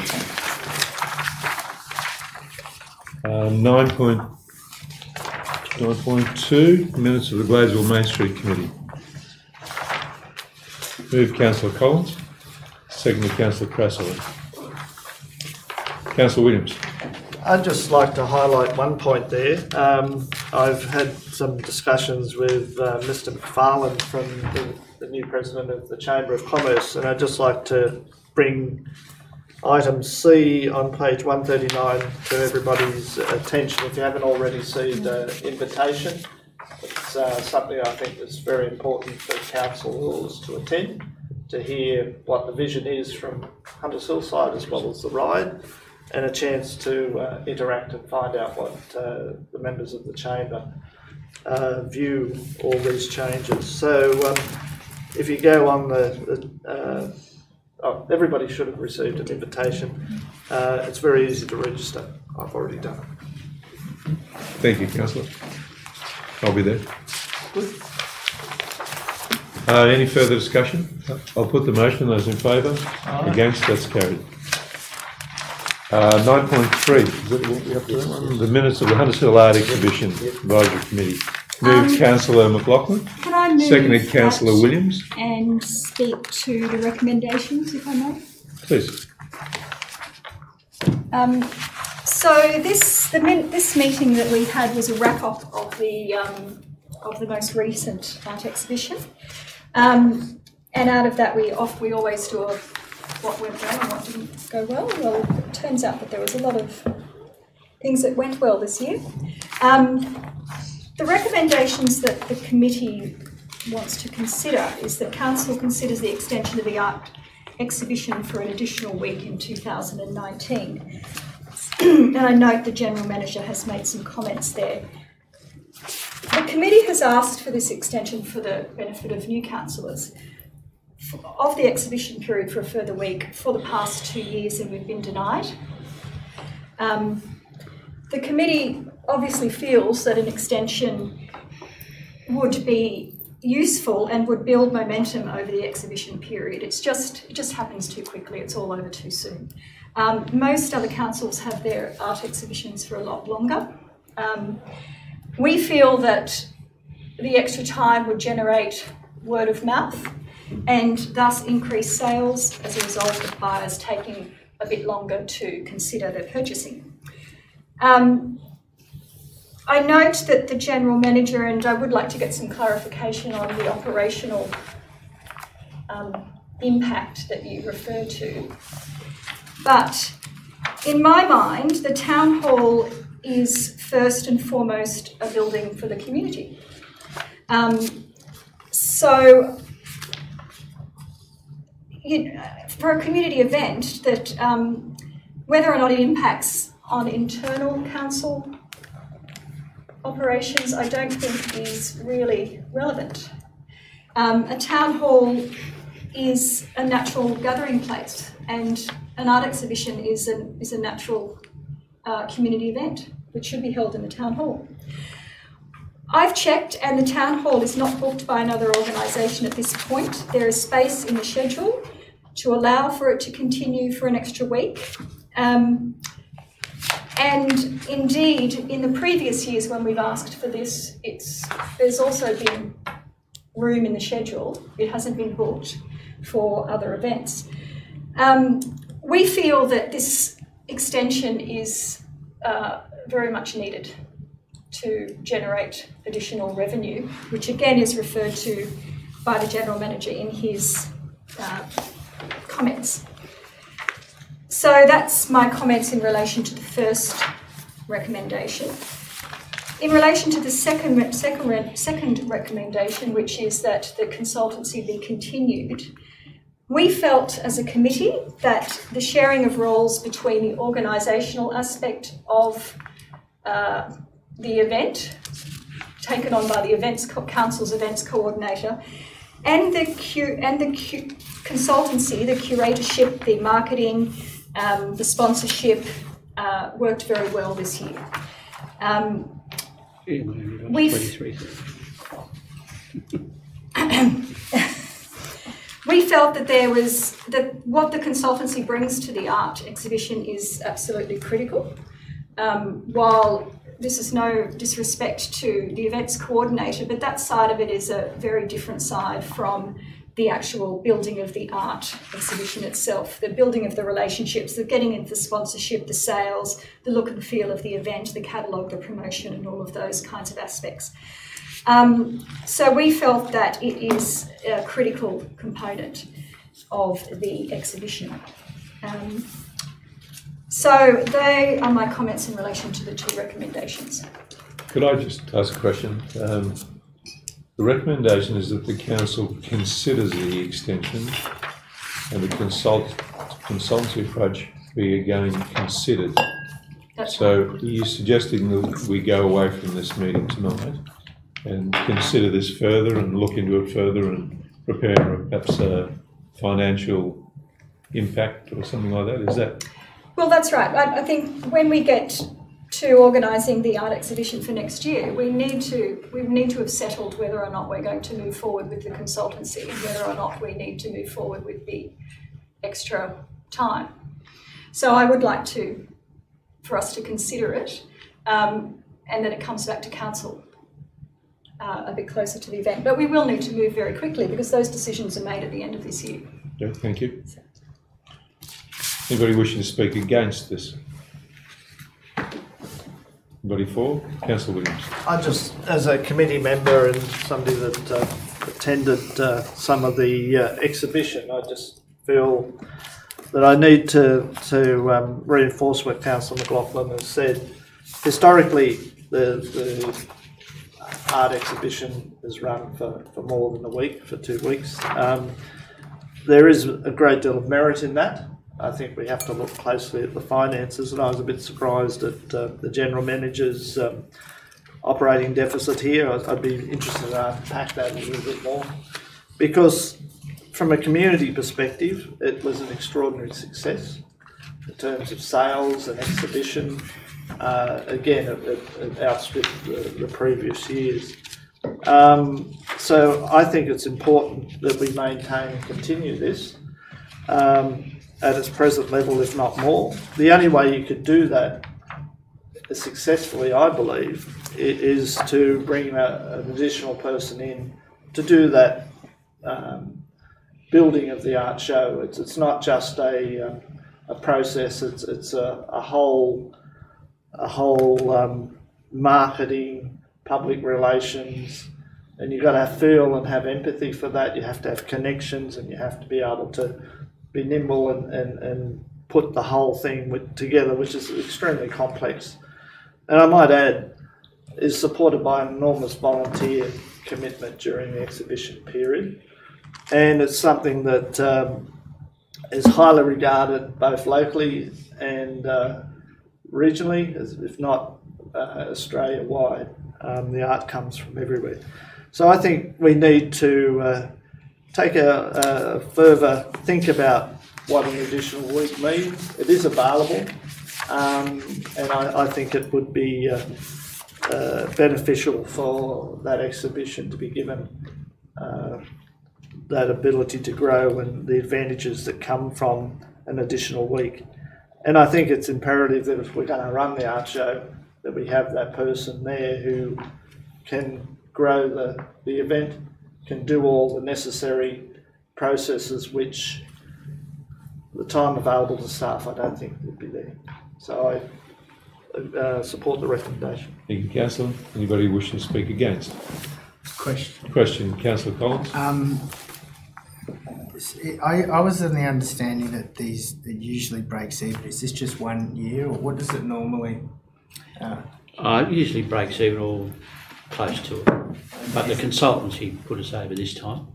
Speaker 1: 9.2, minutes of the Gladesville Main Street Committee. Move Councillor Collins, seconded Councillor Craswell. Councillor Williams.
Speaker 3: I'd just like to highlight one point there. I've had some discussions with Mr. McFarlane from the new president of the Chamber of Commerce, and I'd just like to bring item C on page 139 to everybody's attention. If you haven't already received an invitation, it's something I think that's very important for councillors to attend, to hear what the vision is from Hunters Hillside as well as the ride, and a chance to interact and find out what the members of the Chamber view all these changes. So if you go on everybody should have received an invitation. It's very easy to register. I've already done it.
Speaker 1: Thank you, Councillor. I'll be there.
Speaker 3: Good.
Speaker 1: Any further discussion? I'll put the motion. Those in favour?
Speaker 3: Aye.
Speaker 1: Against? That's carried. 9.3, is that what we have to do? The minutes of the Hunters Hill Art Exhibition Advisory Committee. Moved Councillor McLaughlin.
Speaker 6: Can I move
Speaker 1: Seconded Councillor
Speaker 6: that
Speaker 1: Williams.
Speaker 6: and speak to the recommendations, if I may?
Speaker 1: Please.
Speaker 6: So this meeting that we had was a wrap up of the most recent art exhibition, and out of that we always do what went well and what didn't go well. Well, it turns out that there was a lot of things that went well this year. The recommendations that the committee wants to consider is that Council considers the extension of the art exhibition for an additional week in 2019. And I note the General Manager has made some comments there. The committee has asked for this extension for the benefit of new councillors of the exhibition period for a further week for the past 2 years, and we've been denied. The committee obviously feels that an extension would be useful and would build momentum over the exhibition period. It just happens too quickly. It's all over too soon. Most other councils have their art exhibitions for a lot longer. We feel that the extra time would generate word of mouth and thus increase sales as a result of buyers taking a bit longer to consider their purchasing. I note that the General Manager, and I would like to get some clarification on the operational impact that you refer to. But in my mind, the Town Hall is first and foremost a building for the community. So for a community event, that whether or not it impacts on internal council operations, I don't think is really relevant. A town hall is a natural gathering place, and an art exhibition is a natural community event which should be held in the town hall. I've checked, and the town hall is not booked by another organisation at this point. There is space in the schedule to allow for it to continue for an extra week. And indeed, in the previous years when we've asked for this, there's also been room in the schedule. It hasn't been booked for other events. We feel that this extension is very much needed to generate additional revenue, which again is referred to by the General Manager in his comments. So that's my comments in relation to the first recommendation. In relation to the second recommendation, which is that the consultancy be continued, we felt as a committee that the sharing of roles between the organisational aspect of the event, taken on by the Council's events coordinator, and the consultancy, the curatorship, the marketing, the sponsorship, worked very well this year. We felt that what the consultancy brings to the art exhibition is absolutely critical. While this is no disrespect to the events coordinator, but that side of it is a very different side from the actual building of the art exhibition itself, the building of the relationships, the getting into the sponsorship, the sales, the look and feel of the event, the catalogue, the promotion, and all of those kinds of aspects. So we felt that it is a critical component of the exhibition. So they are my comments in relation to the two recommendations.
Speaker 1: Could I just ask a question? The recommendation is that the council considers the extension and the consultancy approach be again considered. So are you suggesting that we go away from this meeting tonight and consider this further and look into it further and prepare perhaps a financial impact or something like that? Is that?
Speaker 6: Well, that's right. I think when we get to organising the art exhibition for next year, we need to have settled whether or not we're going to move forward with the consultancy and whether or not we need to move forward with the extra time. So I would like for us to consider it, and then it comes back to council a bit closer to the event. But we will need to move very quickly because those decisions are made at the end of this year.
Speaker 1: Yeah, thank you. Anybody wishing to speak against this? Anybody for? Councillor Williams.
Speaker 3: I just, as a committee member and somebody that attended some of the exhibition, I just feel that I need to reinforce what Councillor McLaughlin has said. Historically, the art exhibition is run for more than a week, for 2 weeks. There is a great deal of merit in that. I think we have to look closely at the finances, and I was a bit surprised at the General Manager's operating deficit here. I'd be interested to unpack that a little bit more, because from a community perspective, it was an extraordinary success in terms of sales and exhibition. Again, it outstripped the previous years. So I think it's important that we maintain and continue this at its present level, if not more. The only way you could do that successfully, I believe, is to bring an additional person in to do that building of the art show. It's not just a process. It's a whole marketing, public relations, and you've got to feel and have empathy for that. You have to have connections, and you have to be able to be nimble and put the whole thing together, which is extremely complex. And I might add, is supported by an enormous volunteer commitment during the exhibition period. And it's something that is highly regarded both locally and regionally, if not Australia-wide. The art comes from everywhere. So I think we need to take a further think about what an additional week means. It is available, and I think it would be beneficial for that exhibition to be given that ability to grow and the advantages that come from an additional week. And I think it's imperative that if we're going to run the art show, that we have that person there who can grow the event, can do all the necessary processes which the time available to staff I don't think would be there. So I support the recommendation.
Speaker 1: Thank you, Councillor. Anybody wish to speak against? Question, Councillor Collins.
Speaker 10: I was in the understanding that it usually breaks even. Is this just 1 year, or what does it normally?
Speaker 2: It usually breaks even or close to it. But the consultancy put us over this time.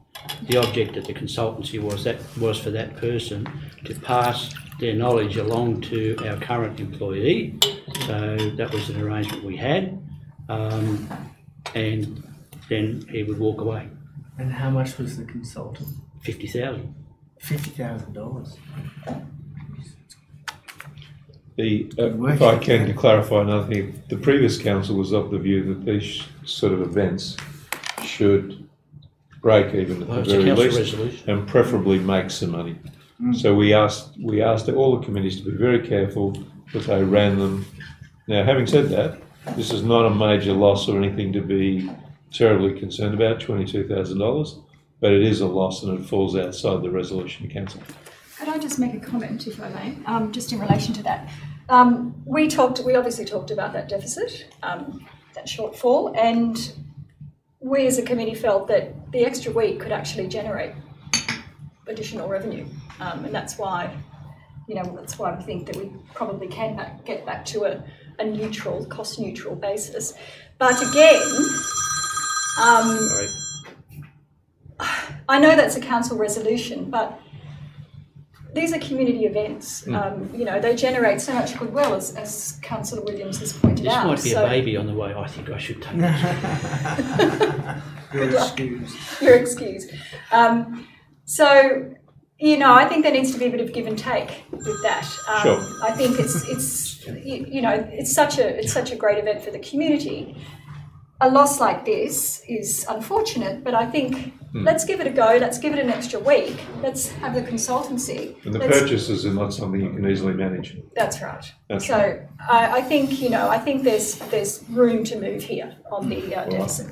Speaker 2: The object of the consultancy was for that person to pass their knowledge along to our current employee. So that was an arrangement we had, and then he would walk away.
Speaker 10: And how much was the consultant?
Speaker 2: $50,000.
Speaker 10: $50,000.
Speaker 1: if I can to clarify another thing, the previous council was of the view that these sort of events should break even at the very least, and preferably make some money. So we asked all the committees to be very careful that they ran them. Now, having said that, this is not a major loss or anything to be terribly concerned about, $22,000, but it is a loss and it falls outside the resolution council.
Speaker 6: Could I just make a comment, if I may, just in relation to that? We obviously talked about that deficit, that shortfall, and we as a committee felt that the extra week could actually generate additional revenue, and that's why we think that we probably can get back to a neutral, cost neutral basis. But again, I know that's a council resolution, but these are community events. They generate so much goodwill, as Councillor Williams has pointed out.
Speaker 2: This might be a baby on the way. I think I should take this.
Speaker 3: You're excused.
Speaker 6: You're excused. I think there needs to be a bit of give and take with that.
Speaker 1: Sure.
Speaker 6: I think it's such a great event for the community. A loss like this is unfortunate, but I think let's give it a go. Let's give it an extra week. Let's have the consultancy.
Speaker 1: And the purchases are not something you can easily manage.
Speaker 6: That's right.
Speaker 1: Right.
Speaker 6: I think there's room to move here on the deficit.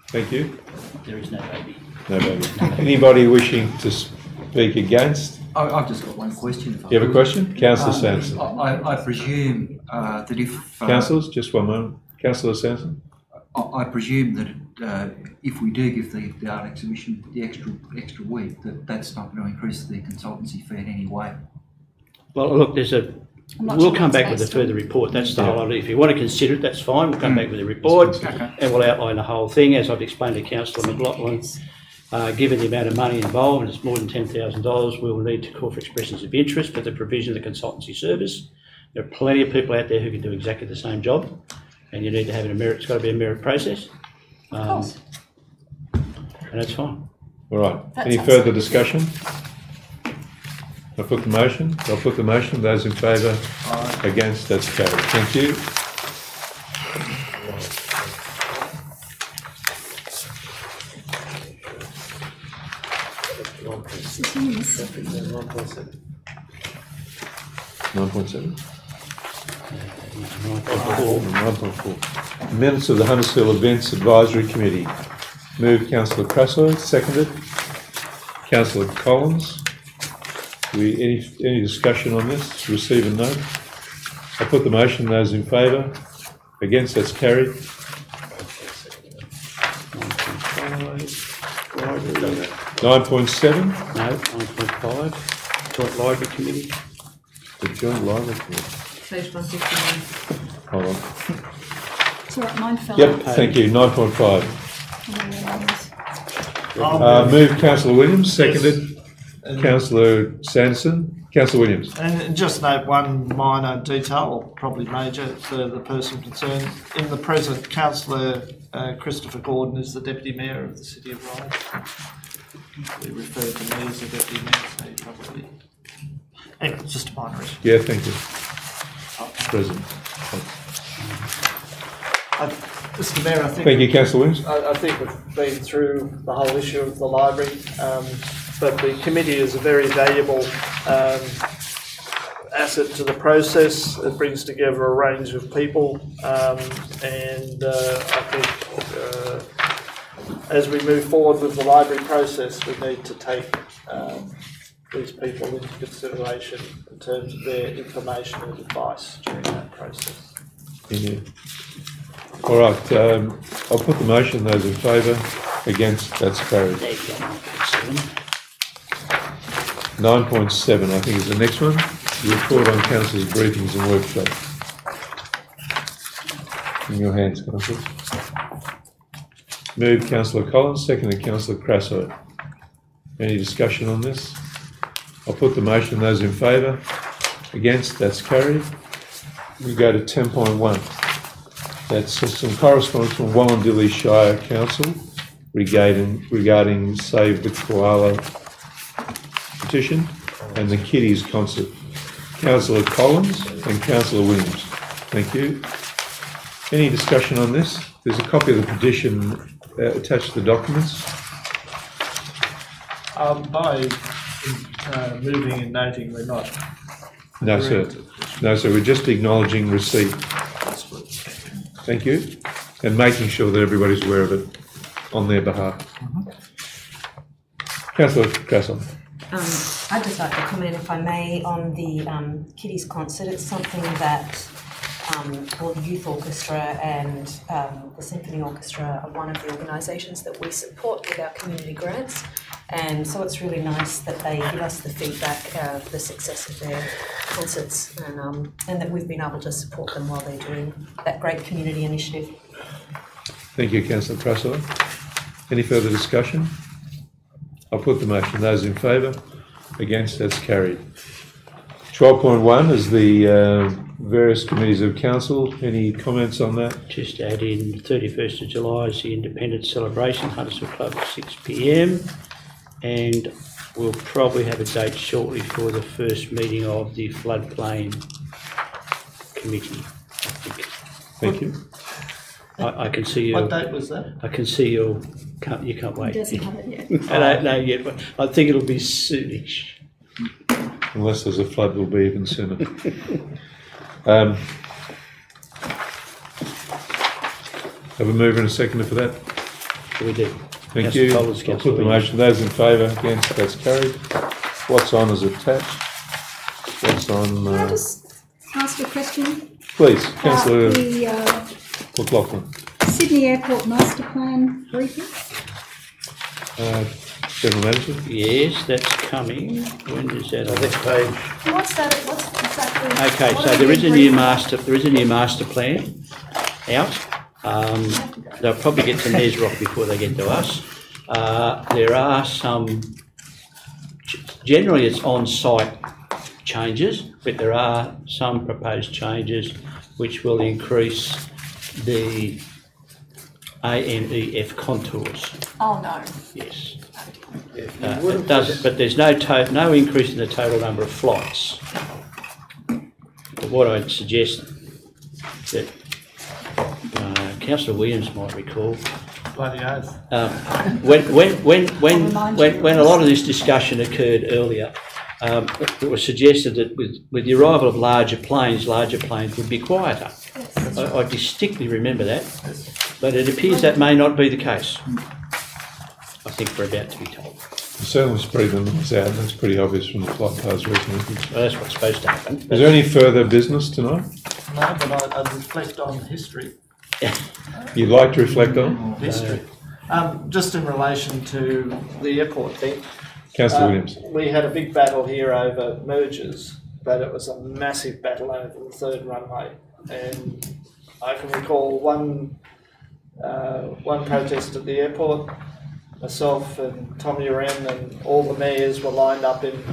Speaker 1: Thank you.
Speaker 2: There is no baby.
Speaker 1: No baby. Anybody wishing to speak against?
Speaker 16: I've just got one question.
Speaker 1: You have a question? Councillor Sanderson.
Speaker 16: I presume that if...
Speaker 1: Councillors, just one moment. Councillor Sanderson.
Speaker 16: I presume that if we do give the art exhibition the extra week, that's not going to increase the consultancy fee in any way.
Speaker 2: Well, look, we'll come back with a further report. That's the whole idea. If you want to consider it, that's fine. We'll come back with a report and we'll outline the whole thing. As I've explained to Councillor McLaughlin, given the amount of money involved, and it's more than $10,000, we will need to call for expressions of interest for the provision of the consultancy service. There are plenty of people out there who can do exactly the same job, and you need to have it's got to be a merit process.
Speaker 6: Of course.
Speaker 1: And that's fine. All right. Any further discussion? I'll put the motion. Those in favour? Against? That's carried. Thank you. Minutes of the Hunters Hill Events Advisory Committee. Moved Councillor Crasso, seconded Councillor Collins. Any discussion on this? Receive and note. I put the motion. Those in favour? Against? That's carried. 9.7?
Speaker 2: No, 9.5. Joint Library Committee.
Speaker 1: The Joint Library Committee.
Speaker 13: Page 159.
Speaker 1: Hold on.
Speaker 12: It's all right, mine fell
Speaker 1: Yep,
Speaker 12: out.
Speaker 1: thank you. 9.5. Moved Councillor Williams, seconded Councillor Sanderson. Councillor Williams.
Speaker 3: And just note one minor detail, or probably major, for the person concerned. In the present, Councillor Christopher Gordon is the Deputy Mayor of the City of Ryde. He referred to me as the Deputy Mayor, so he probably... Anyway, just a minor issue.
Speaker 1: Yeah, thank you. President.
Speaker 3: Mr Mayor, I think...
Speaker 1: Thank you, Councillor Williams.
Speaker 3: I think we've been through the whole issue of the library, but the committee is a very valuable asset to the process. It brings together a range of people, and I think as we move forward with the library process, we need to take these people into consideration in terms of their information and advice during that process.
Speaker 1: Yeah. All right, I'll put the motion. Those in favour? Against? That's carried. 9.7, I think, is the next one. Report on council's briefings and workshops. In your hands, Councillor. Moved Councillor Collins, seconded Councillor Crasso. Any discussion on this? I'll put the motion. Those in favour? Against? That's carried. We go to 10.1. That's some correspondence from Wallandilly Shire Council regarding Save the Koala petition and the Kiddies concert. Councillor Collins and Councillor Williams. Thank you. Any discussion on this? There's a copy of the petition attached to the documents.
Speaker 3: By moving and noting, we're not.
Speaker 1: No, sir. No, sir. We're just acknowledging receipt. Thank you. And making sure that everybody's aware of it on their behalf. Councillor Crasson.
Speaker 13: I'd just like to comment, if I may, on the kiddies concert. It's something that well, the Youth Orchestra and the Symphony Orchestra are one of the organisations that we support with our community grants. And so it's really nice that they give us the feedback of the success of their concerts and that we've been able to support them while they're doing that great community initiative.
Speaker 1: Thank you, Councillor Crasson. Any further discussion? I'll put the motion. Those in favour? Against? That's carried. 12.1 is the various committees of council. Any comments on that?
Speaker 2: Just add in 31st of July is the Independence Celebration, Huntersville Club at 6 p.m. And we'll probably have a date shortly for the first meeting of the floodplain committee, I think.
Speaker 1: Thank you.
Speaker 2: I can see you.
Speaker 3: What date was that?
Speaker 2: I can see you can't wait.
Speaker 12: He doesn't have it yet.
Speaker 2: I don't know yet, but I think it'll be soonish.
Speaker 1: Unless there's a flood, will be even sooner. Have a mover and a seconder for that?
Speaker 2: We do.
Speaker 1: Thank you. I'll put the motion. Those in favour, against, that's carried. What's on is attached. What's on?
Speaker 12: Can I just ask a question?
Speaker 1: Please, Councillor
Speaker 12: The
Speaker 1: McLaughlin.
Speaker 12: Sydney Airport Master Plan briefing?
Speaker 1: General Manager?
Speaker 2: Yes, that's coming. When is that on this
Speaker 3: page?
Speaker 12: What's that? What's exactly?
Speaker 2: Okay,
Speaker 12: what
Speaker 2: so
Speaker 12: are
Speaker 2: there
Speaker 12: we
Speaker 2: is a new master plan out. They'll probably get to NESROC before they get to us. There are some, generally it's on-site changes, but there are some proposed changes which will increase the ANEF contours.
Speaker 12: Oh no.
Speaker 2: Yes. It does, but there's no increase in the total number of flights. But what I'd suggest that Councillor Williams might recall.
Speaker 3: Bloody oath.
Speaker 2: When a lot of this discussion occurred earlier, it was suggested that with the arrival of larger planes would be quieter. Yes. I distinctly remember that, but it appears that may not be the case. I think we're about to be told.
Speaker 1: You certainly spread the noise out, and that's pretty obvious from the flight paths recently.
Speaker 2: Well, that's what's supposed to happen.
Speaker 1: Is there any further business tonight?
Speaker 3: No, but I reflect on history.
Speaker 1: You'd like to reflect on?
Speaker 3: History. Just in relation to the airport thing.
Speaker 1: Councillor Williams.
Speaker 3: We had a big battle here over mergers, but it was a massive battle over the third runway. And I can recall one protest at the airport. Myself and Tommy Wren and all the mayors were lined up and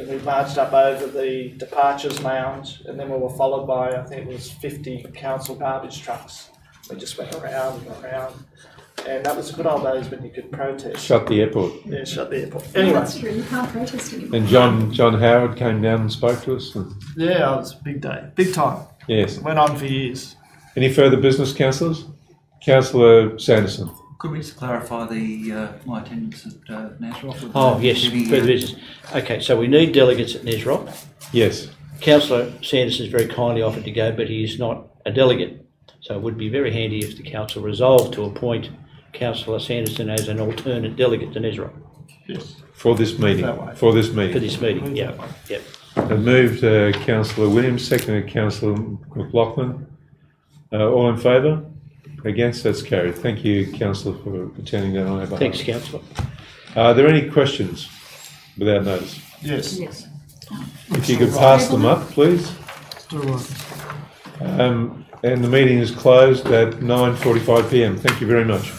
Speaker 3: we marched up over the departures lounge, and then we were followed by, I think it was 50 council garbage trucks. We just went around and around, and that was the good old days when you could protest.
Speaker 1: Shut the airport.
Speaker 3: Yeah, shut the airport.
Speaker 12: No,
Speaker 3: Anyway.
Speaker 12: that's true, you can't protest anymore.
Speaker 1: And John Howard came down and spoke to us.
Speaker 3: Yeah, it was a big day, big time.
Speaker 1: Yes.
Speaker 3: Went on for years.
Speaker 1: Any further business, councillors? Councillor Sanderson.
Speaker 16: Could we just clarify my attendance at NESROC?
Speaker 2: Oh, yes, further business. Okay, so we need delegates at NESROC.
Speaker 1: Yes.
Speaker 2: Councillor Sanderson has very kindly offered to go, but he is not a delegate. So it would be very handy if the council resolved to appoint Councillor Sanderson as an alternate delegate to NESROC.
Speaker 3: Yes.
Speaker 1: For this meeting. For this meeting.
Speaker 2: For this meeting, yeah. Yep.
Speaker 1: I've moved Councillor Williams, seconded Councillor McLaughlin. All in favour? Against? That's carried. Thank you, Councillor, for attending that on our behalf.
Speaker 2: Thanks, Councillor.
Speaker 1: Are there any questions without notice?
Speaker 3: Yes.
Speaker 12: Yes.
Speaker 1: If you could pass them up, please. And the meeting is closed at 9:45 p.m. Thank you very much.